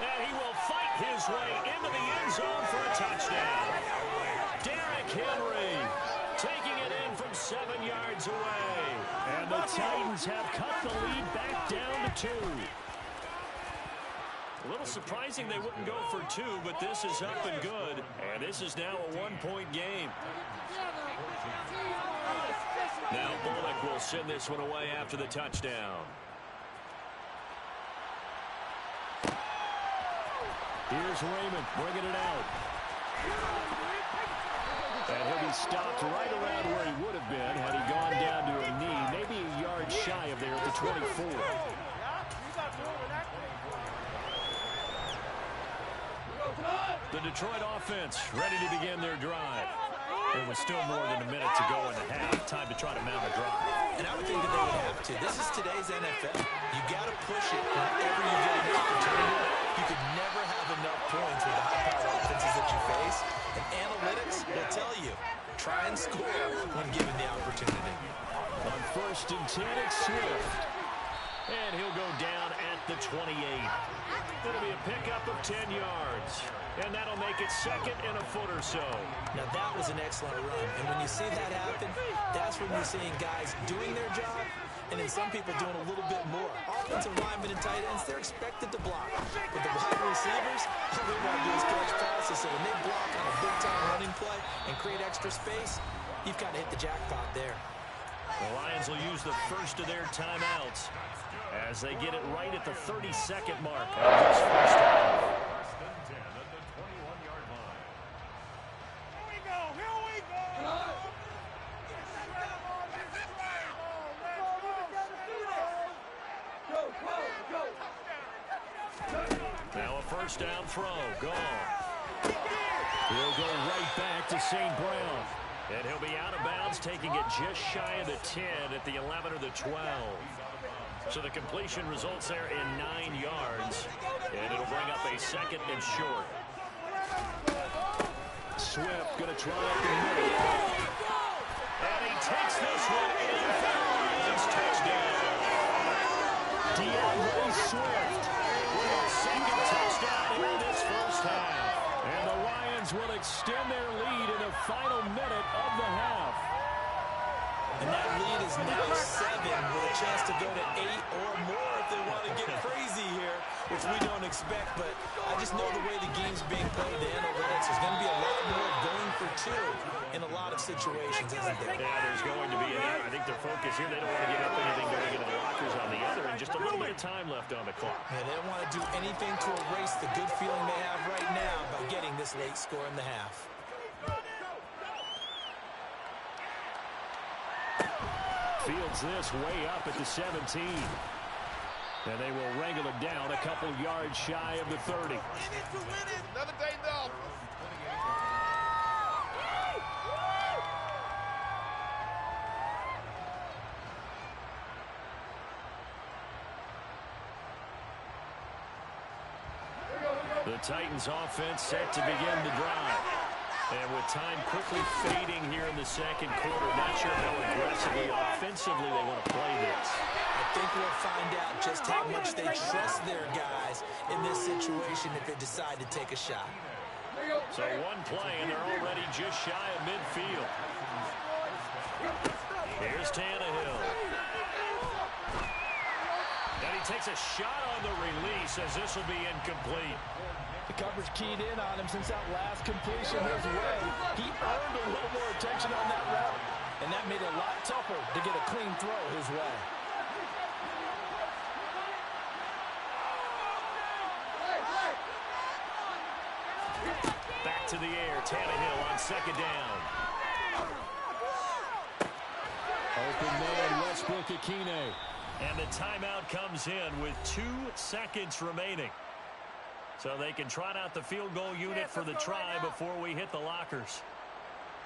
And he will fight his way into the end zone for a touchdown. Derrick Henry taking it in from 7 yards away. And the Titans have cut the lead back down to 2. A little surprising they wouldn't go for 2, but this is up and good. And this is now a 1-point game. Now Bullock will send this one away after the touchdown. Here's Raymond bringing it out. And he'll be stopped right around where he would have been had he gone down to a knee, maybe a yard shy of there at the 24. The Detroit offense ready to begin their drive. There was still more than a minute to go in the half. Time to try to mount a drive. And I would think that they would have to. This is today's NFL. You got to push it whenever you get an opportunity. You could never have enough points with the high-powered offenses that you face. And analytics will tell you, try and score when given the opportunity. On 1st and 10, it's Swift. And he'll go down at the 28. It'll be a pickup of 10 yards. And that'll make it 2nd and a foot or so. Now, that was an excellent run. And when you see that happen, that's when you're seeing guys doing their job and then some people doing a little bit more. Offensive linemen and tight ends, they're expected to block. But the wide receivers, all they want to do is catch passes. So when they block on a big-time running play and create extra space, you've got to hit the jackpot there. The Lions will use the first of their timeouts as they get it right at the 32nd mark of this first half. first down throw. Gone. He'll go right back to St. Brown. And he'll be out of bounds, taking it just shy of the 10 at the 11 or the 12. So the completion results there in 9 yards. And it'll bring up a second and short. Swift going to try up the middle. And he takes this one in for the Lions touchdown. DeAndre Swift with a second touchdown here in this first half. And the Lions will extend their lead in the final minute of the half. And that lead is now 7 with a chance to go to 8 or more if they want to get crazy here, which we don't expect. But I just know the way the game's being played, the analytics, there's going to be a lot more going for 2 in a lot of situations, isn't there? Yeah, there's going to be. I think their focus here, they don't want to give up anything going into the lockers on the other, and just a little bit of time left on the clock. Yeah, they don't want to do anything to erase the good feeling they have right now by getting this late score in the half. Fields this way up at the 17. And they will wrangle it down a couple yards shy of the 30. Another day off. The Titans offense set to begin the drive. And with time quickly fading here in the second quarter, not sure how aggressively, offensively they want to play this. I think we'll find out just how much they trust their guys in this situation if they decide to take a shot. So one play, and they're already just shy of midfield. Here's Tannehill. And he takes a shot on the release as this will be incomplete. The coverage keyed in on him since that last completion his way. He earned a little more attention on that route, and that made it a lot tougher to get a clean throw his way. Back to the air, Tannehill on second down. Open man, Westbrook-Ikhine. And the timeout comes in with 2 seconds remaining. So they can trot out the field goal unit for the try before we hit the lockers.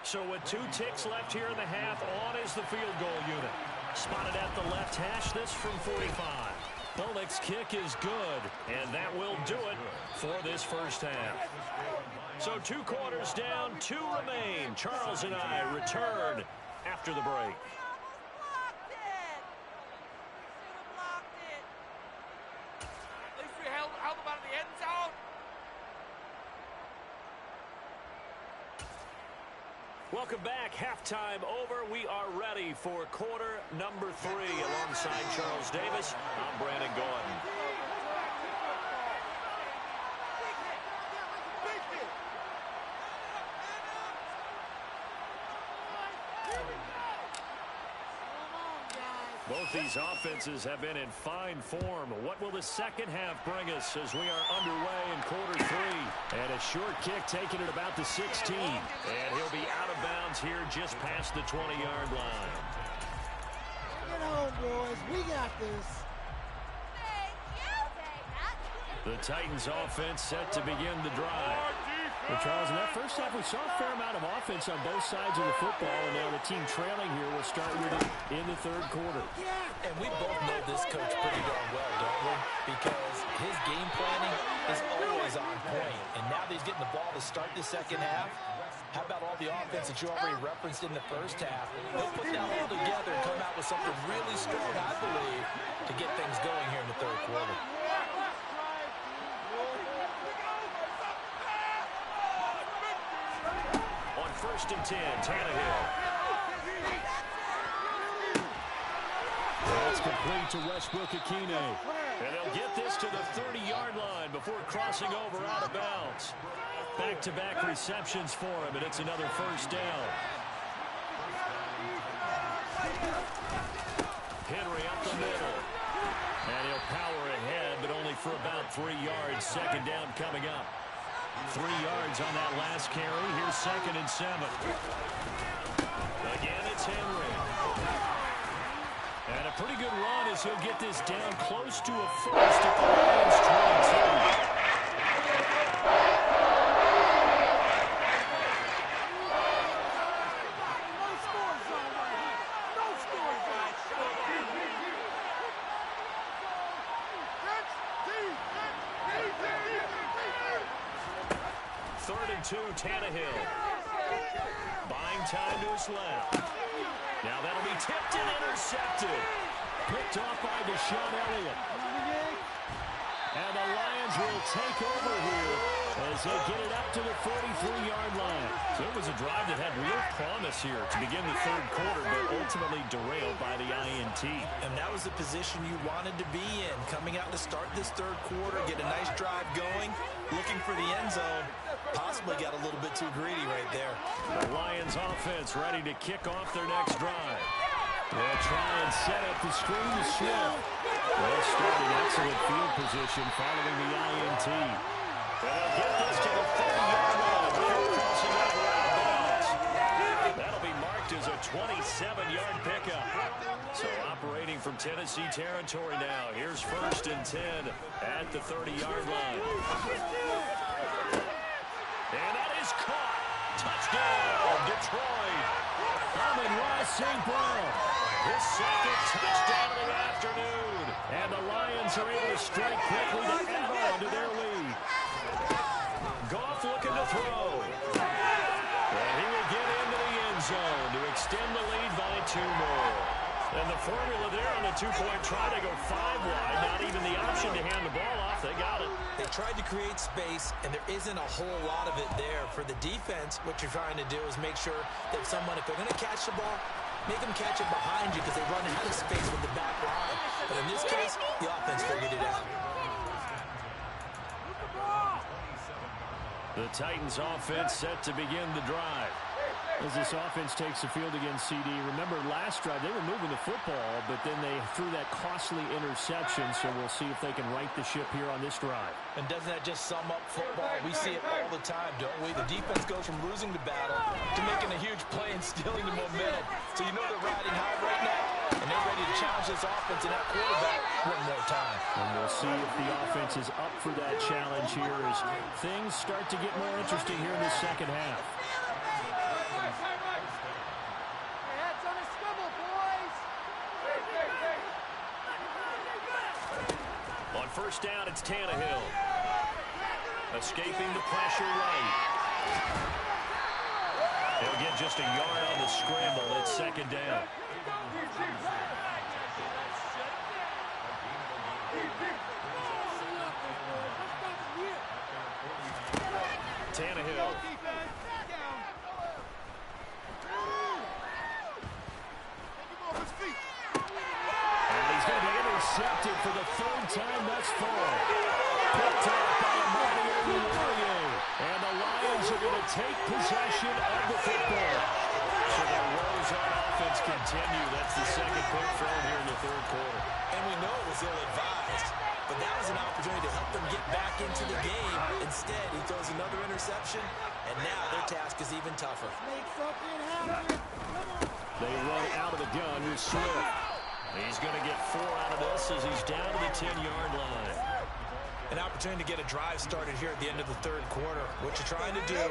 So with 2 ticks left here in the half, on is the field goal unit. Spotted at the left hash, this from 45. Bullock's kick is good, and that will do it for this first half. So 2 quarters down, 2 remain. Charles and I return after the break. Welcome back. Halftime over. We are ready for quarter number 3. Alongside Charles Davis, I'm Brandon Gordon. Both these offenses have been in fine form. What will the second half bring us as we are underway in quarter 3? And a short kick taken at about the 16. And he'll be out of bounds here just past the 20-yard line. Get home, boys. We got this. The Titans offense set to begin the drive. Well, Charles, in that first half, we saw a fair amount of offense on both sides of the football, and now the team trailing here will start with it in the third quarter. And we both know this coach pretty darn well, don't we? Because his game planning is always on point. And now that he's getting the ball to start the second half, how about all the offense that you already referenced in the first half? He'll put that all together and come out with something really strong, I believe, to get things going here in the third quarter. First and 10, Tannehill. That's complete to Westbrook-Ikhine. And they'll get this to the 30-yard line before crossing over out of bounds. Back-to-back receptions for him, and it's another first down. Henry up the middle. And he'll power ahead, but only for about 3 yards. Second down coming up. 3 yards on that last carry. Here's second and 7. Again, it's Henry. And a pretty good run as he'll get this down close to a first at the Lions' 22. 2, Tannehill. Buying time to his left. Now that'll be tipped and intercepted. Picked off by Deshaun Elliott. And the Lions will take over here as they get it up to the 43-yard line. So it was a drive that had real promise here to begin the third quarter, but ultimately derailed by the INT. And that was the position you wanted to be in. Coming out to start this third quarter, get a nice drive going, looking for the end zone. Possibly got a little bit too greedy right there. The Lions offense ready to kick off their next drive. They'll try and set up the screen to Swift. They'll start in excellent field position following the INT. They'll get this to the 30-yard line. They're crossing over out of bounds. That'll be marked as a 27-yard pickup. So operating from Tennessee territory now. Here's 1st and 10 at the 30-yard line. And that is caught. Touchdown, Detroit. Amon-Ra St. Brown. His second touchdown of the afternoon. And the Lions are able to strike quickly to add on to their lead. Goff looking to throw. And he will get into the end zone to extend the lead by 2 more. And the formula there on the two-point try to go 5 wide. Not even the option to hand the ball off. They got it. They tried to create space, and there isn't a whole lot of it there. For the defense, what you're trying to do is make sure that someone, if they're going to catch the ball, make them catch it behind you because they run out of space with the back line. But in this case, the offense figured it out. The Titans offense set to begin the drive. As this offense takes the field against CD, remember last drive they were moving the football, but then they threw that costly interception, so we'll see if they can right the ship here on this drive. And doesn't that just sum up football? We see it all the time, don't we? The defense goes from losing the battle to making a huge play and stealing the momentum. So you know they're riding high right now, and they're ready to challenge this offense and that quarterback one more time. And we'll see if the offense is up for that challenge here as things start to get more interesting here in the second half. On 1st down, it's Tannehill. Escaping the pressure right. He'll get just a yard on the scramble. It's 2nd down. Tannehill. And he's going to be intercepted for the 3rd time thus far. Picked up by Amani Oruwariye. And the Lions are going to take possession of the football. So the woes on offense continue. That's the 2nd pick thrown here in the 3rd quarter. And we know it was ill-advised, but that was an opportunity to help them get back into the game. Instead, he throws another interception, and now their task is even tougher. They run out of the gun with Swift. He's going to get 4 out of this as he's down to the 10-yard line. An opportunity to get a drive started here at the end of the 3rd quarter. What you're trying to do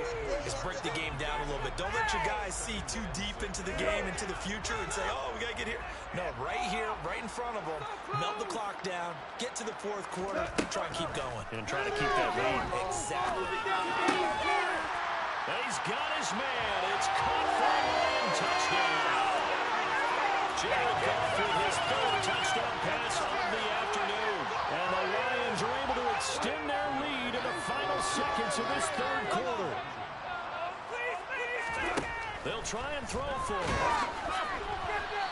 is break the game down a little bit. Don't let your guys see too deep into the game, into the future, and say, oh, we got to get here. No, right here, right in front of them, melt the clock down, get to the 4th quarter, try and keep going. And try to keep that lead. Exactly. And he's got his man. It's caught for a Lion touchdown. Jared Goff with his 3rd touchdown pass of the afternoon. And the Lions are able to extend their lead in the final seconds of this 3rd quarter. They'll try and throw for it.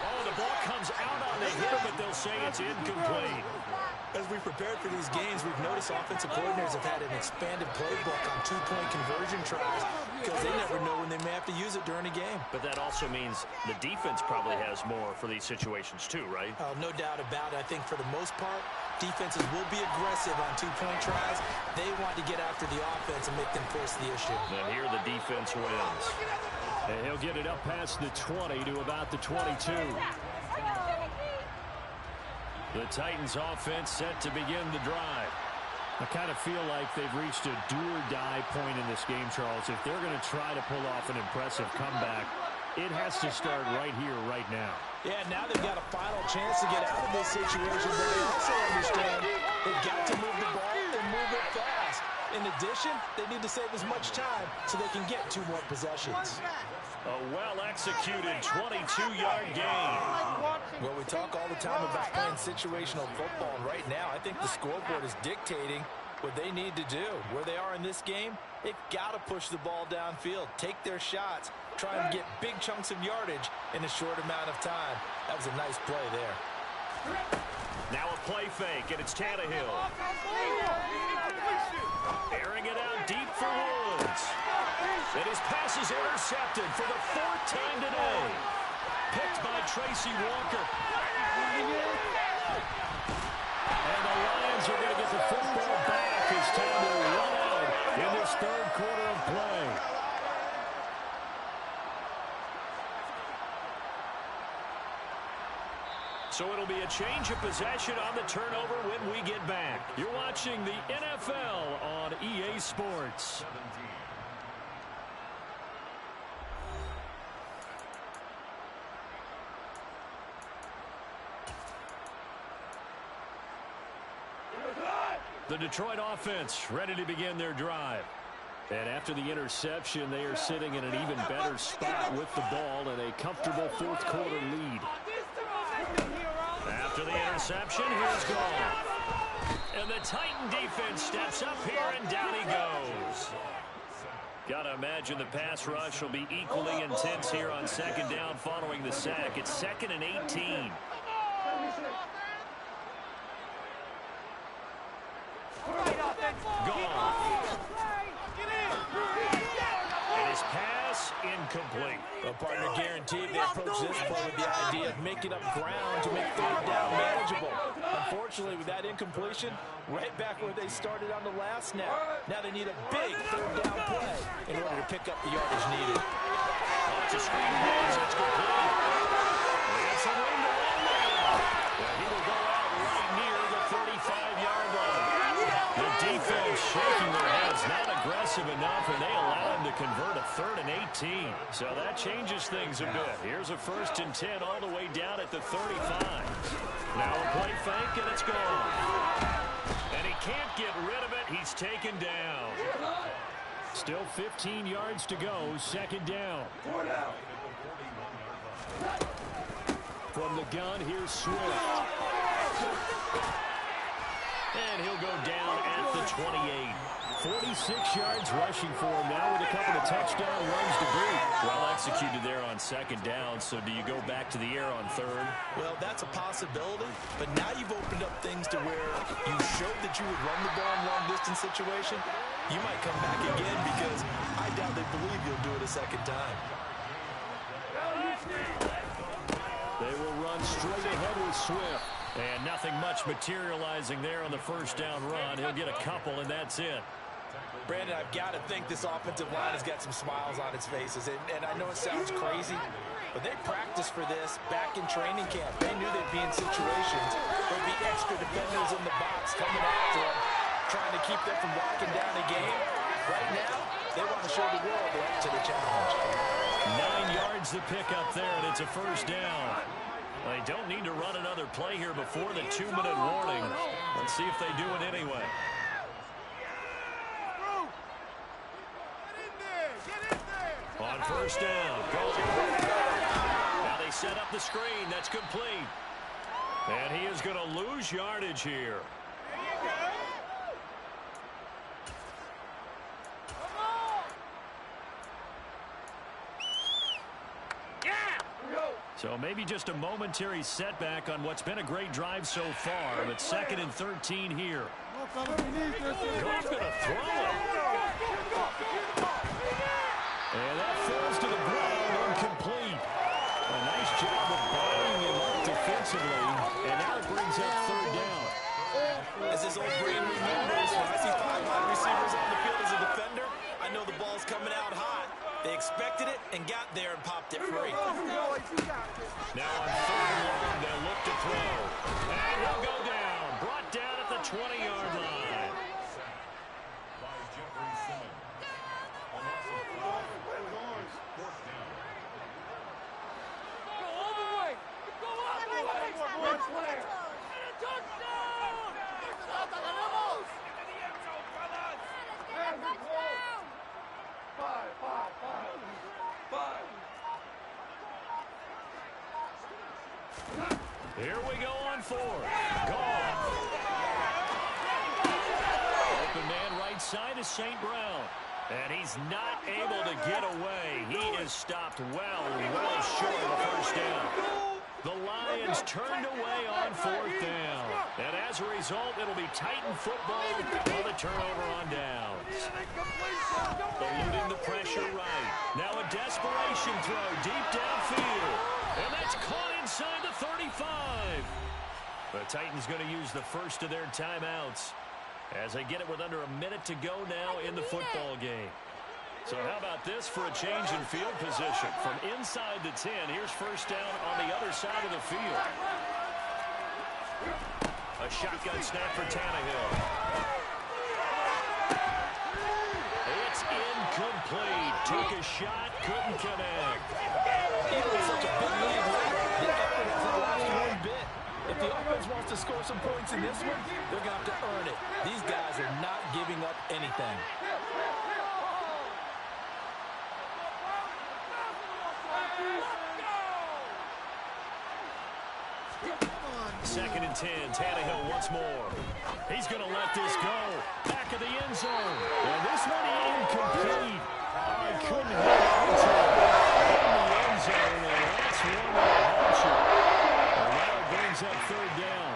Oh, the ball comes out on the hit, but they'll say it's incomplete. As we prepared for these games, we've noticed offensive coordinators have had an expanded playbook on 2-point conversion tries because they never know when they may have to use it during a game. But that also means the defense probably has more for these situations too, right? No doubt about it. I think for the most part, defenses will be aggressive on 2-point tries. They want to get after the offense and make them force the issue. And here the defense wins. And he'll get it up past the 20 to about the 22. The Titans offense set to begin the drive. I kind of feel like they've reached a do-or-die point in this game, Charles. If they're going to try to pull off an impressive comeback, it has to start right here, right now. Yeah, now they've got a final chance to get out of this situation, but they also understand they've got to move the ball and move it fast. In addition, they need to save as much time so they can get 2 more possessions. A well-executed 22-yard gain. Well, we talk all the time about playing situational football, and right now I think the scoreboard is dictating what they need to do. Where they are in this game, they've got to push the ball downfield, take their shots, try and get big chunks of yardage in a short amount of time. That was a nice play there. Now a play fake, and it's Tannehill. Airing it out deep for Woods. And his pass is intercepted for the 4th time today. Picked by Tracy Walker. And the Lions are going to get the football back as time will run out in this 3rd quarter of play. So it'll be a change of possession on the turnover when we get back. You're watching the NFL on EA Sports. The Detroit offense ready to begin their drive. And after the interception, they are sitting in an even better spot with the ball and a comfortable 4th quarter lead. After the interception, here's Goff. And the Titan defense steps up here, and down he goes. Got to imagine the pass rush will be equally intense here on 2nd down following the sack. It's 2nd and 18. Goff. And his pass incomplete. Well, partner, guaranteed they approach this play with the idea of making up ground to make 3rd down manageable. Unfortunately, with that incompletion, right back where they started on the last snap. Now they need a big 3rd down play in order to pick up the yardage needed. It's a screen pass. It's complete. It's a window on there. Well, he will go out right near the 35-yard line. The defense shaking their heads, not aggressive enough, and they allow him to convert a 3rd and 18. So that changes things a bit. Here's a 1st and 10 all the way down at the 35. Now a play fake, and it's gone. And he can't get rid of it. He's taken down. Still 15 yards to go, 2nd down. From the gun, here's Swift. And he'll go down at the 28. 46 yards rushing for him now with a couple of touchdown runs to boot. Well executed there on 2nd down, so do you go back to the air on 3rd? Well, that's a possibility, but now you've opened up things to where you showed that you would run the ball in long-distance situation. You might come back again because I doubt they believe you'll do it a 2nd time. They will run straight ahead with Swift. And nothing much materializing there on the 1st down run. He'll get a couple, and that's it. Brandon, I've got to think this offensive line has got some smiles on its faces. And I know it sounds crazy, but they practiced for this back in training camp. They knew they'd be in situations where there'd be extra defenders in the box coming after them, trying to keep them from locking down a game. Right now, they want to show the world they're up to the challenge. 9 yards to pick up there, and it's a 1st down. They don't need to run another play here before the 2-minute warning. Let's see if they do it anyway. On 1st down. Now they set up the screen. That's complete. And he is going to lose yardage here. So maybe just a momentary setback on what's been a great drive so far, but 2nd and 13 here. Goff's going to throw it. And that falls to the ground, incomplete. A nice job of buying him up defensively, and now it brings up 3rd down. As this old brain remembers, when I see 5 wide receivers on the field as a defender, I know the ball's coming out hot. They expected it and got there and popped it free. Now on 3rd and long, they'll look to throw. And he'll go down. Brought down at the 20-yard line. Here we go on fourth. Gone. Open man right side is St. Brown. And he's not able to get away. He is stopped well short of a first down. The Lions turned away on fourth down. And as a result, it'll be Titan football on the turnover on downs. Eluding the pressure right. Now a desperation throw deep downfield. And that's caught inside the 35. The Titans going to use the first of their timeouts as they get it with under a minute to go now in the football game. So how about this for a change in field position? From inside the 10, here's first down on the other side of the field. A shotgun snap for Tannehill. It's incomplete. Took a shot, couldn't connect. Even with such a big lead, the effort hasn't lost one bit. If the offense wants to score some points in this one, they're going to have to earn it. These guys are not giving up anything. Second and 10, Tannehill once more. He's going to let this go. Back of the end zone. And this one incomplete. I couldn't hold on to it. In the end zone, and that's one that hurts you. And now it brings up third down.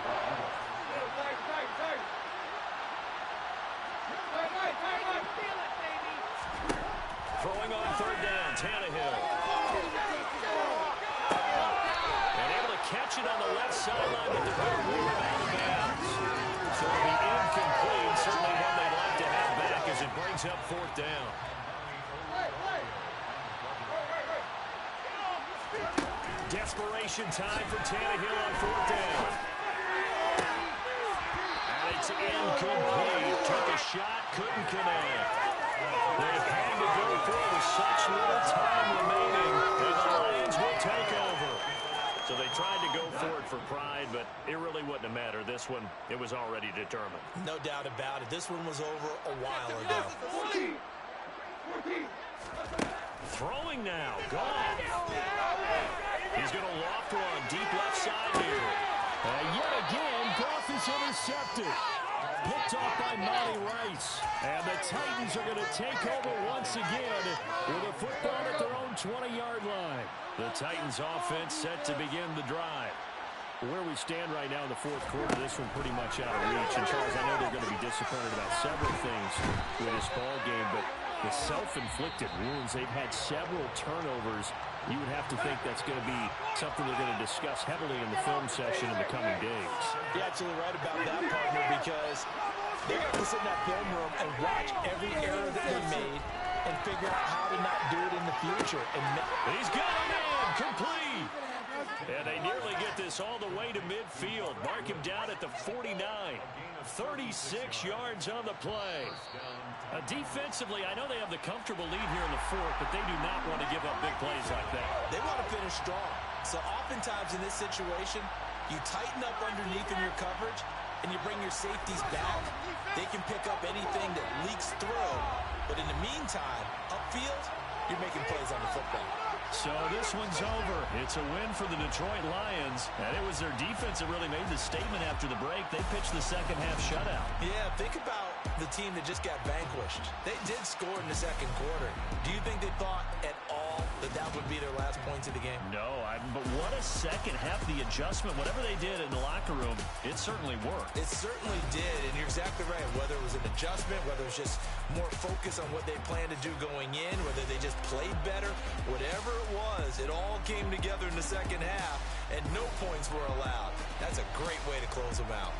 Throwing on third down, Tannehill. And able to catch it on the left sideline, but they're going to move him out of bounds. So it'll be incomplete. Certainly one they'd like to have back as it brings up fourth down. Desperation time for Tannehill on fourth down. And it's incomplete. Took a shot, couldn't connect. They've had to go for it with such little time remaining, and the Lions will take over. So they tried to go for it for pride, but it really wouldn't have mattered. This one, it was already determined. No doubt about it. This one was over a while ago. Throwing now. Goff. He's going to loft one deep left side here. Yet again, Goff is intercepted. Picked off by Monty Rice. And the Titans are going to take over once again with a football at their own 20-yard line. The Titans offense set to begin the drive. Where we stand right now in the fourth quarter, this one pretty much out of reach. And Charles, I know they're going to be disappointed about several things with this ball game, but the self-inflicted wounds, they've had several turnovers. You would have to think that's going to be something they're going to discuss heavily in the film session in the coming days. You're absolutely right about that, partner, because they're going to sit in that film room and watch every error that they made and figure out how to not do it in the future. And he's got him in, complete. And they nearly get this all the way to midfield. Mark him down at the 49. 36 yards on the play. Defensively, I know they have the comfortable lead here in the fourth, but they do not want to give up big plays like that. They want to finish strong. So oftentimes in this situation, you tighten up underneath in your coverage, and you bring your safeties back. They can pick up anything that leaks through. But in the meantime, upfield, you're making plays on the football. So this one's over. It's a win for the Detroit Lions. And it was their defense that really made the statement after the break. They pitched the second half shutout. Yeah, think about the team that just got vanquished. They did score in the second quarter. Do you think they thought at all that that would be their last points of the game? No, but what a second half. The adjustment, whatever they did in the locker room, it certainly worked. It certainly did, and you're exactly right. Whether it was an adjustment, whether it was just more focus on what they planned to do going in, whether they just played better, whatever it was, it all came together in the second half, and no points were allowed. That's a great way to close them out.